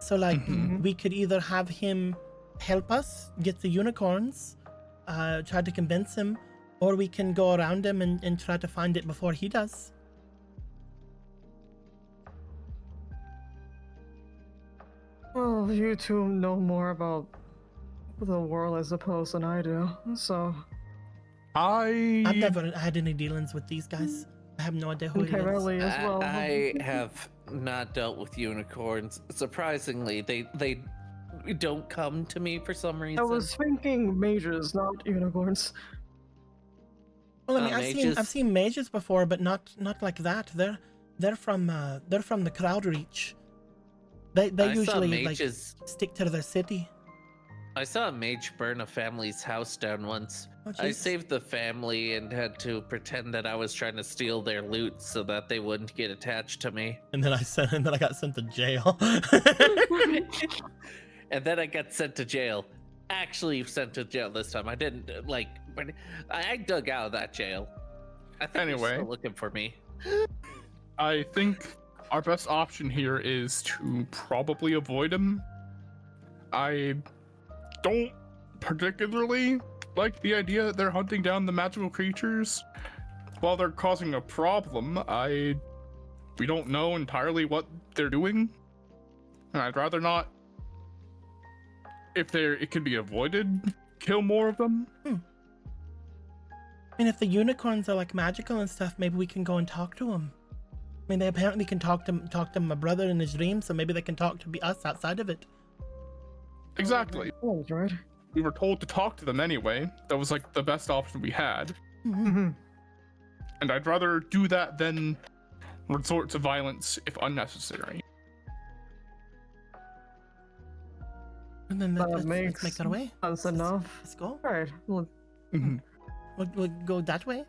So like we could either have him help us get the unicorns, try to convince him, or we can go around him and try to find it before he does. Well, you two know more about the world, I suppose, than I do, so... I've never had any dealings with these guys. I have no idea who he is. Really as well. I have not dealt with unicorns. Surprisingly, they don't come to me for some reason. I was thinking mages, not unicorns. Well, I mean, Mages. I've seen mages before, but not like that. They're from the crowd reach. They I saw usually mages. like stick to their city. I saw a mage burn a family's house down once. Oh, I jeez. saved the family and had to pretend that I was trying to steal their loot so that they wouldn't get attached to me. And then I got sent to jail. And then I got sent to jail. Actually sent to jail this time. I didn't but I dug out of that jail. I think they're Anyway. still looking for me. I think our best option here is to probably avoid him. I don't particularly like the idea that they're hunting down the magical creatures while they're causing a problem. We don't know entirely what they're doing, and I'd rather not. If it can be avoided, kill more of them. I mean, if the unicorns are like magical and stuff, maybe we can go and talk to them. I mean, they apparently can talk to my brother in his dreams, so maybe they can talk to us outside of it. Exactly. Oh, right. We were told to talk to them anyway. That was like the best option we had. Mm-hmm. And I'd rather do that than resort to violence if unnecessary. And then That let's makes make our way. That's enough. Let's go. Alright, well, We'll go that way.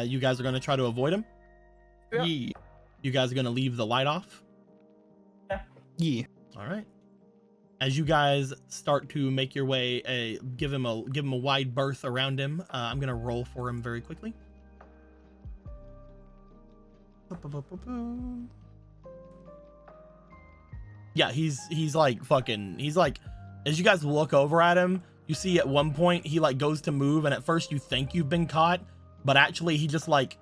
You guys are gonna try to avoid him. Yeah. Yeah. You guys are gonna leave the light off. Yeah. All right. As you guys start to make your way, give him a wide berth around him. I'm gonna roll for him very quickly. Yeah, he's like fucking. He's like, as you guys look over at him, you see at one point he like goes to move, and at first you think you've been caught, but actually he just like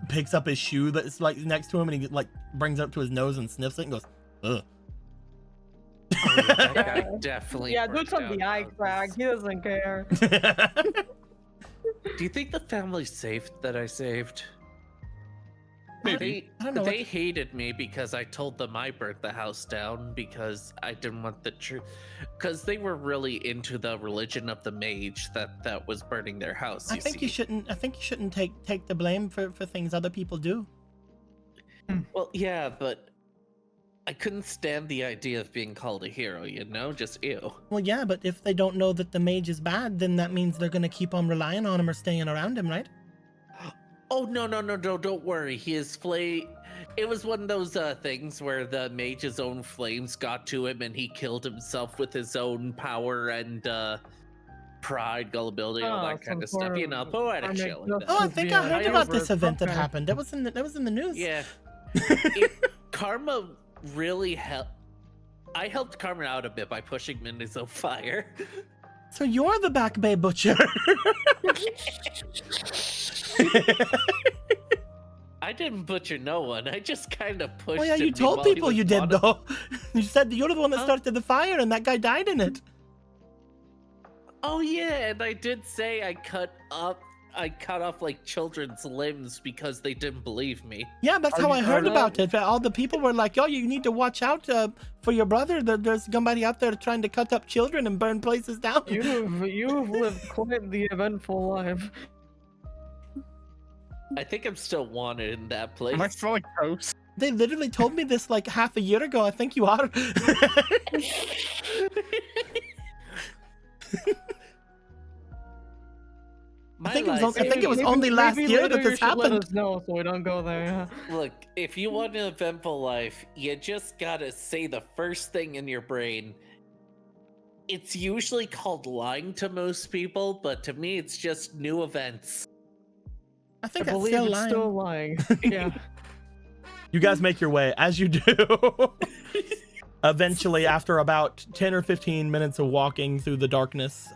picks up his shoe that's like next to him, and he like brings it up to his nose and sniffs it and goes, ugh. Oh, yeah, that guy definitely. yeah, do worked some out the eye about crack. this. He doesn't care. Do you think the family's safe that I saved? Maybe. I don't know They what- hated me because I told them I burnt the house down because I didn't want the truth. Because they were really into the religion of the mage that was burning their house. I think you shouldn't take the blame for things other people do. Well, yeah, but I couldn't stand the idea of being called a hero. Just ew. Well, yeah, but if they don't know that the mage is bad, then that means they're gonna keep on relying on him or staying around him, right? Oh no! Don't worry. His flame. It was one of those things where the mage's own flames got to him, and he killed himself with his own power and pride, gullibility, all that kind of stuff. Poetic shit like that. Oh, I think I heard Yeah, about over this event that okay. happened. That was in the news. Yeah. Karma really helped. I helped Karma out a bit by pushing him into his own fire. So you're the Back Bay Butcher. I didn't butcher no one. I just kind of pushed. Oh yeah, you him told while he people was you did mono- though. You said that you're the one that Huh? started the fire and that guy died in it. Oh yeah, and I did say I cut off like children's limbs because they didn't believe me. Yeah, that's Are how you I heard sure? about it. All the people were like, "Oh, you need to watch out for your brother. There's somebody out there trying to cut up children and burn places down." You've lived quite the eventful life. I think I'm still wanted in that place. Am I smelling toast? They literally told me this like half a year ago. I think you are. I think it was only last Maybe year later that you this should let happened. us know so we don't go there. Yeah. Look, if you want an eventful life, you just gotta say the first thing in your brain. It's usually called lying to most people, but to me, it's just new events. I I think that's believe still it's lying. still lying. Yeah. You guys make your way as you do. Eventually, after about 10 or 15 minutes of walking through the darkness,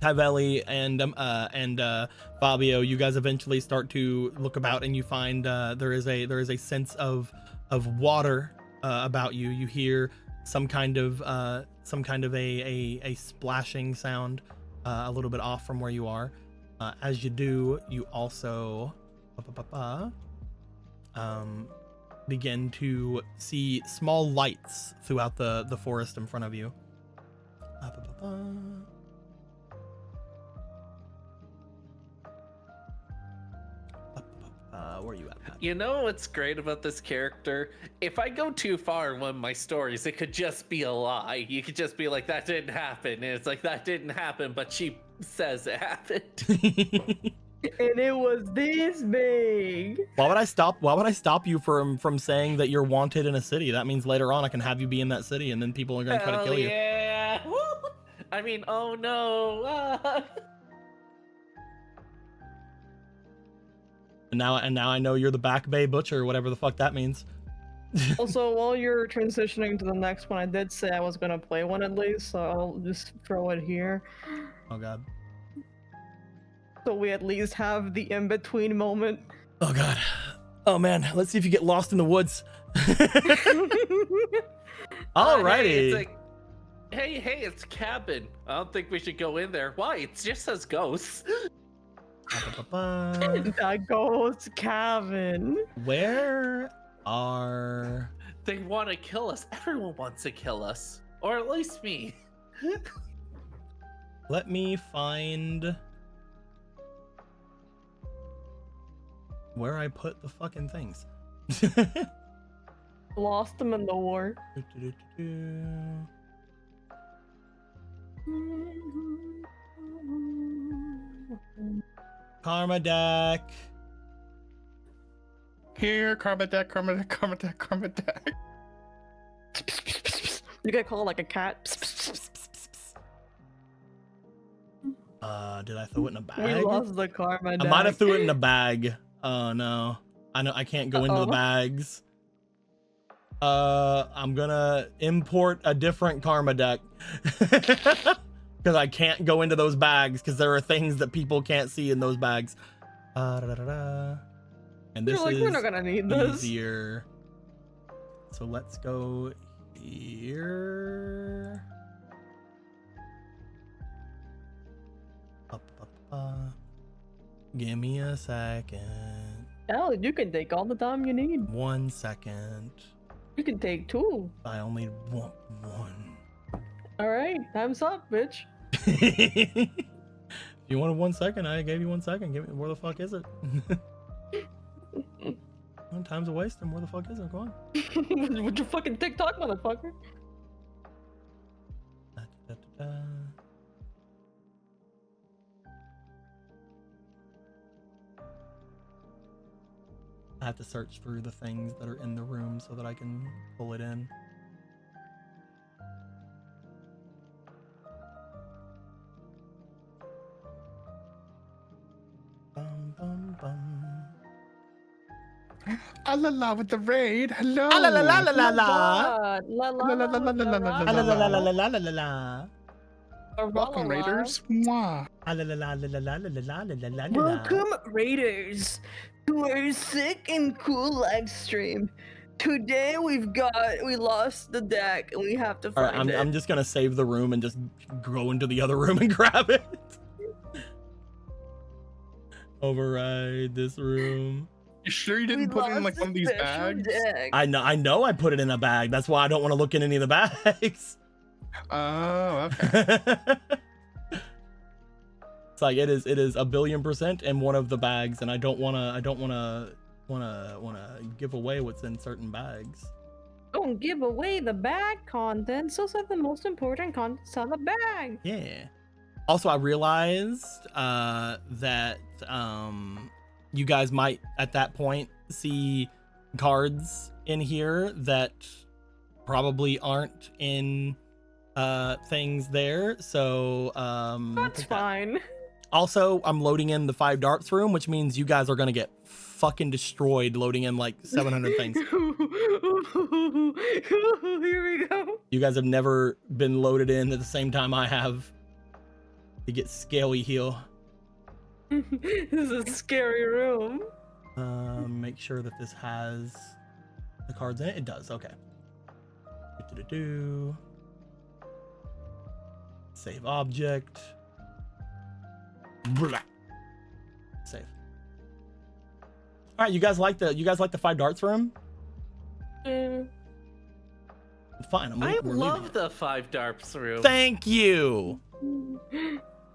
Cavelli and Fabio, you guys eventually start to look about, and you find there is a sense of water about you. You hear some kind of a splashing sound a little bit off from where you are. As you do, you also begin to see small lights throughout the forest in front of you. Where are you at, Pat? You know what's great about this character? If I go too far in one of my stories, it could just be a lie. You could just be like, that didn't happen. And it's like, that didn't happen, but she says it happened. And it was this big. Why would I stop you from saying that you're wanted in a city? That means later on I can have you be in that city, and then people are going to try to kill you. Yeah. I mean, oh no. And now I know you're the Back Bay Butcher, whatever the fuck that means. Also, while you're transitioning to the next one, I did say I was gonna play one at least, so I'll just throw it here. Oh god. So we at least have the in-between moment. Oh god. Oh man, let's see if you get lost in the woods. Alrighty. Hey, it's a cabin. I don't think we should go in there. Why? It just says ghosts. That ghost cabin. Where are... They want to kill us. Everyone wants to kill us. Or at least me. Let me find where I put the fucking things. Lost them in the war. Karma deck. Here, karma deck. You gotta call it like a cat. Did I throw it in a We bag? lost the karma I deck. might have threw it in a bag. Oh no. I know I can't go into the bags. I'm gonna import a different karma deck. Because I can't go into those bags because there are things that people can't see in those bags. And this is we're not gonna need this. easier. So let's go here. Give me a second. Hell, you can take all the time you need. 1 second. You can take 2. I only want 1. All right, time's up, bitch. If you wanted 1 second, I gave you 1 second. Give me, where the fuck is it? Well, time's a waste, and where the fuck is it? Go on. With your fucking TikTok, motherfucker. I have to search through the things that are in the room so that I can pull it in. Bum, bum, bum. Ah la la with the raid. Hello. Ah, la la la la la la. La la La la la la la la la Ah, la la la la la la la la la. Welcome, raiders. Mwah. Ah, la la la la la la la la la la la la. Welcome, Raiders, to our sick and cool live stream. Today we lost the deck and we have to All find right, it. I'm just gonna save the room and just go into the other room and grab it. Override this room. You sure you didn't put it in like one of these bags? I know I put it in a bag. That's why I don't want to look in any of the bags. Oh, okay. It's like it is 1,000,000,000% in one of the bags, and I don't wanna give away what's in certain bags. Don't give away the bag contents. Those are the most important contents on the bag. Yeah. Also, I realized that you guys might at that point see cards in here that probably aren't in things there. So That's fine. also, I'm loading in the 5 darts room, which means you guys are gonna get fucking destroyed loading in like 700 things. Here we go. You guys have never been loaded in at the same time I have. You get scaly heel. This is a scary room. Make sure that this has the cards in it. It does. Okay. Do-do-do-do. Save object. Blah. Save. All right, you guys like the 5 darts room? Fine. I we're love leaving. the 5 darts room. Thank you.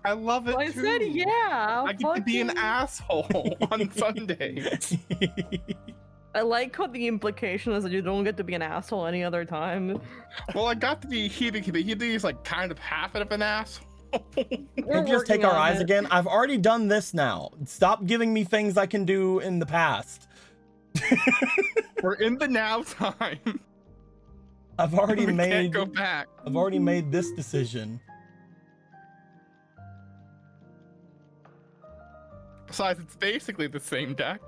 I love it I too. said yeah. I get to be an fucking- asshole on Sundays. I like how the implication is that you don't get to be an asshole any other time. Well, I got to be he's like kind of half of an asshole. We're Maybe just take working our on eyes it. again. I've already done this now. Stop giving me things I can do in the past. We're in the now time. I've already We can't made go back. I've already made this decision. Besides, it's basically the same deck.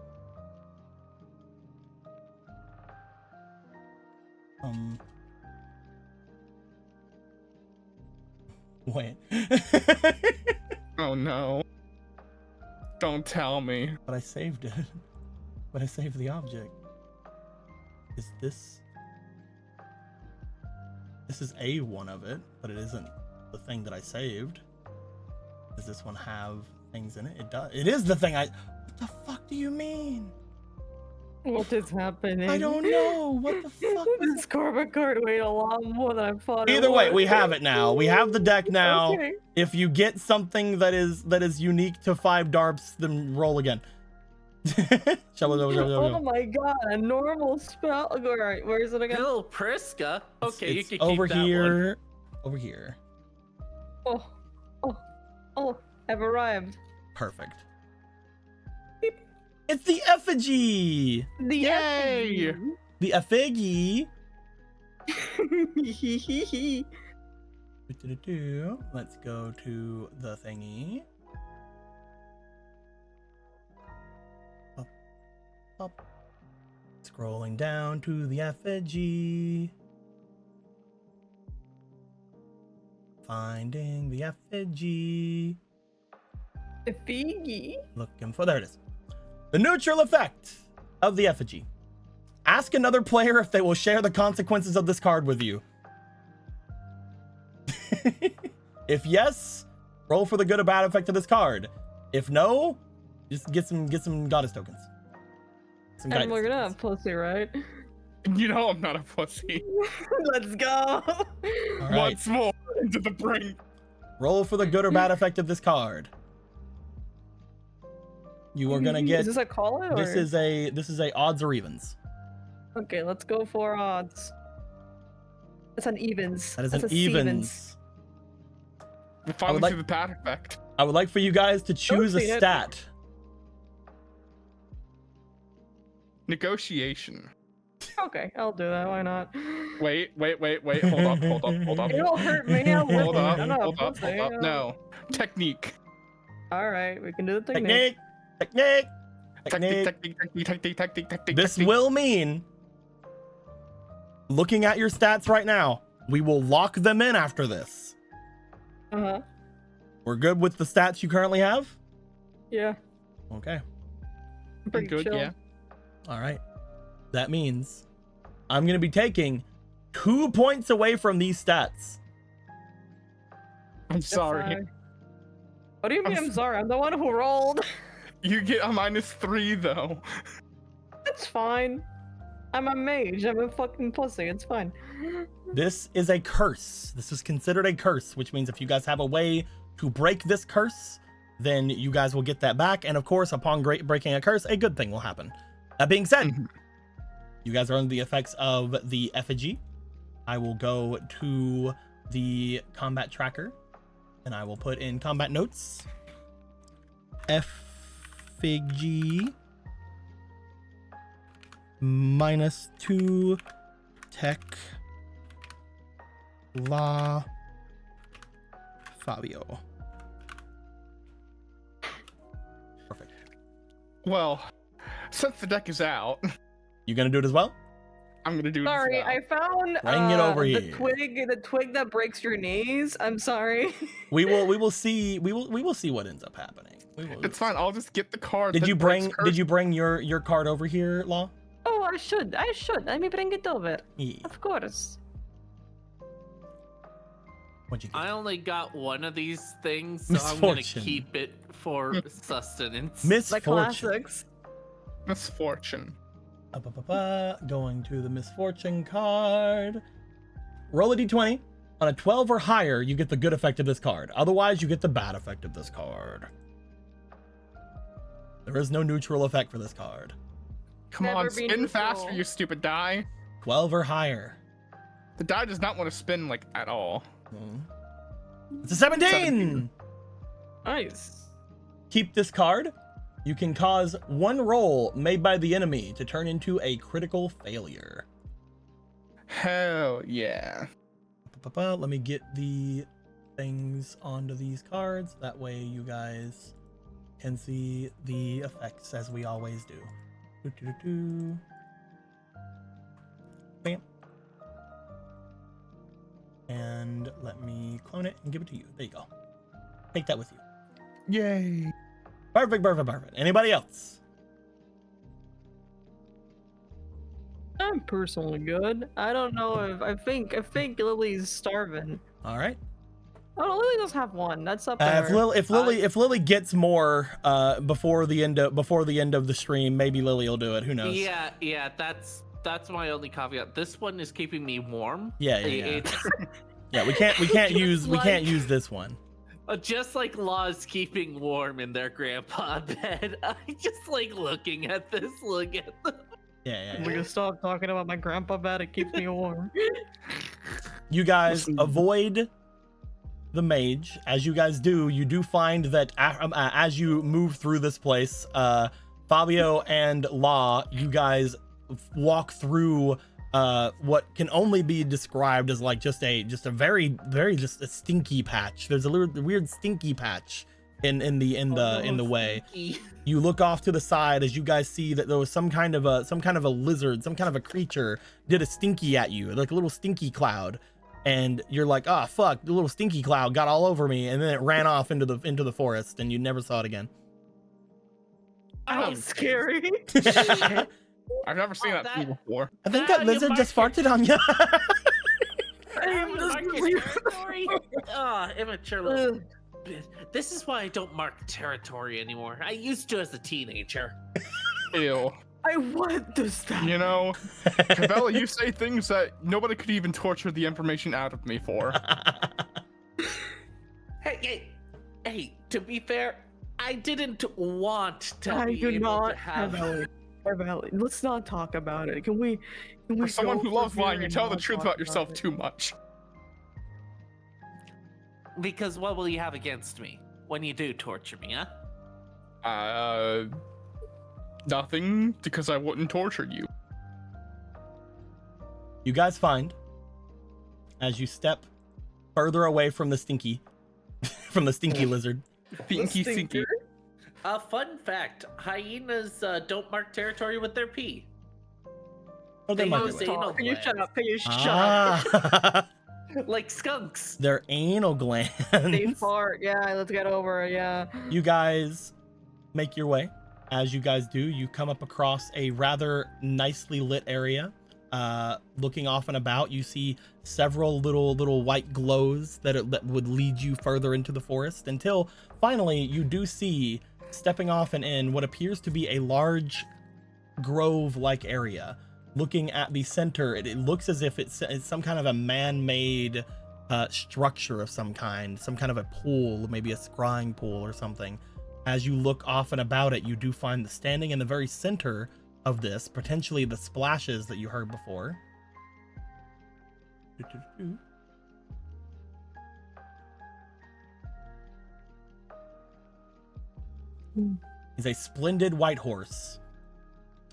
Wait. Oh no. Don't tell me. But I saved it. But I saved the object. Is this? This is a one of it, but it isn't the thing that I saved. Does this one have things in it? It does. It is the thing I. What the fuck do you mean? What is happening? I don't know. What the fuck? This Corbett card weighed a lot more than I thought. it Either way, would. we have it now. We have the deck now. Okay. If you get something that is unique to 5 darts, then roll again. Oh my god, a normal spell. All right, where is it again? Little Priska. Okay, you It's can keep over that one. here. Over here. Oh, I've arrived. Perfect. Beep. It's the effigy. The Yay! The effigy. effigy. Let's go to the thingy. Up, up. Scrolling down to the effigy. Finding the effigy. Effigy. Looking for, there it is. The neutral effect of the effigy. Ask another player if they will share the consequences of this card with you. If yes, roll for the good or bad effect of this card. If no, just get some goddess tokens. Some And guidance we're gonna tokens. have pussy, right? You know I'm not a pussy. Let's go. All right. Once more into the brink. Roll for the good or bad effect of this card. You are gonna get. Is this a call it or? This is a odds or evens. Okay, let's go for odds. That's an evens. That is That's an a Stevens. evens. We finally like- see the bad effect. I would like for you guys to choose a see it. stat. Negotiation. Okay, I'll do that. Why not? Wait. Hold up. It'll hurt me. I'm Hold up. I'm not a Hold up. pussy. No. Technique. All right, we can do the technique. Technique. This will mean, looking at your stats right now, we will lock them in after this. Uh-huh. We're good with the stats you currently have? Yeah. Okay. I'm pretty Good, chill. yeah. All right. That means I'm going to be taking 2 points away from these stats. I'm That's sorry. fine. What do you mean? I'm I'm sorry. I'm the one who rolled. You get a -3 though. It's fine. I'm a mage. I'm a fucking pussy. It's fine. This is a curse. This is considered a curse, which means if you guys have a way to break this curse, then you guys will get that back. And of course, upon breaking a curse, a good thing will happen. That being said, Mhm. you guys are under the effects of the effigy. I will go to the combat tracker And I will put in combat notes. FIG -2 tech la Fabio. Perfect. Well, since the deck is out, You gonna do it as well? I'm gonna do it. Sorry, as well. I found Bring it over the here. twig that breaks your knees. I'm sorry. We will see what ends up happening. It's fine. I'll just get the card. Did that you breaks bring curse. your card over here, Law? Oh, I should. Let me bring it over. Yeah. Of course. What'd you get? I only got one of these things, so I'm Misfortune. gonna keep it for sustenance. The Misfortune. classics. Misfortune. Going to the misfortune card. Roll a d20. On a 12 or higher, you get the good effect of this card. Otherwise, you get the bad effect of this card. There is no neutral effect for this card. Come Never on, be spin neutral. faster, you stupid die. 12 or higher. The die does not want to spin like at all. It's a 17! 17. Nice. Keep this card. You can cause one roll made by the enemy to turn into a critical failure. Hell yeah. Let me get the things onto these cards. That way you guys can see the effects as we always do. Bam. And let me clone it and give it to you. There you go. Take that with you. Yay. Perfect. Anybody else? I'm personally good. I don't know if I think Lily's starving. All right. Oh, Lily does have one. That's up there. If Lily gets more before the end of the stream, maybe Lily will do it. Who knows? Yeah, that's my only caveat. This one is keeping me warm. Yeah. It's Yeah, we can't use like- this one. just like Law's keeping warm in their grandpa bed. I just like looking at this. Look at them. Yeah. We can stop talking about my grandpa bed. It keeps me warm. You guys Listen. avoid the mage. As you guys do, you do find that as you move through this place, Fabio and Law, you guys walk through what can only be described as like just a very just a stinky patch. There's a weird stinky patch in the way. You look off to the side as you guys see that there was some kind of a lizard, some kind of a creature did a stinky at you, like a little stinky cloud, and you're like, oh fuck, the little stinky cloud got all over me, and then it ran off into the forest, and you never saw it again. That was scary. I've never seen that that- before. I think Ah, that you lizard just marked farted on you. Territory. Immature little bit. This is why I don't mark territory anymore. I used to as a teenager. Ew. What does that? You know, Cabela, you say things that nobody could even torture the information out of me for. Hey, to be fair, I didn't want to I be do able not to have... Let's not talk about it. Can we For someone go who loves here lying, you and tell the not truth talk about yourself it? too much. Because what will you have against me when you do torture me, huh? Nothing, because I wouldn't torture you. You guys find, as you step further away from the stinky lizard. Stinky, stinky. Fun fact, hyenas don't mark territory with their pee. Oh, they They might use do it. anal Can you shut glands. up? Can you shut up? Ah, Like skunks. their anal glands. They fart. Yeah, let's get over it. Yeah. You guys make your way. As you guys do, you come up across a rather nicely lit area. Looking off and about, you see several little white glows that would lead you further into the forest, until finally you do see, stepping off and in, what appears to be a large grove-like area. Looking at the center, it looks as if it's some kind of a man-made structure of some kind of a pool, maybe a scrying pool or something. As you look off and about it, you do find standing in the very center of this, potentially the splashes that you heard before. is a splendid white horse.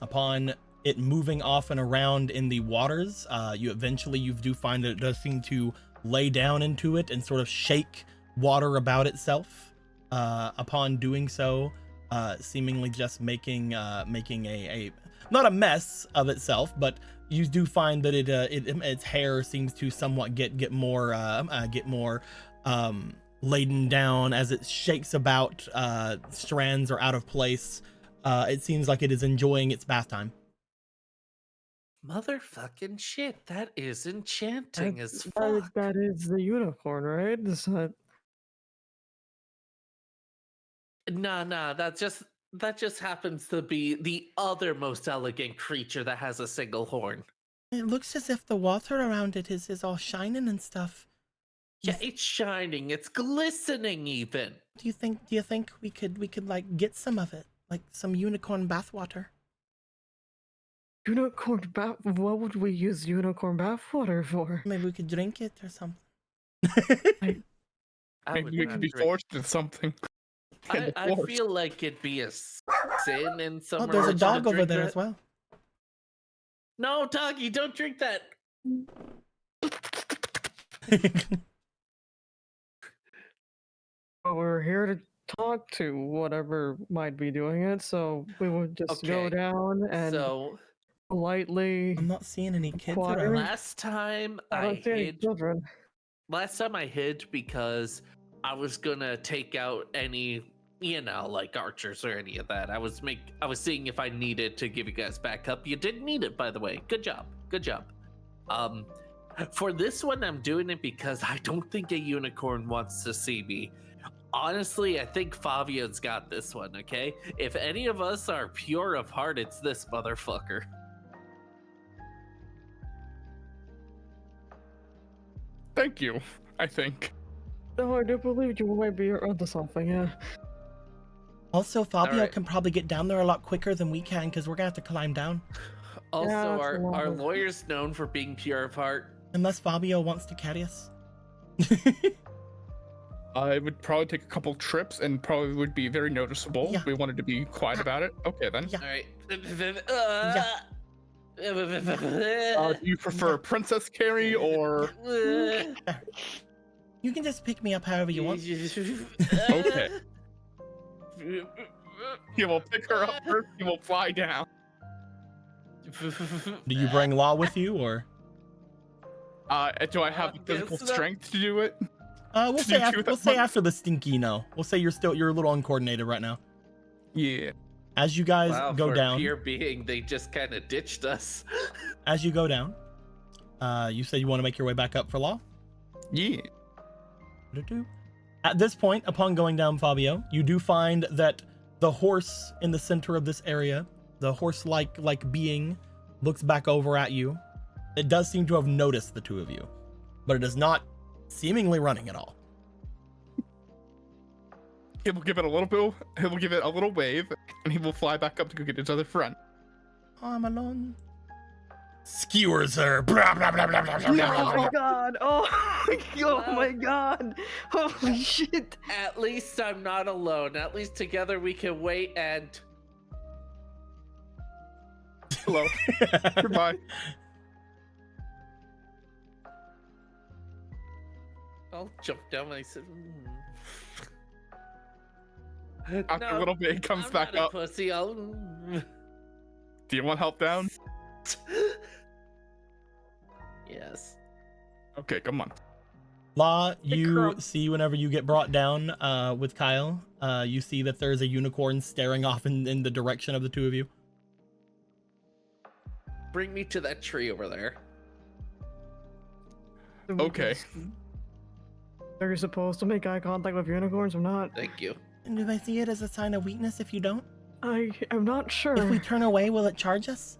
Upon it moving off and around in the waters, you do find that it does seem to lay down into it and sort of shake water about itself. Upon doing so, seemingly just making a not a mess of itself, but you do find that its hair seems to somewhat get more laden down as it shakes about. Strands are out of place. It seems like it is enjoying its bath time. Motherfucking shit, that is enchanting as fuck. That is the unicorn, right? Nah, that just happens to be the other most elegant creature that has a single horn. It looks as if the water around it is all shining and stuff. Yeah, it's shining, it's glistening even. Do you think we could like get some of it? Like some unicorn bathwater? Unicorn bath? What would we use unicorn bathwater for? Maybe we could drink it or something. Maybe we could be forced to something. I feel like it'd be a sin in some. Oh, there's a dog over there that. as well. No, doggy, don't drink that. Well, we're here to talk to whatever might be doing it, so we would just go Okay, down and politely. I'm not seeing any kids Choir? around. Last time I don't see any hid. children. Last time I hid because I was gonna take out any, like archers or any of that. I was seeing if I needed to give you guys backup. You didn't need it, by the way. Good job. For this one, I'm doing it because I don't think a unicorn wants to see me. Honestly, I think Fabio's got this one, okay? If any of us are pure of heart, it's this motherfucker. Thank you, I think. No, I do believe you might be onto something, yeah. Also, Fabio Alright. can probably get down there a lot quicker than we can because we're gonna have to climb down. Also, Yeah, that's a our lot. lawyer's known for being pure of heart. Unless Fabio wants to carry us. I would probably take a couple trips and probably would be very noticeable. Yeah. We wanted to be quiet about it. Okay, then. Yeah. All right. Do you prefer Princess Carrie or... You can just pick me up however you want. Okay. You will pick her up first, you will fly down. Do you bring Law with you, or? Do I have the physical strength to do it? We'll To say do after, that we'll say one? after the stinky no. We'll say you're a little uncoordinated right now. Yeah. As you guys Wow, go for down, pure being, they just kind of ditched us. as you go down, you said you want to make your way back up for Law. Yeah. At this point, upon going down, Fabio, you do find that the horse in the center of this area, the horse-like being, looks back over at you. It does seem to have noticed the two of you, but it is not seemingly running at all. He will give it a little bit. He will give it a little wave, and he will fly back up to go get his other friend. Oh, I'm alone. Skewers her. Blah, blah, blah, blah, blah, blah, blah, Oh blah. my god! Oh my god! Holy shit! At least I'm not alone. At least together we can wait and... Hello. Goodbye. I'll jump down and I said... After a little bit, he comes I'm back not a up. pussy. I'll... Do you want help down? Yes. Okay, come on. Law, you crumb. see whenever you get brought down with Kyle, you see that there's a unicorn staring off in the direction of the two of you. Bring me to that tree over there. Okay. Are you supposed to make eye contact with unicorns or not? Thank you. And do they see it as a sign of weakness if you don't? I am not sure. If we turn away, will it charge us?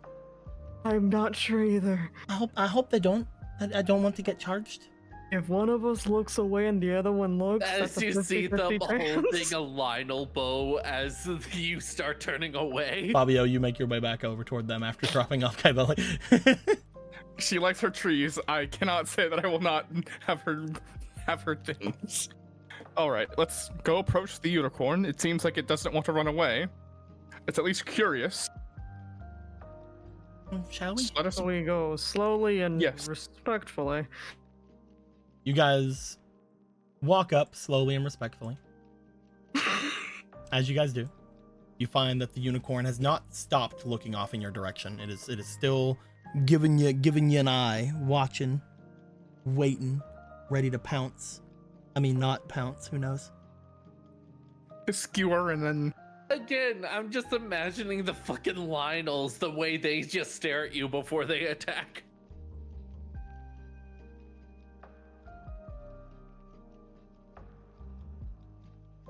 I'm not sure either. I hope they don't. I don't want to get charged. If one of us looks away and the other one looks, As that's a you see them 50-50 holding chance. a Lionel bow as you start turning away. Fabio, you make your way back over toward them after dropping off Kyle. She likes her trees. I cannot say that I will not have her things. All right, let's go approach the unicorn. It seems like it doesn't want to run away. It's at least curious. Shall we? So let us. So we go slowly and Yes. respectfully. You guys walk up slowly and respectfully. As you guys do, you find that the unicorn has not stopped looking off in your direction. It is still giving you an eye, watching, waiting, ready to pounce. I mean, not pounce. Who knows? Skewer and then. Again, I'm just imagining the fucking Lionels, the way they just stare at you before they attack.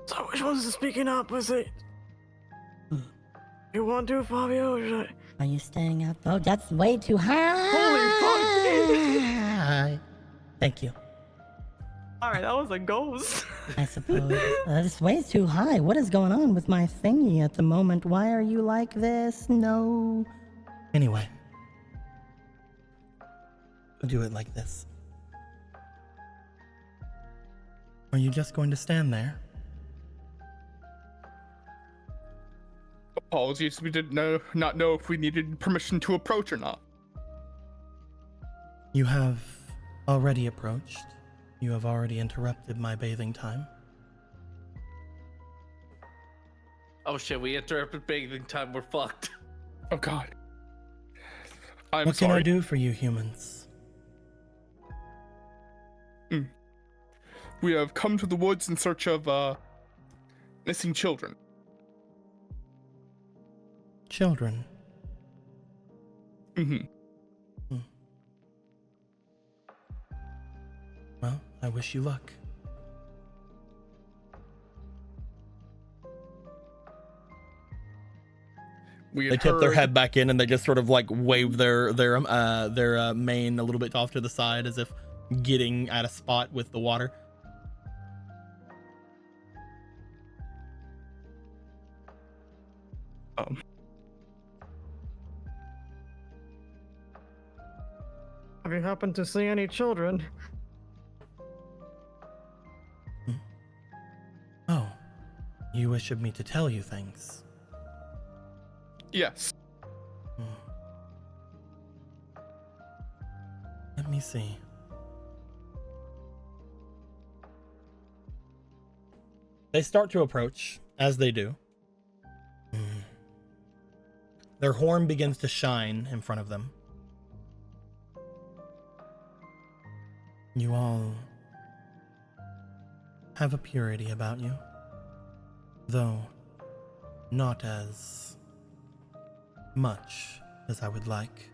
So which one's speaking up? Was it? You want to, Fabio? Or should I? Are you staying up? Oh, that's way too high. Holy fuck! Thank you. Alright, that was a ghost. I suppose. This way too high. What is going on with my thingy at the moment? Why are you like this? No. Anyway, we'll do it like this. Are you just going to stand there? Apologies, we did not know if we needed permission to approach or not. You have already approached. You have already interrupted my bathing time. Oh shit, we interrupted bathing time, we're fucked. Oh God. I'm What sorry. can I do for you humans? We have come to the woods in search of missing children. Children. Mm-hmm. Well, I wish you luck. We They had tip their heard- head back in and they just sort of like wave their mane a little bit off to the side as if getting at a spot with the water. Have you happened to see any children? Oh, you wish of me to tell you things. Yes. Hmm. Let me see. They start to approach, as they do. Their horn begins to shine in front of them. You all have a purity about you, though not as much as I would like.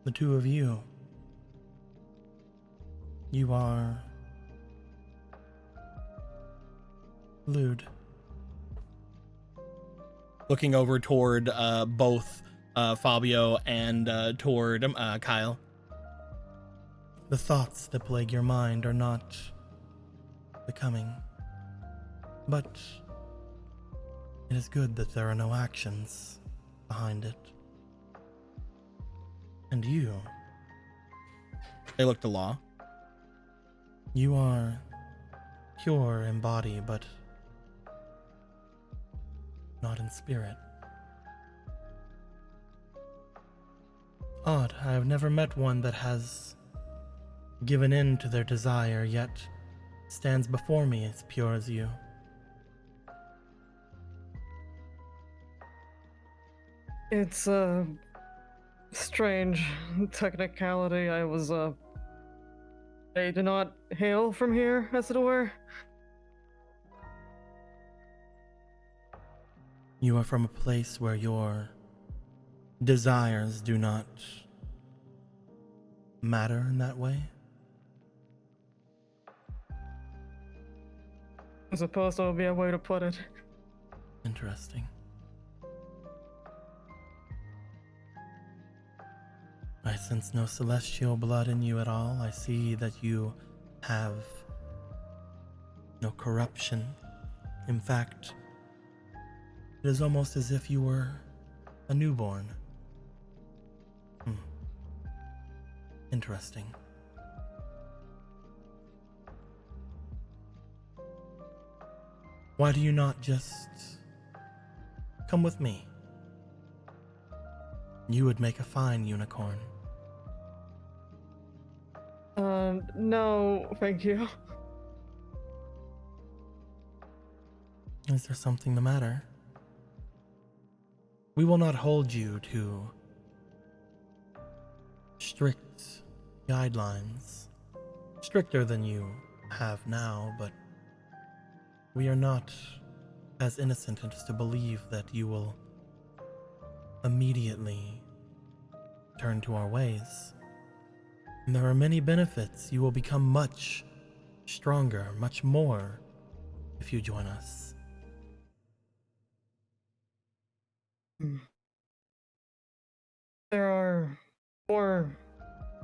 The two of you, you are lewd. Looking over toward both Fabio and toward Kyle. The thoughts that plague your mind are not becoming, but it is good that there are no actions behind it. And you, They look to Law. you are pure in body, but not in spirit. Odd, I have never met one that has given in to their desire, yet stands before me as pure as you. It's a strange technicality. They do not hail from here, as it were. You are from a place where your desires do not matter in that way? I suppose that would be a way to put it. Interesting. I sense no celestial blood in you at all. I see that you have no corruption. In fact, it is almost as if you were a newborn. Interesting. Why do you not just come with me? You would make a fine unicorn. No, thank you. Is there something the matter? We will not hold you to strict guidelines, stricter than you have now, but we are not as innocent as to believe that you will immediately turn to our ways. And there are many benefits. You will become much stronger, much more, if you join us. There are more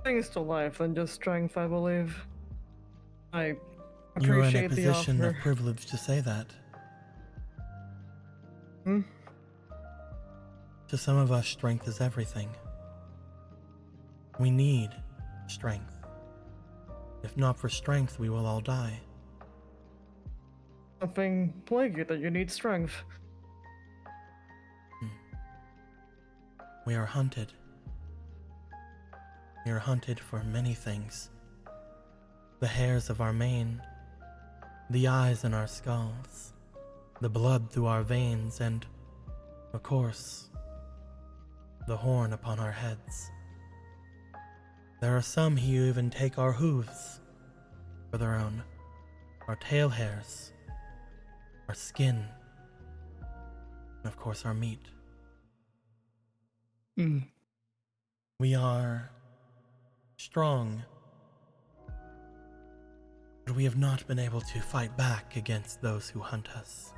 things to life than just strength, I believe. I You're in a appreciate the position of offer. privilege to say that. Hmm? To some of us, strength is everything. We need strength. If not for strength, we will all die. Something plague you that you need strength. We are hunted. We are hunted for many things. The hairs of our mane, the eyes in our skulls, the blood through our veins, and, of course, the horn upon our heads. There are some who even take our hooves for their own, our tail hairs, our skin, and of course our meat. We are strong, but we have not been able to fight back against those who hunt us.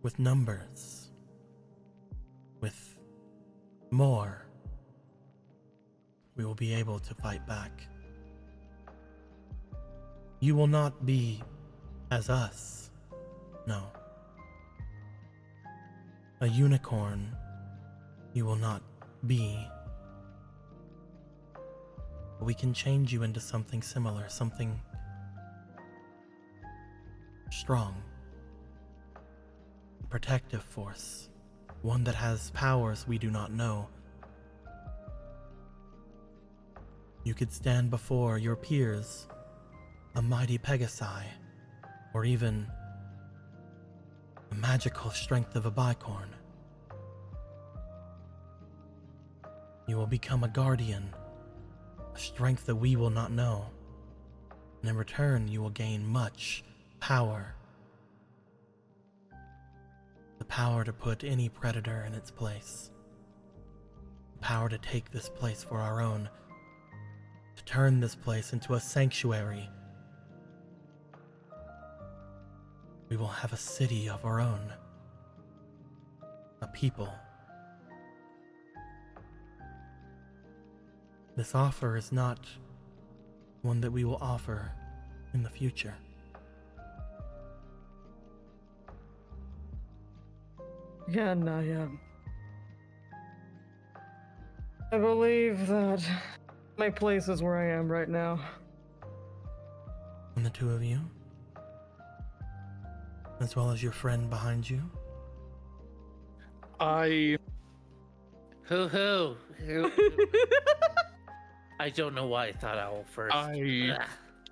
With numbers, with more, we will be able to fight back. You will not be as us, no. A unicorn, you will not be. But we can change you into something similar, something strong. A protective force, one that has powers we do not know. You could stand before your peers, a mighty Pegasi, or even the magical strength of a bicorn. You will become a guardian, a strength that we will not know, and in return you will gain much power. The power to put any predator in its place. The power to take this place for our own, to turn this place into a sanctuary. We will have a city of our own, a people. This offer is not one that we will offer in the future. Again, I believe that my place is where I am right now. And the two of you, as well as your friend behind you. I Hoo. I don't know why I thought owl first. I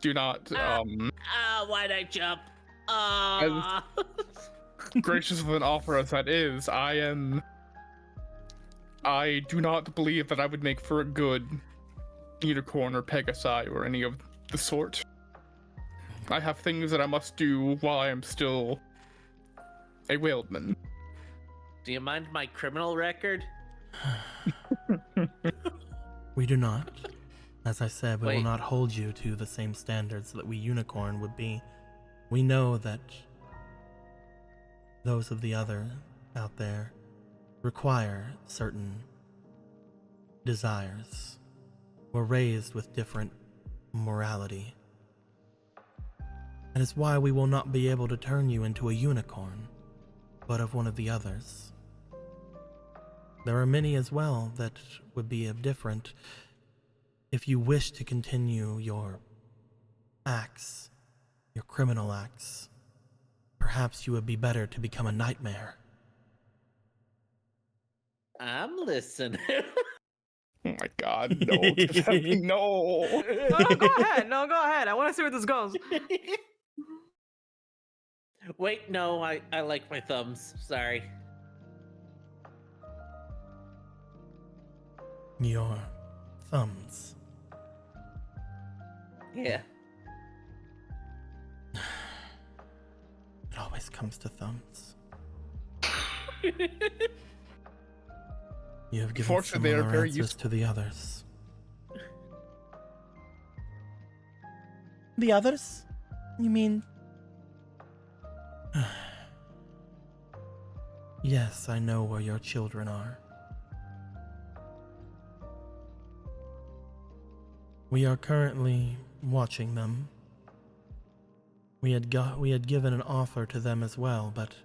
do not Why'd I jump? gracious of an offer as that is, I do not believe that I would make for a good unicorn or Pegasi or any of the sort. I have things that I must do while I am still a whaleman. Do you mind my criminal record? We do not. As I said, we will Wait. not hold you to the same standards that we unicorn would be. We know that those of the other out there require certain desires. We're raised with different morality. That is why we will not be able to turn you into a unicorn, but of one of the others. There are many as well that would be of different. If you wish to continue your acts, your criminal acts, perhaps you would be better to become a nightmare. I'm listening. Oh my god, no. Giuseppe, no. No, go ahead. No, go ahead. I want to see where this goes. Wait, no, I like my thumbs. Sorry. Your thumbs. Yeah. It always comes to thumbs. You have given Fortunately, they are similar very answers useful. to the others. The others? You mean? Yes, I know where your children are. We are currently watching them. We had given an offer to them as well, but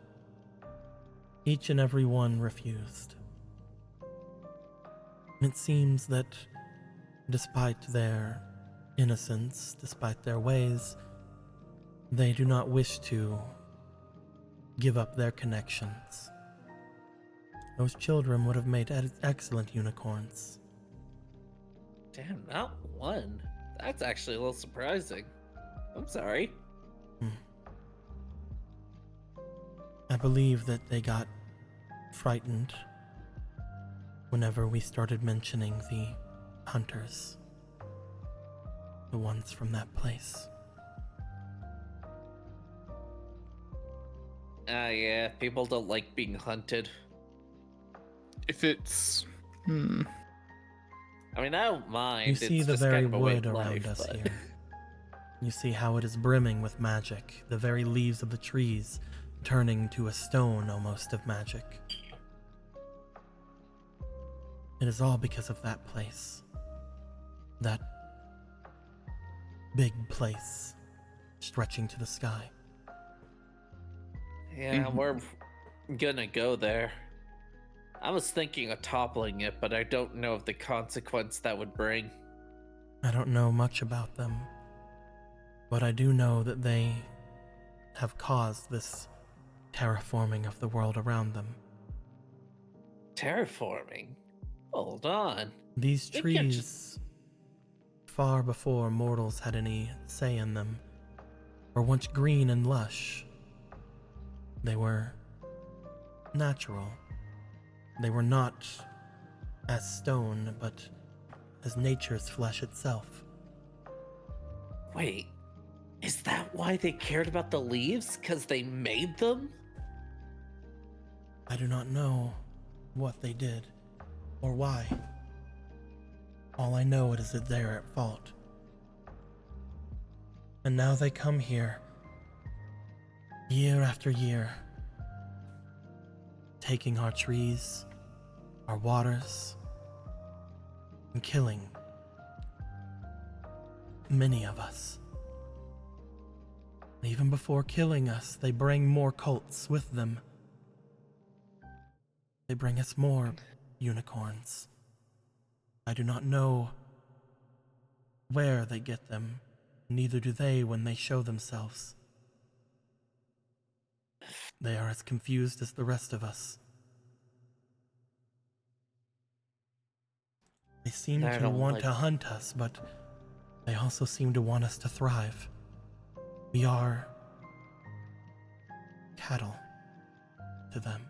each and every one refused. It seems that despite their innocence, despite their ways, they do not wish to give up their connections. Those children would have made excellent unicorns. Damn, not one. That's actually a little surprising. I'm sorry. I believe that they got frightened whenever we started mentioning the hunters. The ones from that place. Yeah, people don't like being hunted. If it's... I mean, I don't mind. You see it's the just very kind of a way wood of around life, us but... here. You see how it is brimming with magic, the very leaves of the trees turning to a stone almost of magic. It is all because of that place. That big place stretching to the sky. Yeah, we're gonna go there. I was thinking of toppling it, but I don't know of the consequence that would bring. I don't know much about them, but I do know that they have caused this terraforming of the world around them. Terraforming? Hold on. These They can't trees, far before mortals had any say in them, were once green and lush. They were natural. They were not as stone, but as nature's flesh itself. Wait, is that why they cared about the leaves? 'Cause they made them? I do not know what they did or why. All I know is that they are at fault. And now they come here, year after year, taking our trees, our waters, and killing many of us. And even before killing us, they bring more cults with them. They bring us more unicorns. I do not know where they get them, neither do they when they show themselves. They are as confused as the rest of us. They seem I to don't want like- to hunt us, but they also seem to want us to thrive. We are cattle to them.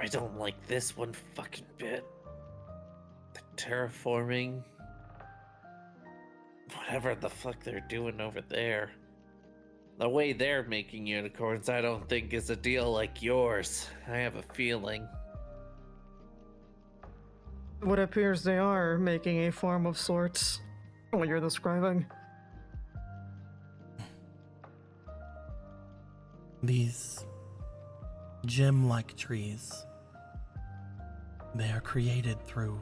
I don't like this one fucking bit. The terraforming. Whatever the fuck they're doing over there. The way they're making unicorns, I don't think is a deal like yours. I have a feeling. What appears they are making a form of sorts. What you're describing. These gem-like trees, they are created through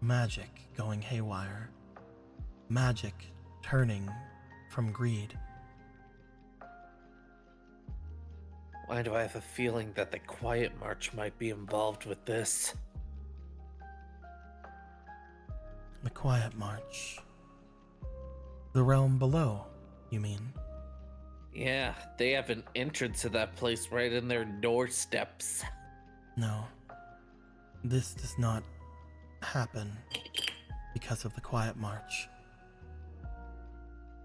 magic going haywire, magic turning from greed. Why do I have a feeling that the Quietmarch might be involved with this? The Quietmarch. The realm below, you mean? Yeah, they have an entrance to that place right in their doorsteps. No. This does not happen because of the Quietmarch.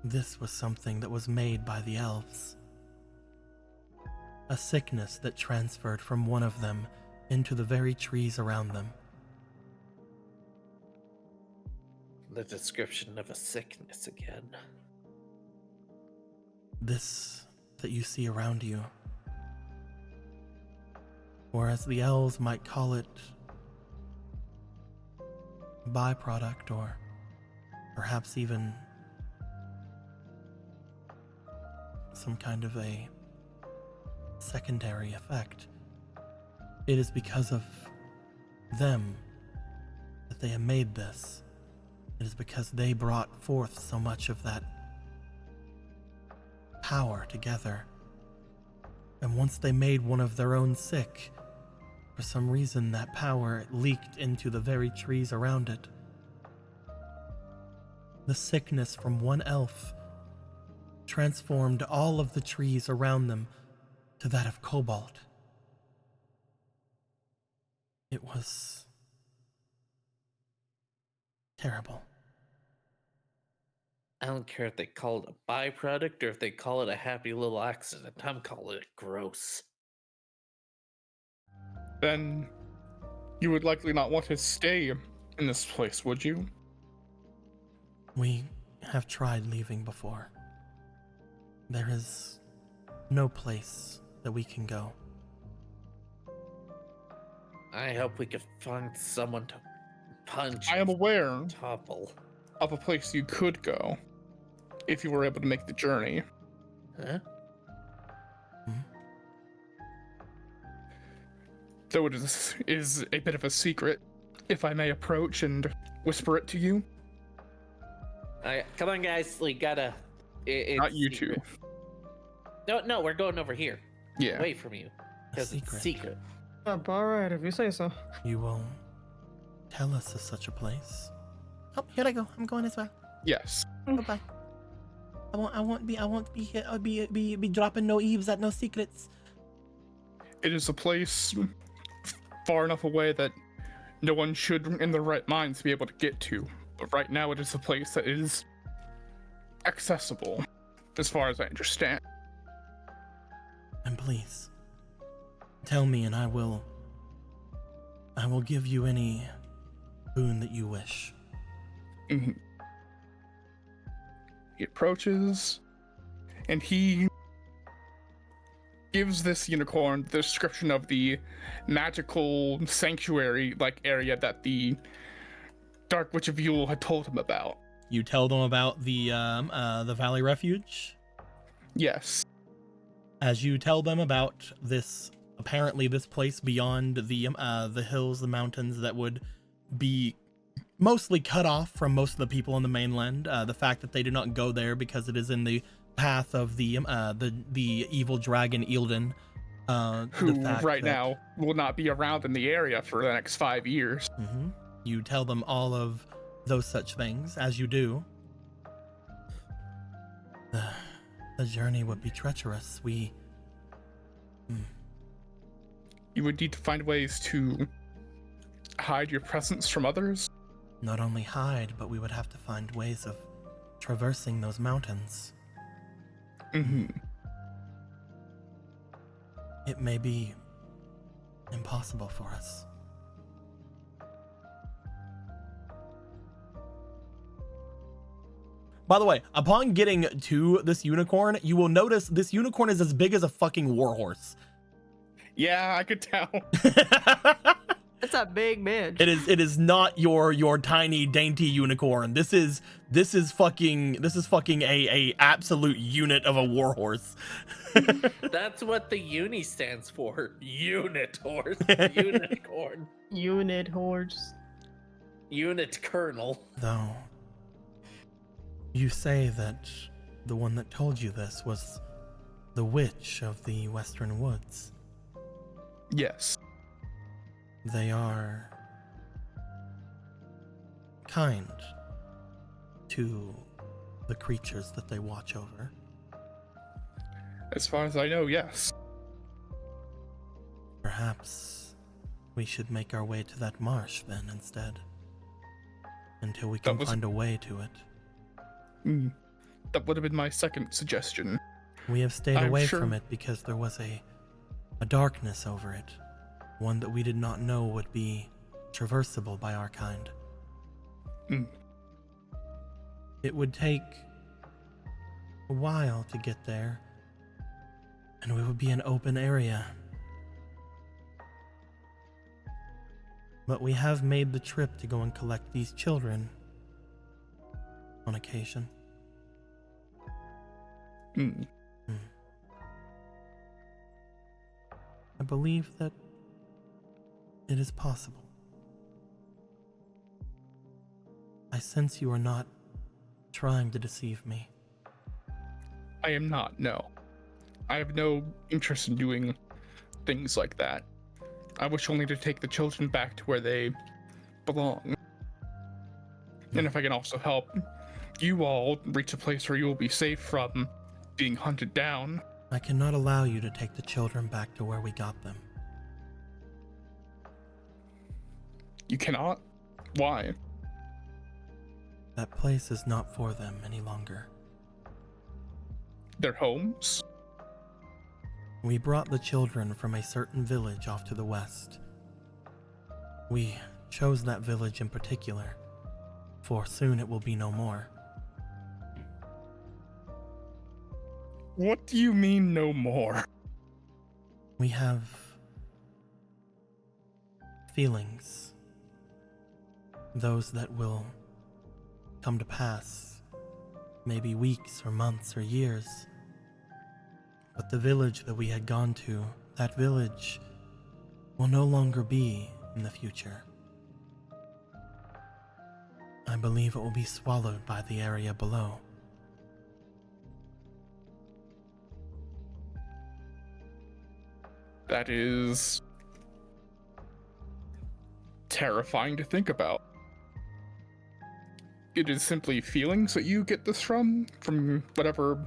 This was something that was made by the elves. A sickness that transferred from one of them into the very trees around them. The description of a sickness again. This that you see around you, or as the elves might call it, byproduct, or perhaps even some kind of a secondary effect. It is because of them that they have made this. It is because they brought forth so much of that power together. And once they made one of their own sick, for some reason that power leaked into the very trees around it. The sickness from one elf transformed all of the trees around them to that of cobalt. It was terrible. I don't care if they call it a byproduct or if they call it a happy little accident. I'm calling it gross. Then you would likely not want to stay in this place, would you? We have tried leaving before. There is no place that we can go. I hope we can find someone to punch. I am aware Topple. of a place you could go if you were able to make the journey. Huh? Though it is a bit of a secret, if I may approach and whisper it to you. Come on, guys. We gotta. It's Not you secret. two. No, we're going over here. Yeah. Away from you. Because it's secret. Alright, if you say so. You will tell us of such a place. Oh, here I go. I'm going as well. Yes. Bye-bye. I won't be here. I'll be dropping no eaves at no secrets. It is a place far enough away that no one should in their right minds be able to get to. But right now it is a place that is accessible, as far as I understand. And please, tell me and I will give you any boon that you wish. Mm-hmm. He approaches, and he gives this unicorn the description of the magical sanctuary-like area that the Dark Witch of Yule had told him about. You tell them about the Valley Refuge. Yes. As you tell them about this, apparently this place beyond the hills, the mountains that would be mostly cut off from most of the people on the mainland. The fact that they do not go there because it is in the path of the evil dragon Eildon, Who that now will not be around in the area for the next 5 years. Mm-hmm. You tell them all of those such things. As you do, The journey would be treacherous. You would need to find ways to hide your presence from others. Not only hide, but we would have to find ways of traversing those mountains. Mm-hmm. It may be impossible for us. by the way, upon getting to this unicorn, you will notice this unicorn is as big as a fucking warhorse. Yeah, I could tell. It's a big bitch. It is not your tiny dainty unicorn. This is fucking a absolute unit of a warhorse. That's what the uni stands for. Unit horse. Unicorn. Unit horse. Unit colonel. Though, you say that the one that told you this was the witch of the Western Woods. Yes. They are kind to the creatures that they watch over. As far as I know, yes. Perhaps we should make our way to that marsh then instead. Until we can find a way to it. That would have been my second suggestion. We have stayed I'm away sure- from it because there was a darkness over it. One that we did not know would be traversable by our kind. It would take a while to get there, and we would be an open area. But we have made the trip to go and collect these children on occasion. I believe that it is possible. I sense you are not trying to deceive me. I am not, no. I have no interest in doing things like that. I wish only to take the children back to where they belong. And if I can also help you all reach a place where you will be safe from being hunted down. I cannot allow you to take the children back to where we got them. You cannot? Why? That place is not for them any longer. Their homes? We brought the children from a certain village off to the west. We chose that village in particular, for soon it will be no more. What do you mean no more? We have feelings, those that will come to pass, maybe weeks or months or years. But the village that we had gone to, that village will no longer be in the future. I believe it will be swallowed by the area below. That is terrifying to think about. It is simply feelings that you get this from whatever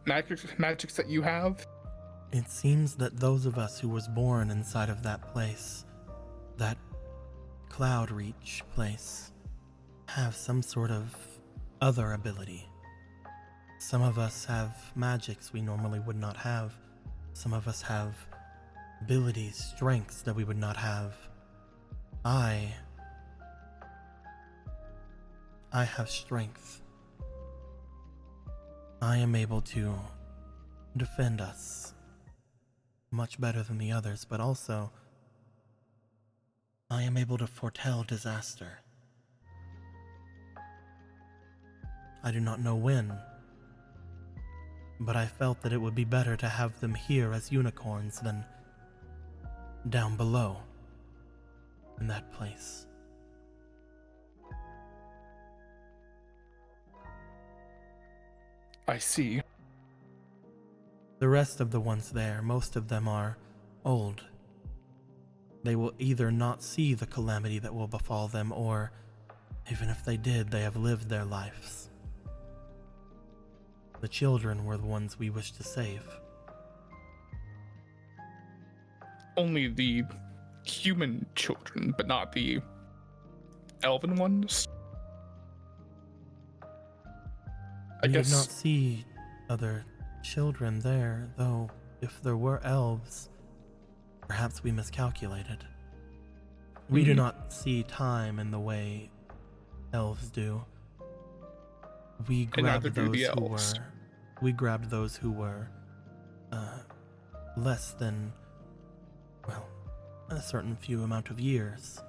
magics that you have. It seems that those of us who was born inside of that place, that cloud reach place, have some sort of other ability. Some of us have magics we normally would not have. Some of us have abilities, strengths that we would not have. I have strength. I am able to defend us much better than the others, but also I am able to foretell disaster. I do not know when, but I felt that it would be better to have them here as unicorns than down below in that place. I see. The rest of the ones there, most of them are old. They will either not see the calamity that will befall them, or even if they did, they have lived their lives. The children were the ones we wished to save. Only the human children, but not the elven ones? I We did guess not see other children there, though if there were elves, perhaps we miscalculated. We do not see time in the way elves do. We And neither grabbed do the those who elves. were we grabbed those who were less than, well, a certain few amount of years.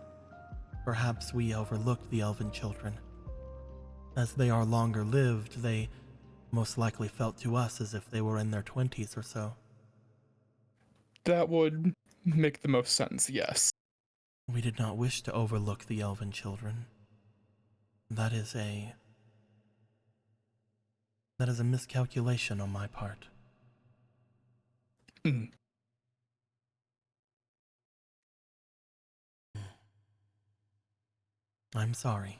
Perhaps we overlooked the elven children. As they are longer lived, they most likely felt to us as if they were in their 20s or so. that would make the most sense, yes. We did not wish to overlook the elven children. That is a miscalculation on my part. Mm. I'm sorry.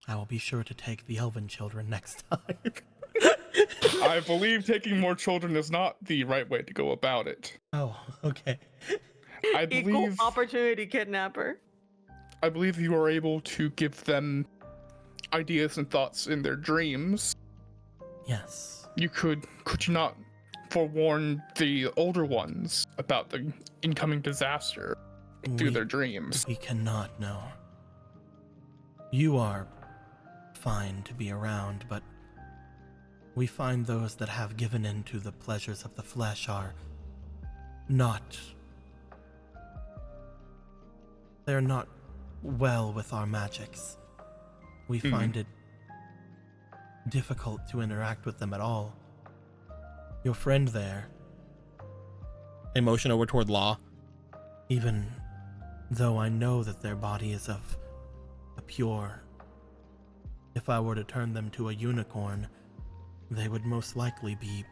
I will be sure to take the elven children next time. I believe taking more children is not the right way to go about it. Oh, okay. I Equal believe opportunity kidnapper. you are able to give them ideas and thoughts in their dreams. Yes. You could you not forewarn the older ones about the incoming disaster through their dreams? We cannot know. You are fine to be around, but we find those that have given in to the pleasures of the flesh are not... They're not well with our magics. We find it difficult to interact with them at all. Your friend there... A motion over toward Law. Even though I know that their body is of a pure... If I were to turn them to a unicorn, they would most likely be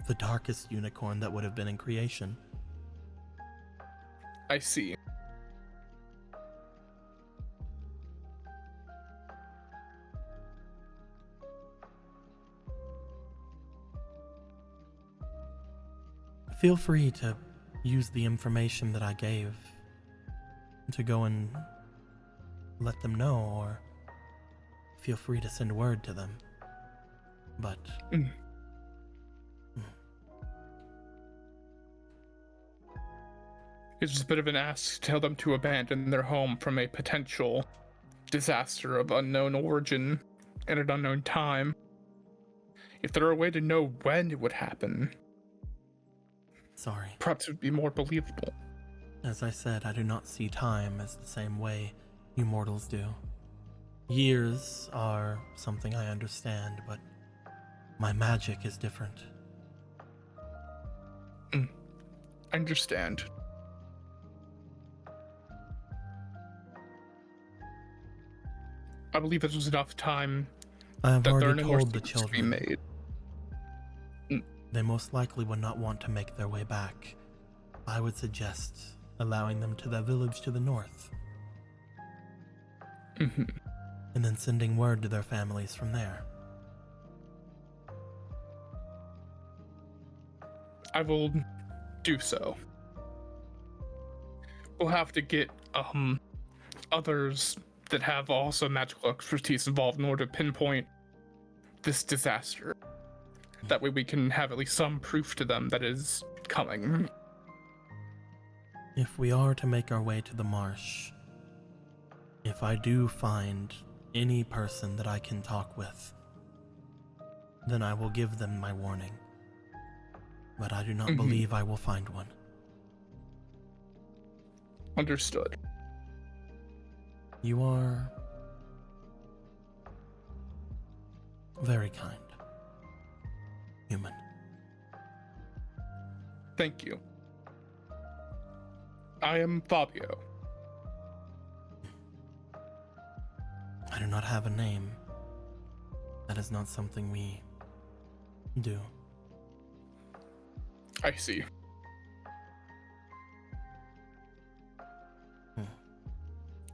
the darkest unicorn that would have been in creation. I see. Feel free to use the information that I gave to go and let them know, or feel free to send word to them. But It's just a bit of an ask to tell them to abandon their home from a potential disaster of unknown origin at an unknown time. If there were a way to know when it would happen, sorry. perhaps it would be more believable. As I said, I do not see time as the same way you mortals do. Years are something I understand, but my magic is different. I understand. I believe this was enough time I have that there are already no more told the secrets to be children. made. They most likely would not want to make their way back. I would suggest allowing them to their village to the north, Mhm. and then sending word to their families from there. I will do so. We'll have to get others that have also magical expertise involved in order to pinpoint this disaster. That way we can have at least some proof to them that is coming. If we are to make our way to the marsh, if I do find any person that I can talk with, then I will give them my warning. But I do not believe I will find one. Understood. You are very kind, human. Thank you. I am Fabio. I do not have a name. That is not something we do. I see.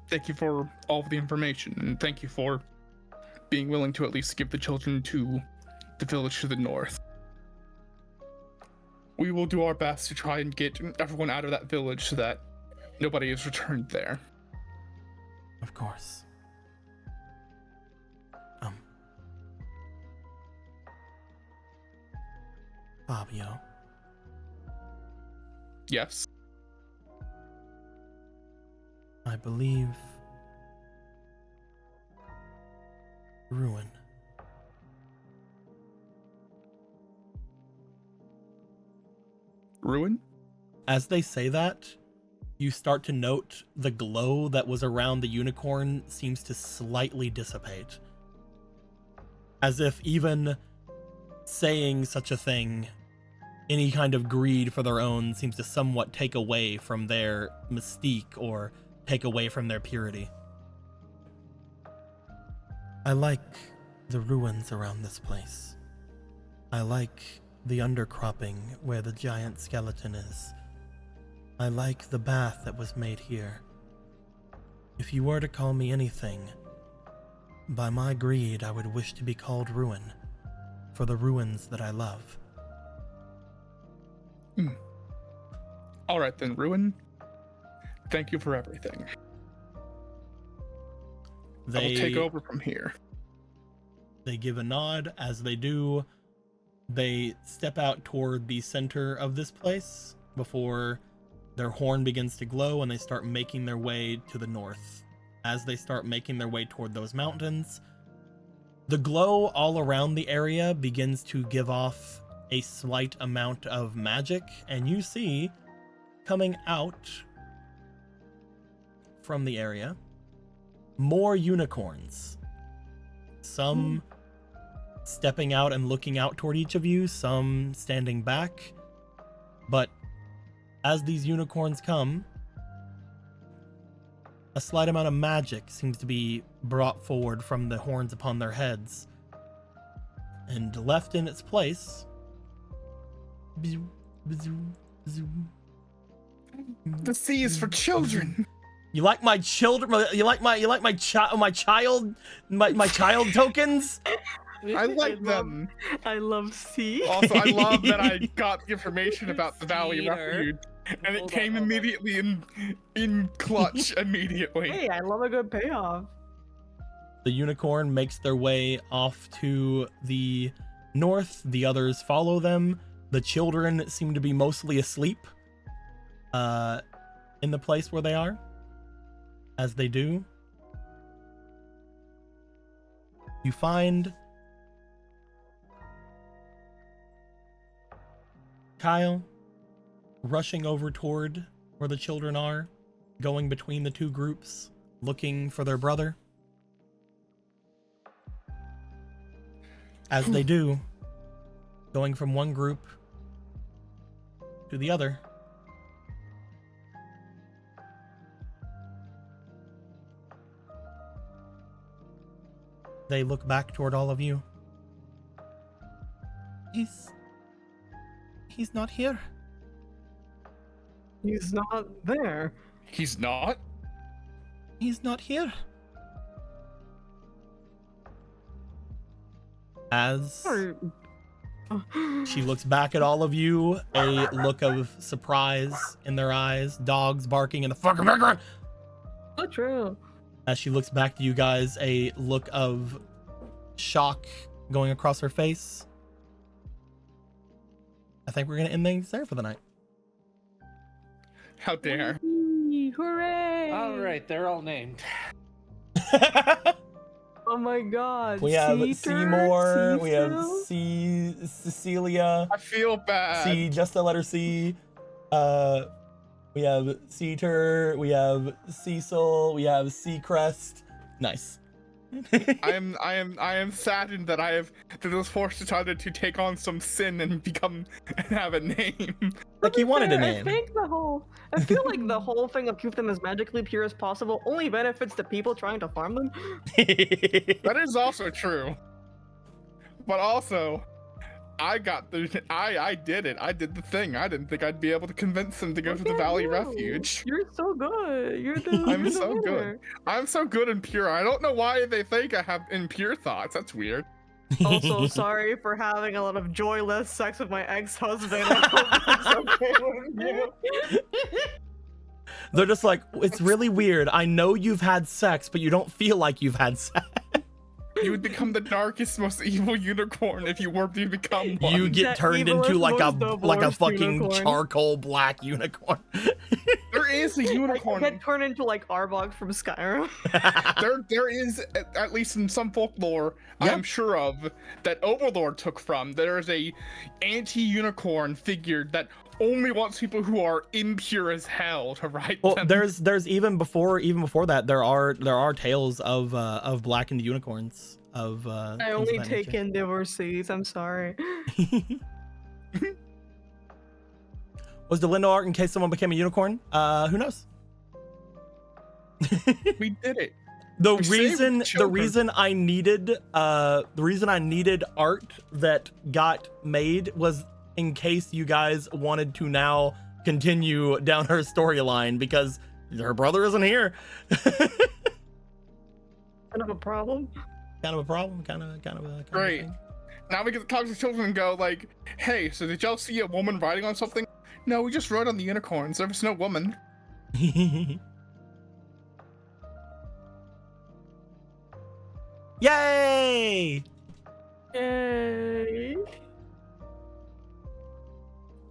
Thank you for all of the information, and thank you for being willing to at least give the children to the village to the north. We will do our best to try and get everyone out of that village so that nobody is returned there. Of course. Fabio, Yes. I believe ruin. Ruin? As they say that, you start to note the glow that was around the unicorn seems to slightly dissipate. As if even saying such a thing, any kind of greed for their own seems to somewhat take away from their mystique or take away from their purity. I like the ruins around this place. I like the undercropping where the giant skeleton is. I like the bath that was made here. If you were to call me anything, By my greed, I would wish to be called Ruin, for the ruins that I love. All right then, Ruin. Thank you for everything. I will take over from here. They give a nod. As they do, they step out toward the center of this place before their horn begins to glow and they start making their way to the north. As they start making their way toward those mountains, the glow all around the area begins to give off a slight amount of magic, and you see coming out from the area more unicorns. Some stepping out and looking out toward each of you, some standing back. But as these unicorns come, a slight amount of magic seems to be brought forward from the horns upon their heads. And left in its place, The sea is for children. you like my children? You like my child tokens? I like them. I love C. Also, I love that I got the information about the Valley Skeeter. Refuge, and it Hold came on. immediately in clutch immediately. Hey, I love a good payoff. The unicorn makes their way off to the north. The others follow them. The children seem to be mostly asleep in the place where they are. As they do, you find Kyle rushing over toward where the children are, going between the two groups, looking for their brother. As they do, going from one group to the other. They look back toward all of you. He's not here. He's not there. He's not? He's not here. As Or- she looks back at all of you, a look of surprise in their eyes, dogs barking in the fucking background. So true. As she looks back to you guys, a look of shock going across her face. I think we're gonna end things there for the night. How dare. Whee, hooray! All right, they're all named. Oh my god. We have Ceter, Seymour, we have Cecil? Cecilia, I feel bad. C, just the letter C. We have Ceter, we have Cecil, we have Seacrest. Nice. I am saddened that that I was forced to try to take on some sin and have a name. Like he wanted a I name. I feel like the whole thing of keep them as magically pure as possible only benefits the people trying to farm them. That is also true. But also, I did it. I did the thing. I didn't think I'd be able to convince them to go to the Yeah, Valley no. Refuge. You're so good. You're the I'm you're the so good. winner. I'm so good and pure. I don't know why they think I have impure thoughts. That's weird. Also, sorry for having a lot of joyless sex with my ex-husband. I hope that's okay with you. They're just like, it's really weird. I know you've had sex, but you don't feel like you've had sex. You would become the darkest, most evil unicorn if you were to become one. You get That turned into evilest, like a most fucking unicorn. charcoal black unicorn. There is a Like, unicorn. get turned into like Arbok from Skyrim. There is, at least in some folklore, Yep. I'm sure of, that Overlord took from. There is a anti-unicorn figure that only wants people who are impure as hell to ride Well, them. there's even before that there are tales of blackened unicorns of I things of only that take nature. in divorcees. I'm sorry. Was Delindo art in case someone became a unicorn? Who knows? We did it. The We saved children. reason I needed art that got made was in case you guys wanted to now continue down her storyline because her brother isn't here. I don't have a problem. kind of a problem, kind of a kind Great. of thing. Now we get to talk to children and go like, hey, so did y'all see a woman riding on something? No, we just rode on the unicorns. There was no woman. Yay! Yay!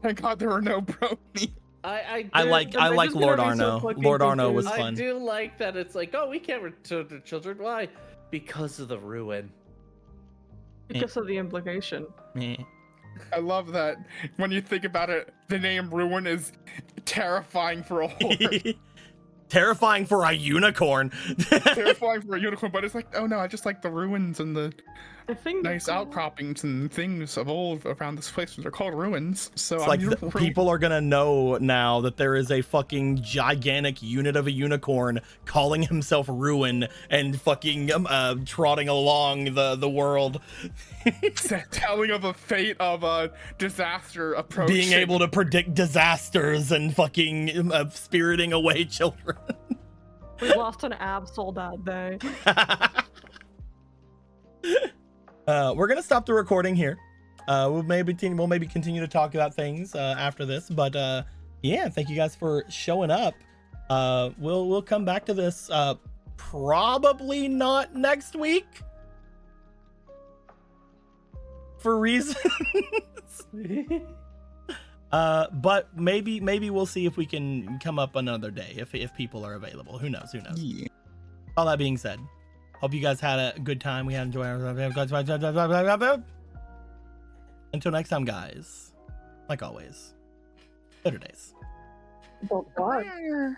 Thank God there were no brony. I like just Lord gonna be so Arno. fucking Lord Arno was confused. I fun. do like that it's like, oh, we can't return to children. Why? Because of the ruin. Because of the implication. Eh. I love that when you think about it, the name Ruin is terrifying for a horse. Terrifying for a unicorn. Terrifying for a unicorn, but it's like, oh no, I just like the ruins and the I think nice outcroppings and things of old around this place. They're called ruins. So It's I'm like your the, ruin. people are gonna know now that there is a fucking gigantic unit of a unicorn calling himself Ruin and fucking trotting along the world, telling of a fate of a disaster approaching. being able to predict disasters and fucking spiriting away children. we lost an Absol that day. We're gonna stop the recording here. We'll maybe continue to talk about things after this, but yeah, thank you guys for showing up. We'll come back to this probably not next week for reasons. But maybe we'll see if we can come up another day if people are available. Who knows? Yeah. All that being said, hope you guys had a good time. We had enjoyed ourselves. Until next time, guys. Like always, better days. Bye.